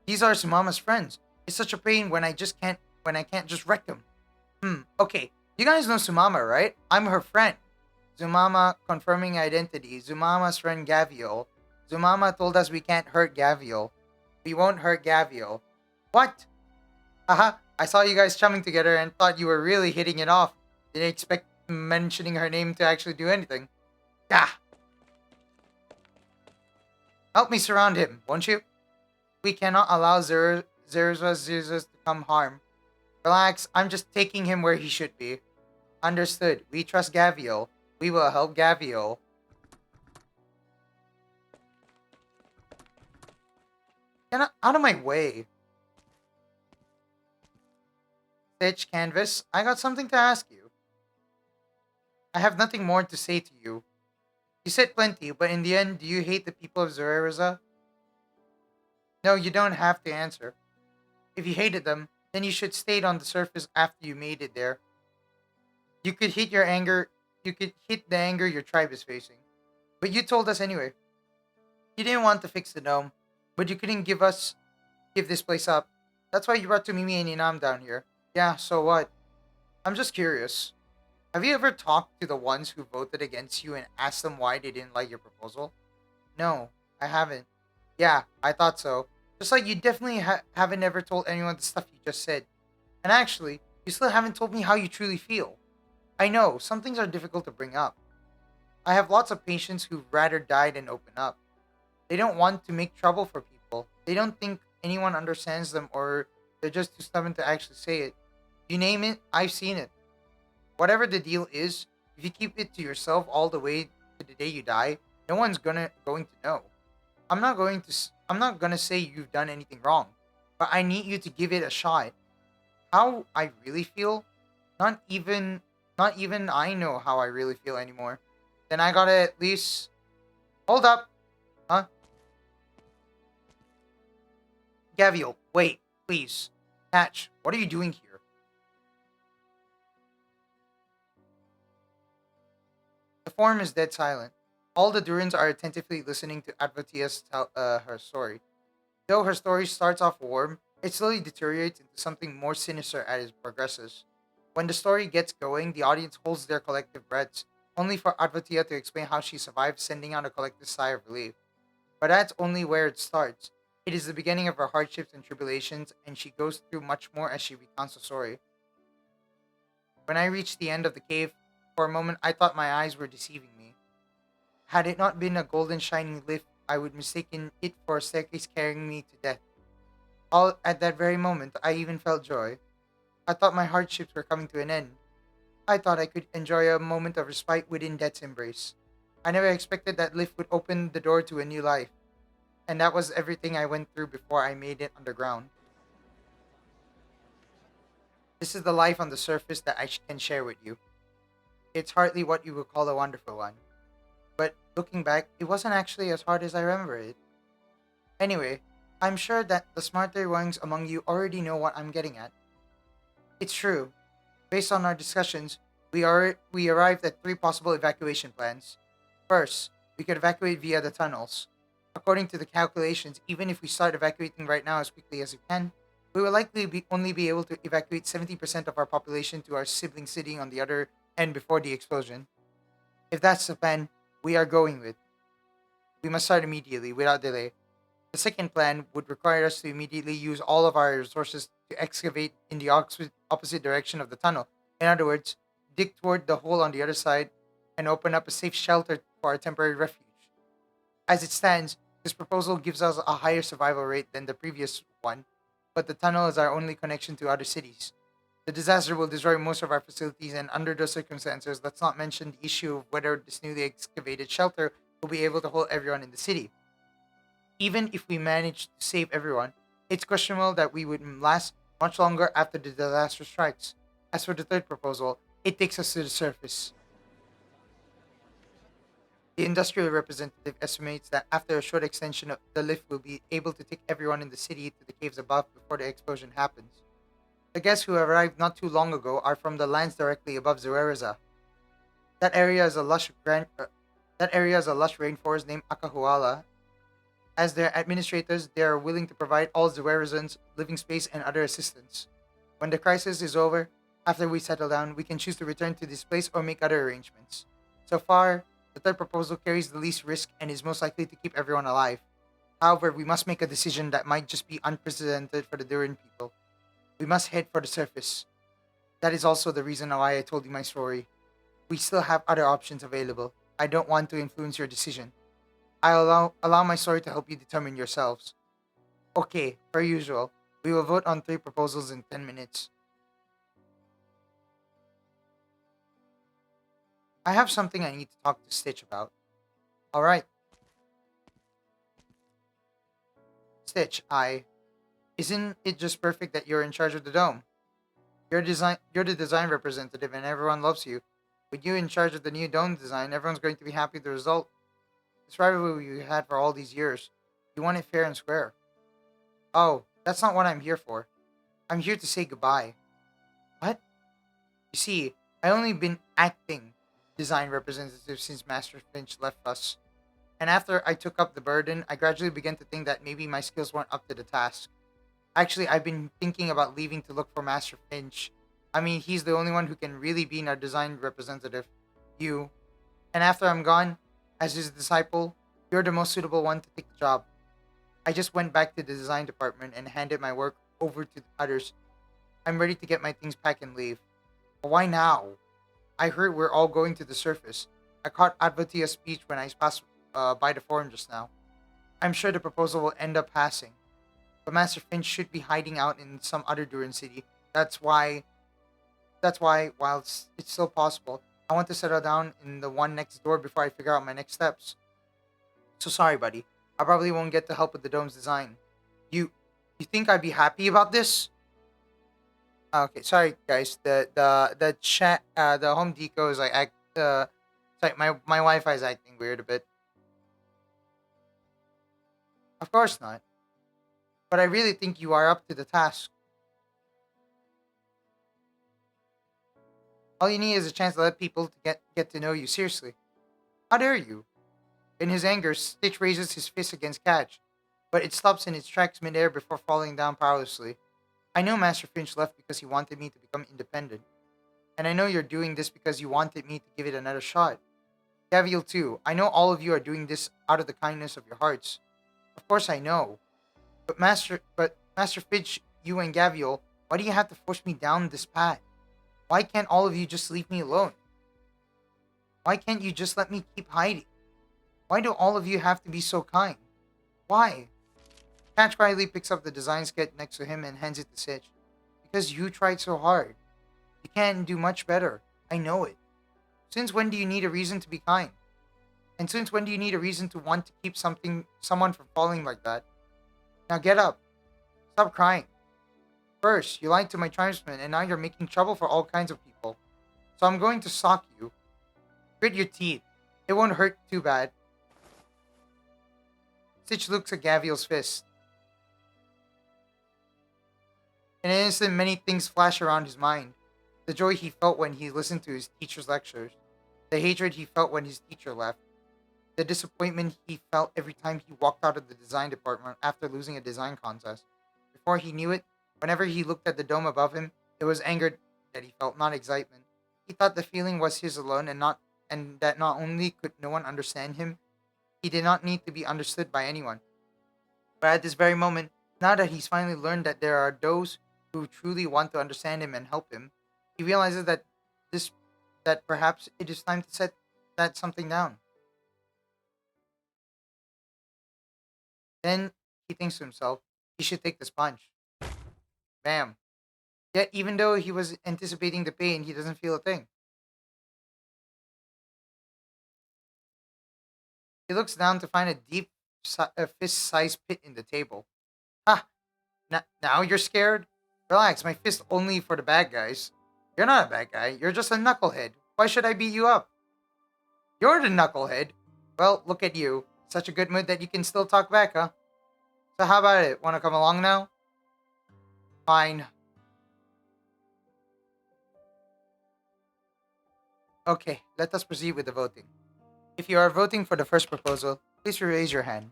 These are Sumama's friends. It's such a pain when I can't just wreck them. Okay, You guys know Sumama, right? I'm her friend. Zumama confirming identity. Zumama's friend Gavial. Zumama told us we can't hurt Gavial. We won't hurt Gavial. What? Haha, I saw you guys chumming together and thought you were really hitting it off. Didn't expect mentioning her name to actually do anything. Gah! Help me surround him, won't you? We cannot allow Zerza's to come harm. Relax, I'm just taking him where he should be. Understood. We trust Gavial. We will help Gavial. Get out of my way. Stitch, Canvas, I got something to ask you. I have nothing more to say to you. You said plenty, but in the end, do you hate the people of Zereza? No, you don't have to answer. If you hated them, then you should stay on the surface after you made it there. You could hit the anger your tribe is facing. But you told us anyway. You didn't want to fix the dome, but you couldn't give this place up. That's why you brought Mimi and Inam down here. Yeah, so what? I'm just curious. Have you ever talked to the ones who voted against you and asked them why they didn't like your proposal? No, I haven't. Yeah, I thought so. Just like you definitely haven't ever told anyone the stuff you just said. And actually, you still haven't told me how you truly feel. I know, some things are difficult to bring up. I have lots of patients who'd rather die than open up. They don't want to make trouble for people. They don't think anyone understands them, or they're just too stubborn to actually say it. You name it, I've seen it. Whatever the deal is, if you keep it to yourself all the way to the day you die, no one's going to know. I'm not gonna say you've done anything wrong, but I need you to give it a shot. How I really feel? Not even I know how I really feel anymore. Then I gotta at least hold up. Huh? Gavial, wait, please. Hatch, what are you doing here? The forum is dead silent. All the Durans are attentively listening to Advotia's tell her story. Though her story starts off warm, it slowly deteriorates into something more sinister as it progresses. When the story gets going, the audience holds their collective breaths, only for Advotia to explain how she survived, sending out a collective sigh of relief. But that's only where it starts. It is the beginning of her hardships and tribulations, and she goes through much more as she recounts the story. When I reached the end of the cave, for a moment I thought my eyes were deceiving me. Had it not been a golden shining lift, I would mistaken it for a staircase carrying me to death. All at that very moment, I even felt joy. I thought my hardships were coming to an end. I thought I could enjoy a moment of respite within death's embrace. I never expected that lift would open the door to a new life. And that was everything I went through before I made it underground. This is the life on the surface that I can share with you. It's hardly what you would call a wonderful one. But looking back, it wasn't actually as hard as I remember it. Anyway, I'm sure that the smarter ones among you already know what I'm getting at. It's true. Based on our discussions, we arrived at 3 possible evacuation plans. First, we could evacuate via the tunnels. According to the calculations, even if we start evacuating right now as quickly as we can, we will likely only be able to evacuate 70% of our population to our sibling city on the other end before the explosion. If that's the plan we are going with, we must start immediately, without delay. The second plan would require us to immediately use all of our resources to excavate in the opposite direction of the tunnel. In other words, dig toward the hole on the other side and open up a safe shelter for our temporary refuge. As it stands, this proposal gives us a higher survival rate than the previous one, but the tunnel is our only connection to other cities. The disaster will destroy most of our facilities, and under those circumstances, let's not mention the issue of whether this newly excavated shelter will be able to hold everyone in the city. Even if we manage to save everyone, it's questionable that we would last much longer after the disaster strikes. As for the third proposal, it takes us to the surface. The industrial representative estimates that after a short extension, the lift will be able to take everyone in the city to the caves above before the explosion happens. The guests who arrived not too long ago are from the lands directly above Zuereza. That area is a lush rainforest named Akahuala. As their administrators, they are willing to provide all Zuerezans living space and other assistance. When the crisis is over, After we settle down, we can choose to return to this place or make other arrangements. So far, the third proposal carries the least risk and is most likely to keep everyone alive. However, we must make a decision that might just be unprecedented for the Durin people. We must head for the surface. That is also the reason why I told you my story. We still have other options available. I don't want to influence your decision. I'll allow my story to help you determine yourselves. Okay, per usual, we will vote on 3 proposals in 10 minutes. I have something I need to talk to Stitch about. Alright. Stitch, isn't it just perfect that you're in charge of the dome? You're the design representative and everyone loves you. With you in charge of the new dome design, everyone's going to be happy with the result. This rivalry we had for all these years. You want it fair and square. Oh, that's not what I'm here for. I'm here to say goodbye. What? You see, I only been acting design representative since Master Finch left us. And after I took up the burden, I gradually began to think that maybe my skills weren't up to the task. Actually, I've been thinking about leaving to look for Master Finch. I mean, he's the only one who can really be our design representative. You. And after I'm gone, as his disciple, you're the most suitable one to take the job. I just went back to the design department and handed my work over to the others. I'm ready to get my things packed and leave. But why now? I heard we're all going to the surface. I caught Advatia's speech when I passed by the forum just now. I'm sure the proposal will end up passing. But Master Finch should be hiding out in some other Durin city. That's why, while it's still possible, I want to settle down in the one next door before I figure out my next steps. So sorry, buddy. I probably won't get to help with the dome's design. You think I'd be happy about this? Okay, sorry guys. The chat, the home deco is like sorry, my Wi-Fi is acting weird a bit. Of course not. But I really think you are up to the task. All you need is a chance to let people to get to know you seriously. How dare you? In his anger, Stitch raises his fist against Catch, but it stops in its tracks midair before falling down powerlessly. I know Master Finch left because he wanted me to become independent. And I know you're doing this because you wanted me to give it another shot. Gavial too. I know all of you are doing this out of the kindness of your hearts. Of course I know. But Master Finch, you and Gavial, why do you have to force me down this path? Why can't all of you just leave me alone? Why can't you just let me keep hiding? Why do all of you have to be so kind? Why? Catch quietly picks up the design sketch next to him and hands it to Stitch. Because you tried so hard. You can do much better. I know it. Since when do you need a reason to be kind? And since when do you need a reason to want to keep someone from falling like that? Now get up. Stop crying. First, you lied to my tribesmen and now you're making trouble for all kinds of people. So I'm going to sock you. Grit your teeth. It won't hurt too bad. Stitch looks at Gavial's fist. In an instant, many things flash around his mind. The joy he felt when he listened to his teacher's lectures. The hatred he felt when his teacher left. The disappointment he felt every time he walked out of the design department after losing a design contest. Before he knew it, whenever he looked at the dome above him, it was anger that he felt, not excitement. He thought the feeling was his alone and that not only could no one understand him, he did not need to be understood by anyone. But at this very moment, now that he's finally learned that there are those who truly want to understand him and help him, he realizes that perhaps it is time to set that something down. Then he thinks to himself, he should take the sponge. Bam. Yet even though he was anticipating the pain, he doesn't feel a thing. He looks down to find a deep fist-sized pit in the table. Ah, now you're scared? Relax, my fist only for the bad guys. You're not a bad guy, you're just a knucklehead. Why should I beat you up? You're the knucklehead. Well, look at you. Such a good mood that you can still talk back, huh? So how about it? Wanna come along now? Fine. Okay, let us proceed with the voting. If you are voting for the first proposal, please raise your hand.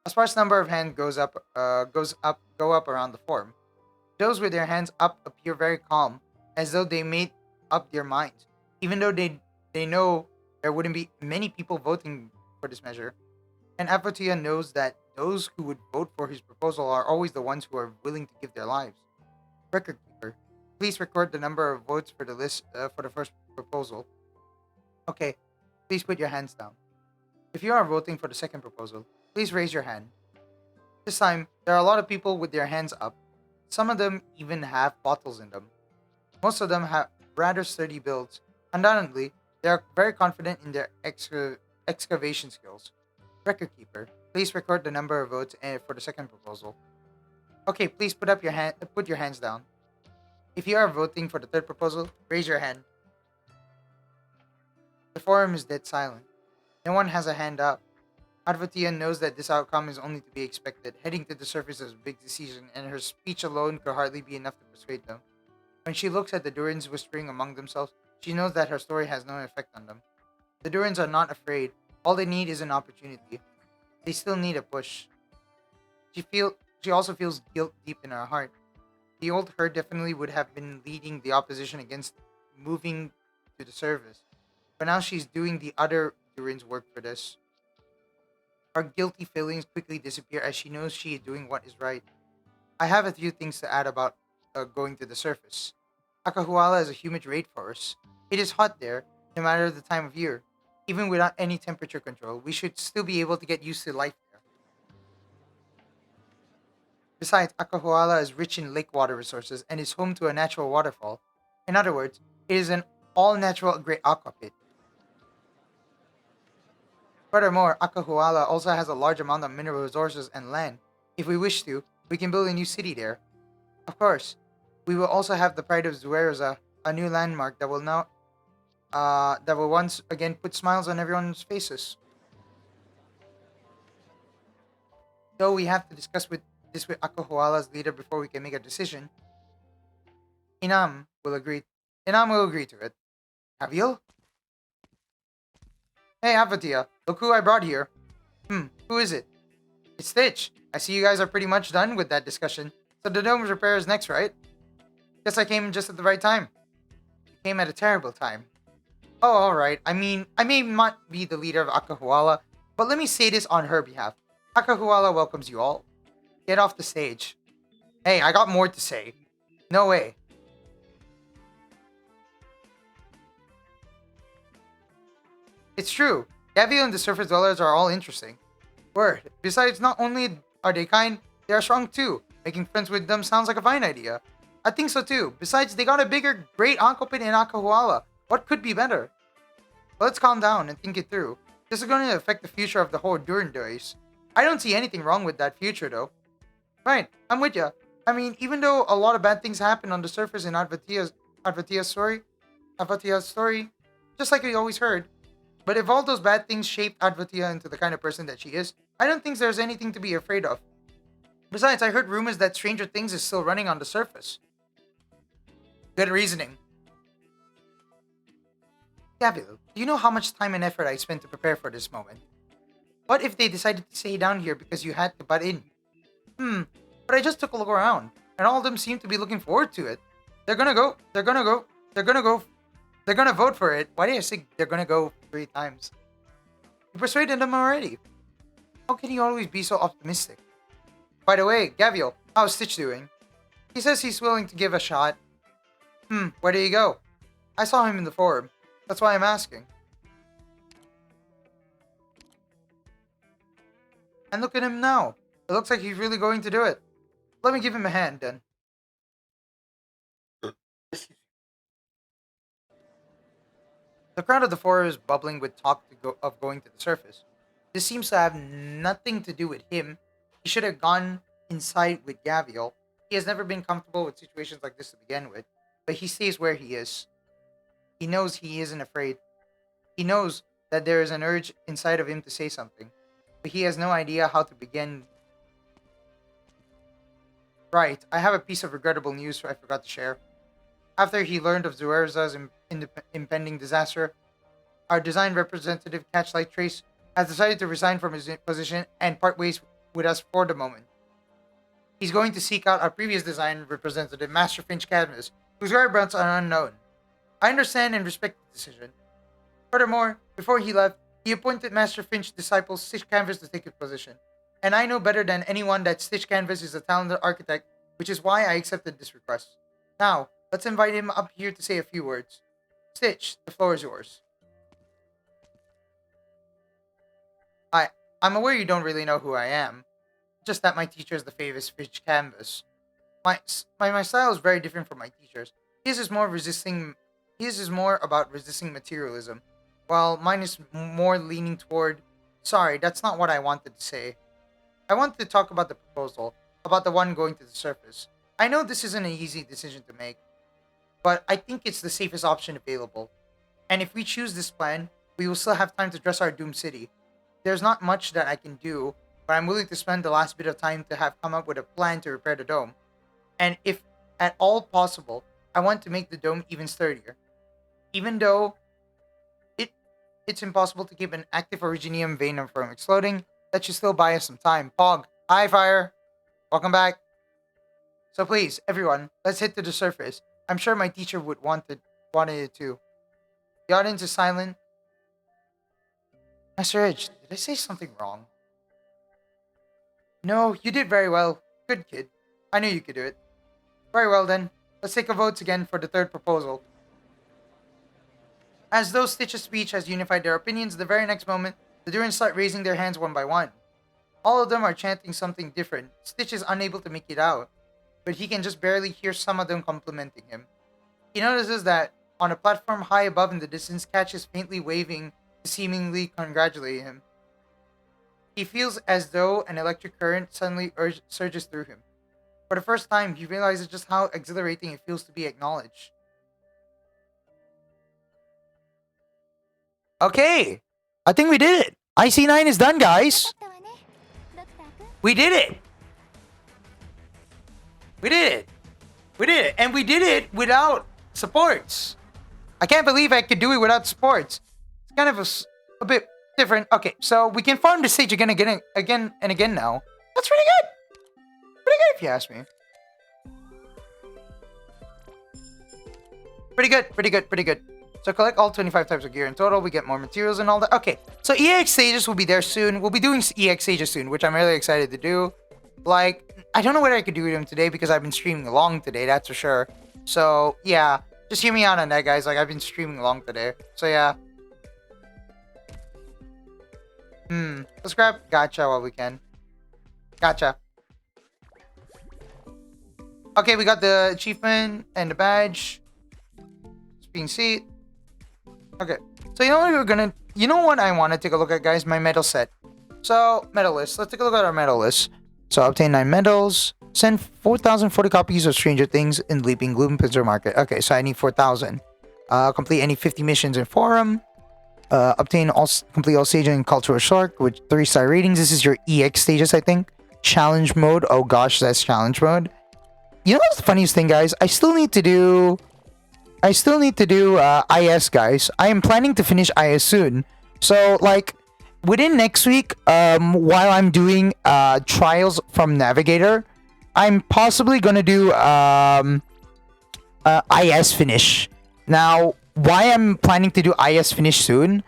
A sparse number of hands go up around the forum. Those with their hands up appear very calm, as though they made up their minds, even though they know there wouldn't be many people voting for this measure. And Avatia knows that those who would vote for his proposal are always the ones who are willing to give their lives. Record keeper, please record the number of votes for the list for the first proposal. Okay, please put your hands down. If you are voting for the second proposal, please raise your hand. This time, there are a lot of people with their hands up. Some of them even have bottles in them. Most of them have rather sturdy builds. Undoubtedly, they are very confident in their excavation skills. Record keeper, please record the number of votes for the second proposal. Okay, please put your hands down. If you are voting for the third proposal, raise your hand. The forum is dead silent. No one has a hand up. Advatia knows that this outcome is only to be expected. Heading to the surface is a big decision, and her speech alone could hardly be enough to persuade them. When she looks at the Durins whispering among themselves, she knows that her story has no effect on them. The Durins are not afraid. All they need is an opportunity. They still need a push. She also feels guilt deep in her heart. The old her definitely would have been leading the opposition against moving to the service. But now she's doing the other Durins' work for this. Her guilty feelings quickly disappear as she knows she is doing what is right. I have a few things to add about going to the surface. Akahuala is a humid rainforest. It is hot there, no matter the time of year. Even without any temperature control, we should still be able to get used to life there. Besides, Akahuala is rich in lake water resources and is home to a natural waterfall. In other words, it is an all-natural great aqua pit. Furthermore, Akahuala also has a large amount of mineral resources and land. If we wish to, we can build a new city there. Of course, we will also have the Pride of Zuerza, a new landmark that will once again put smiles on everyone's faces. Though we have to discuss this with Akahuala's leader before we can make a decision. Inam will agree to it. Gavial? Hey, Avatia, look who I brought here. Who is it? It's Stitch. I see you guys are pretty much done with that discussion. So the dome's repair is next, right? Guess I came just at the right time. You came at a terrible time. Oh, alright. I mean, I may not be the leader of Akahuala, but let me say this on her behalf. Akahuala welcomes you all. Get off the stage. Hey, I got more to say. No way. It's true. Gavial and the surface dwellers are all interesting. Word. Besides, not only are they kind, they are strong too. Making friends with them sounds like a fine idea. I think so too. Besides, they got a bigger, great aqua pit in Akahuala. What could be better? But let's calm down and think it through. This is going to affect the future of the whole Durin race. I don't see anything wrong with that future though. Right, I'm with ya. I mean, even though a lot of bad things happen on the surface in Advatia's story, just like we always heard. But if all those bad things shaped Advatia into the kind of person that she is, I don't think there's anything to be afraid of. Besides, I heard rumors that Stranger Things is still running on the surface. Good reasoning. Gavial, do you know how much time and effort I spent to prepare for this moment? What if they decided to stay down here because you had to butt in? But I just took a look around, and all of them seem to be looking forward to it. They're gonna vote for it. Why did I say they're gonna go 3 times? You persuaded them already. How can you always be so optimistic? By the way, Gavial, how's Stitch doing? He says he's willing to give a shot. Where did he go? I saw him in the forum. That's why I'm asking. And look at him now. It looks like he's really going to do it. Let me give him a hand, then. The crowd of the forum is bubbling with talk of going to the surface. This seems to have nothing to do with him. He should have gone inside with Gavial. He has never been comfortable with situations like this to begin with, but he stays where he is. He knows he isn't afraid. He knows that there is an urge inside of him to say something, but he has no idea how to begin. Right, I have a piece of regrettable news I forgot to share. After he learned of Zuerza's impending disaster, our design representative, Catchlight Trace, has decided to resign from his position and part ways with us for the moment. He's going to seek out our previous design representative, Master Finch Cadmus, whose whereabouts are unknown. I understand and respect the decision. Furthermore, before he left, he appointed Master Finch's disciple Stitch Canvas to take his position. And I know better than anyone that Stitch Canvas is a talented architect, which is why I accepted this request. Now, let's invite him up here to say a few words. Stitch, the floor is yours. I'm aware you don't really know who I am. Just that my teacher is the famous Finch Canvas. My style is very different from my teacher's. His is more about resisting materialism, while mine is more leaning toward... Sorry, that's not what I wanted to say. I wanted to talk about the proposal, about the one going to the surface. I know this isn't an easy decision to make, but I think it's the safest option available. And if we choose this plan, we will still have time to dress our Doom City. There's not much that I can do, but I'm willing to spend the last bit of time to have come up with a plan to repair the dome. And if at all possible, I want to make the dome even sturdier. Even though it's impossible to keep an active originium vein from exploding, that should still buy us some time. Pog, hi Fire! Welcome back. So please, everyone, let's head to the surface. I'm sure my teacher would wanted it too. The audience is silent. Master Edge, did I say something wrong? No, you did very well. Good kid. I knew you could do it. Very well then. Let's take a vote again for the third proposal. As though Stitch's speech has unified their opinions, the very next moment, the Durans start raising their hands one by one. All of them are chanting something different. Stitch is unable to make it out, but he can just barely hear some of them complimenting him. He notices that on a platform high above in the distance, Catch is faintly waving to seemingly congratulate him. He feels as though an electric current suddenly surges through him. For the first time, he realizes just how exhilarating it feels to be acknowledged. Okay, I think we did it. IC9 is done, guys. We did it. We did it. We did it. And we did it without supports. I can't believe I could do it without supports. It's kind of a bit different. Okay, so we can farm the stage again and again now. That's pretty good. Pretty good if you ask me. Pretty good, pretty good, pretty good. So collect all 25 types of gear in total. We get more materials and all that. Okay, so EX stages will be there soon. We'll be doing EX stages soon, which I'm really excited to do. Like, I don't know whether I could do them today because I've been streaming along today, that's for sure. So, yeah. Just hear me out on that, guys. Like, I've been streaming along today. So, yeah. Let's grab Gacha while we can. Gacha. Okay, we got the achievement and the badge. Being seat. Okay. So, you know what we're gonna... You know what I want to take a look at, guys? My medal set. So, medal list. Let's take a look at our medal list. So, obtain 9 medals. Send 4,040 copies of Stranger Things in Leaping Gloom Pincer Market. Okay, so I need 4,000. Complete any 50 missions in Forum. Complete all stages in Cultural Shark with 3-star ratings. This is your EX stages, I think. Challenge mode. Oh gosh, that's challenge mode. You know what's the funniest thing, guys? I still need to do IS, guys. I am planning to finish IS soon. So, like, within next week, while I'm doing trials from Navigator, I'm possibly gonna do IS finish. Now, why I'm planning to do IS finish soon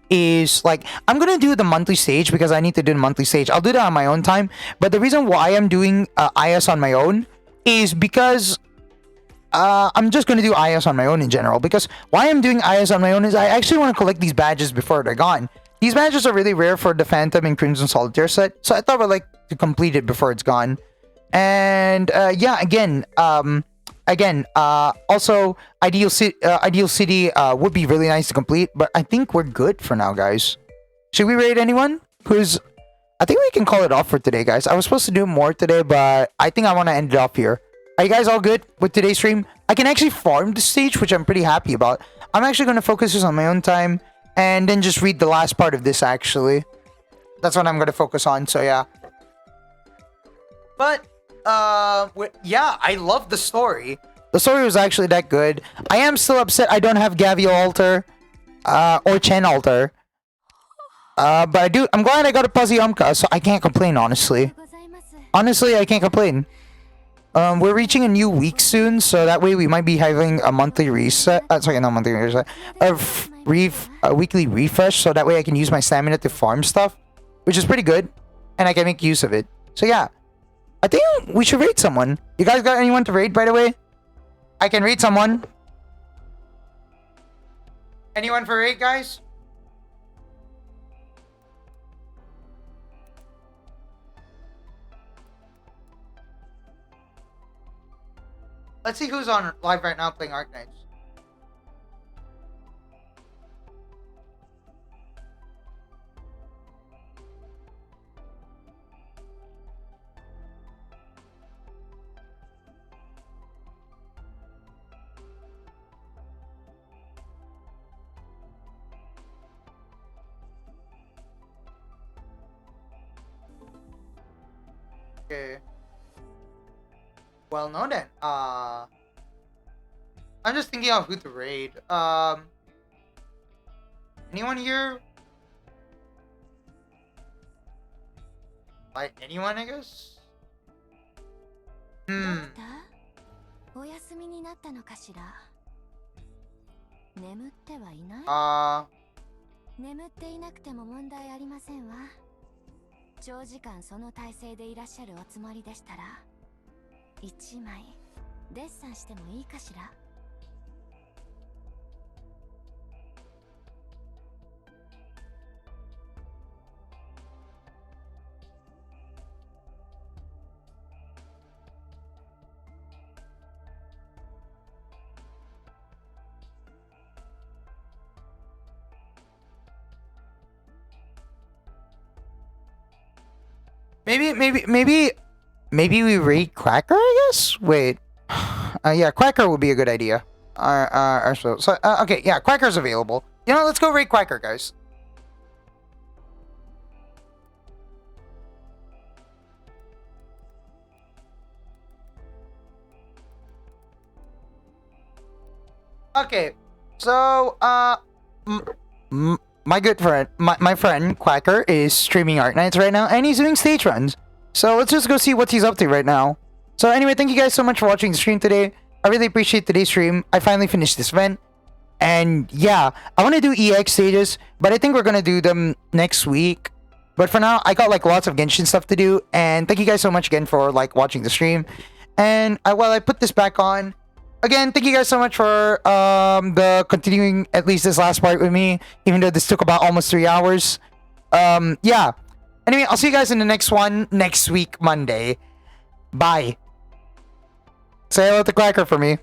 is, like, I'm gonna do the monthly stage because I need to do the monthly stage. I'll do that on my own time. But the reason why I'm doing IS on my own is because I'm just going to do IS on my own in general. Because why I'm doing IS on my own is I actually want to collect these badges before they're gone. These badges are really rare for the Phantom and Crimson Solitaire set. So I thought I'd like to complete it before it's gone. And yeah, also Ideal City would be really nice to complete. But I think we're good for now, guys. Should we raid anyone? I think we can call it off for today, guys. I was supposed to do more today, but I think I want to end it off here. Are you guys all good with today's stream? I can actually farm the stage, which I'm pretty happy about. I'm actually going to focus this on my own time and then just read the last part of this, actually. That's what I'm going to focus on, so yeah. But, yeah, I love the story. The story was actually that good. I am still upset I don't have Gavial Altar or Chen Altar. But I'm glad I got a Puzzy Umka, so I can't complain, honestly. Honestly, I can't complain. We're reaching a new week soon, so that way we might be having a monthly reset. Sorry, not monthly reset. A weekly refresh, so that way I can use my stamina to farm stuff, which is pretty good, and I can make use of it. So yeah, I think we should raid someone. You guys got anyone to raid, by the way? I can raid someone. Anyone for raid, guys? Let's see who's on live right now playing Arknights. Okay. Well, no then. I'm just thinking of who to raid. Anyone here? Like anyone, I guess. どうだお休みになったのかしら眠ってはいない眠っていなくても問題ありませんわ長時間その体勢でいらっしゃるおつもりでしたら1枚デッサンしてもいいかしら Maybe we raid Quacker, I guess? Wait. Yeah, Quacker would be a good idea. Okay, yeah, Quacker's available. You know, let's go raid Quacker, guys. Okay, so, my good friend, my friend Quacker is streaming Arknights right now, and he's doing stage runs. So let's just go see what he's up to right now. So anyway, thank you guys so much for watching the stream today. I really appreciate today's stream. I finally finished this event. And yeah, I want to do EX stages, but I think we're going to do them next week. But for now, I got like lots of Genshin stuff to do. And thank you guys so much again for like watching the stream. And while I put this back on, again, thank you guys so much for the continuing at least this last part with me, even though this took about almost 3 hours. Yeah. Anyway, I'll see you guys in the next one next week, Monday. Bye. Say hello to Quacker for me.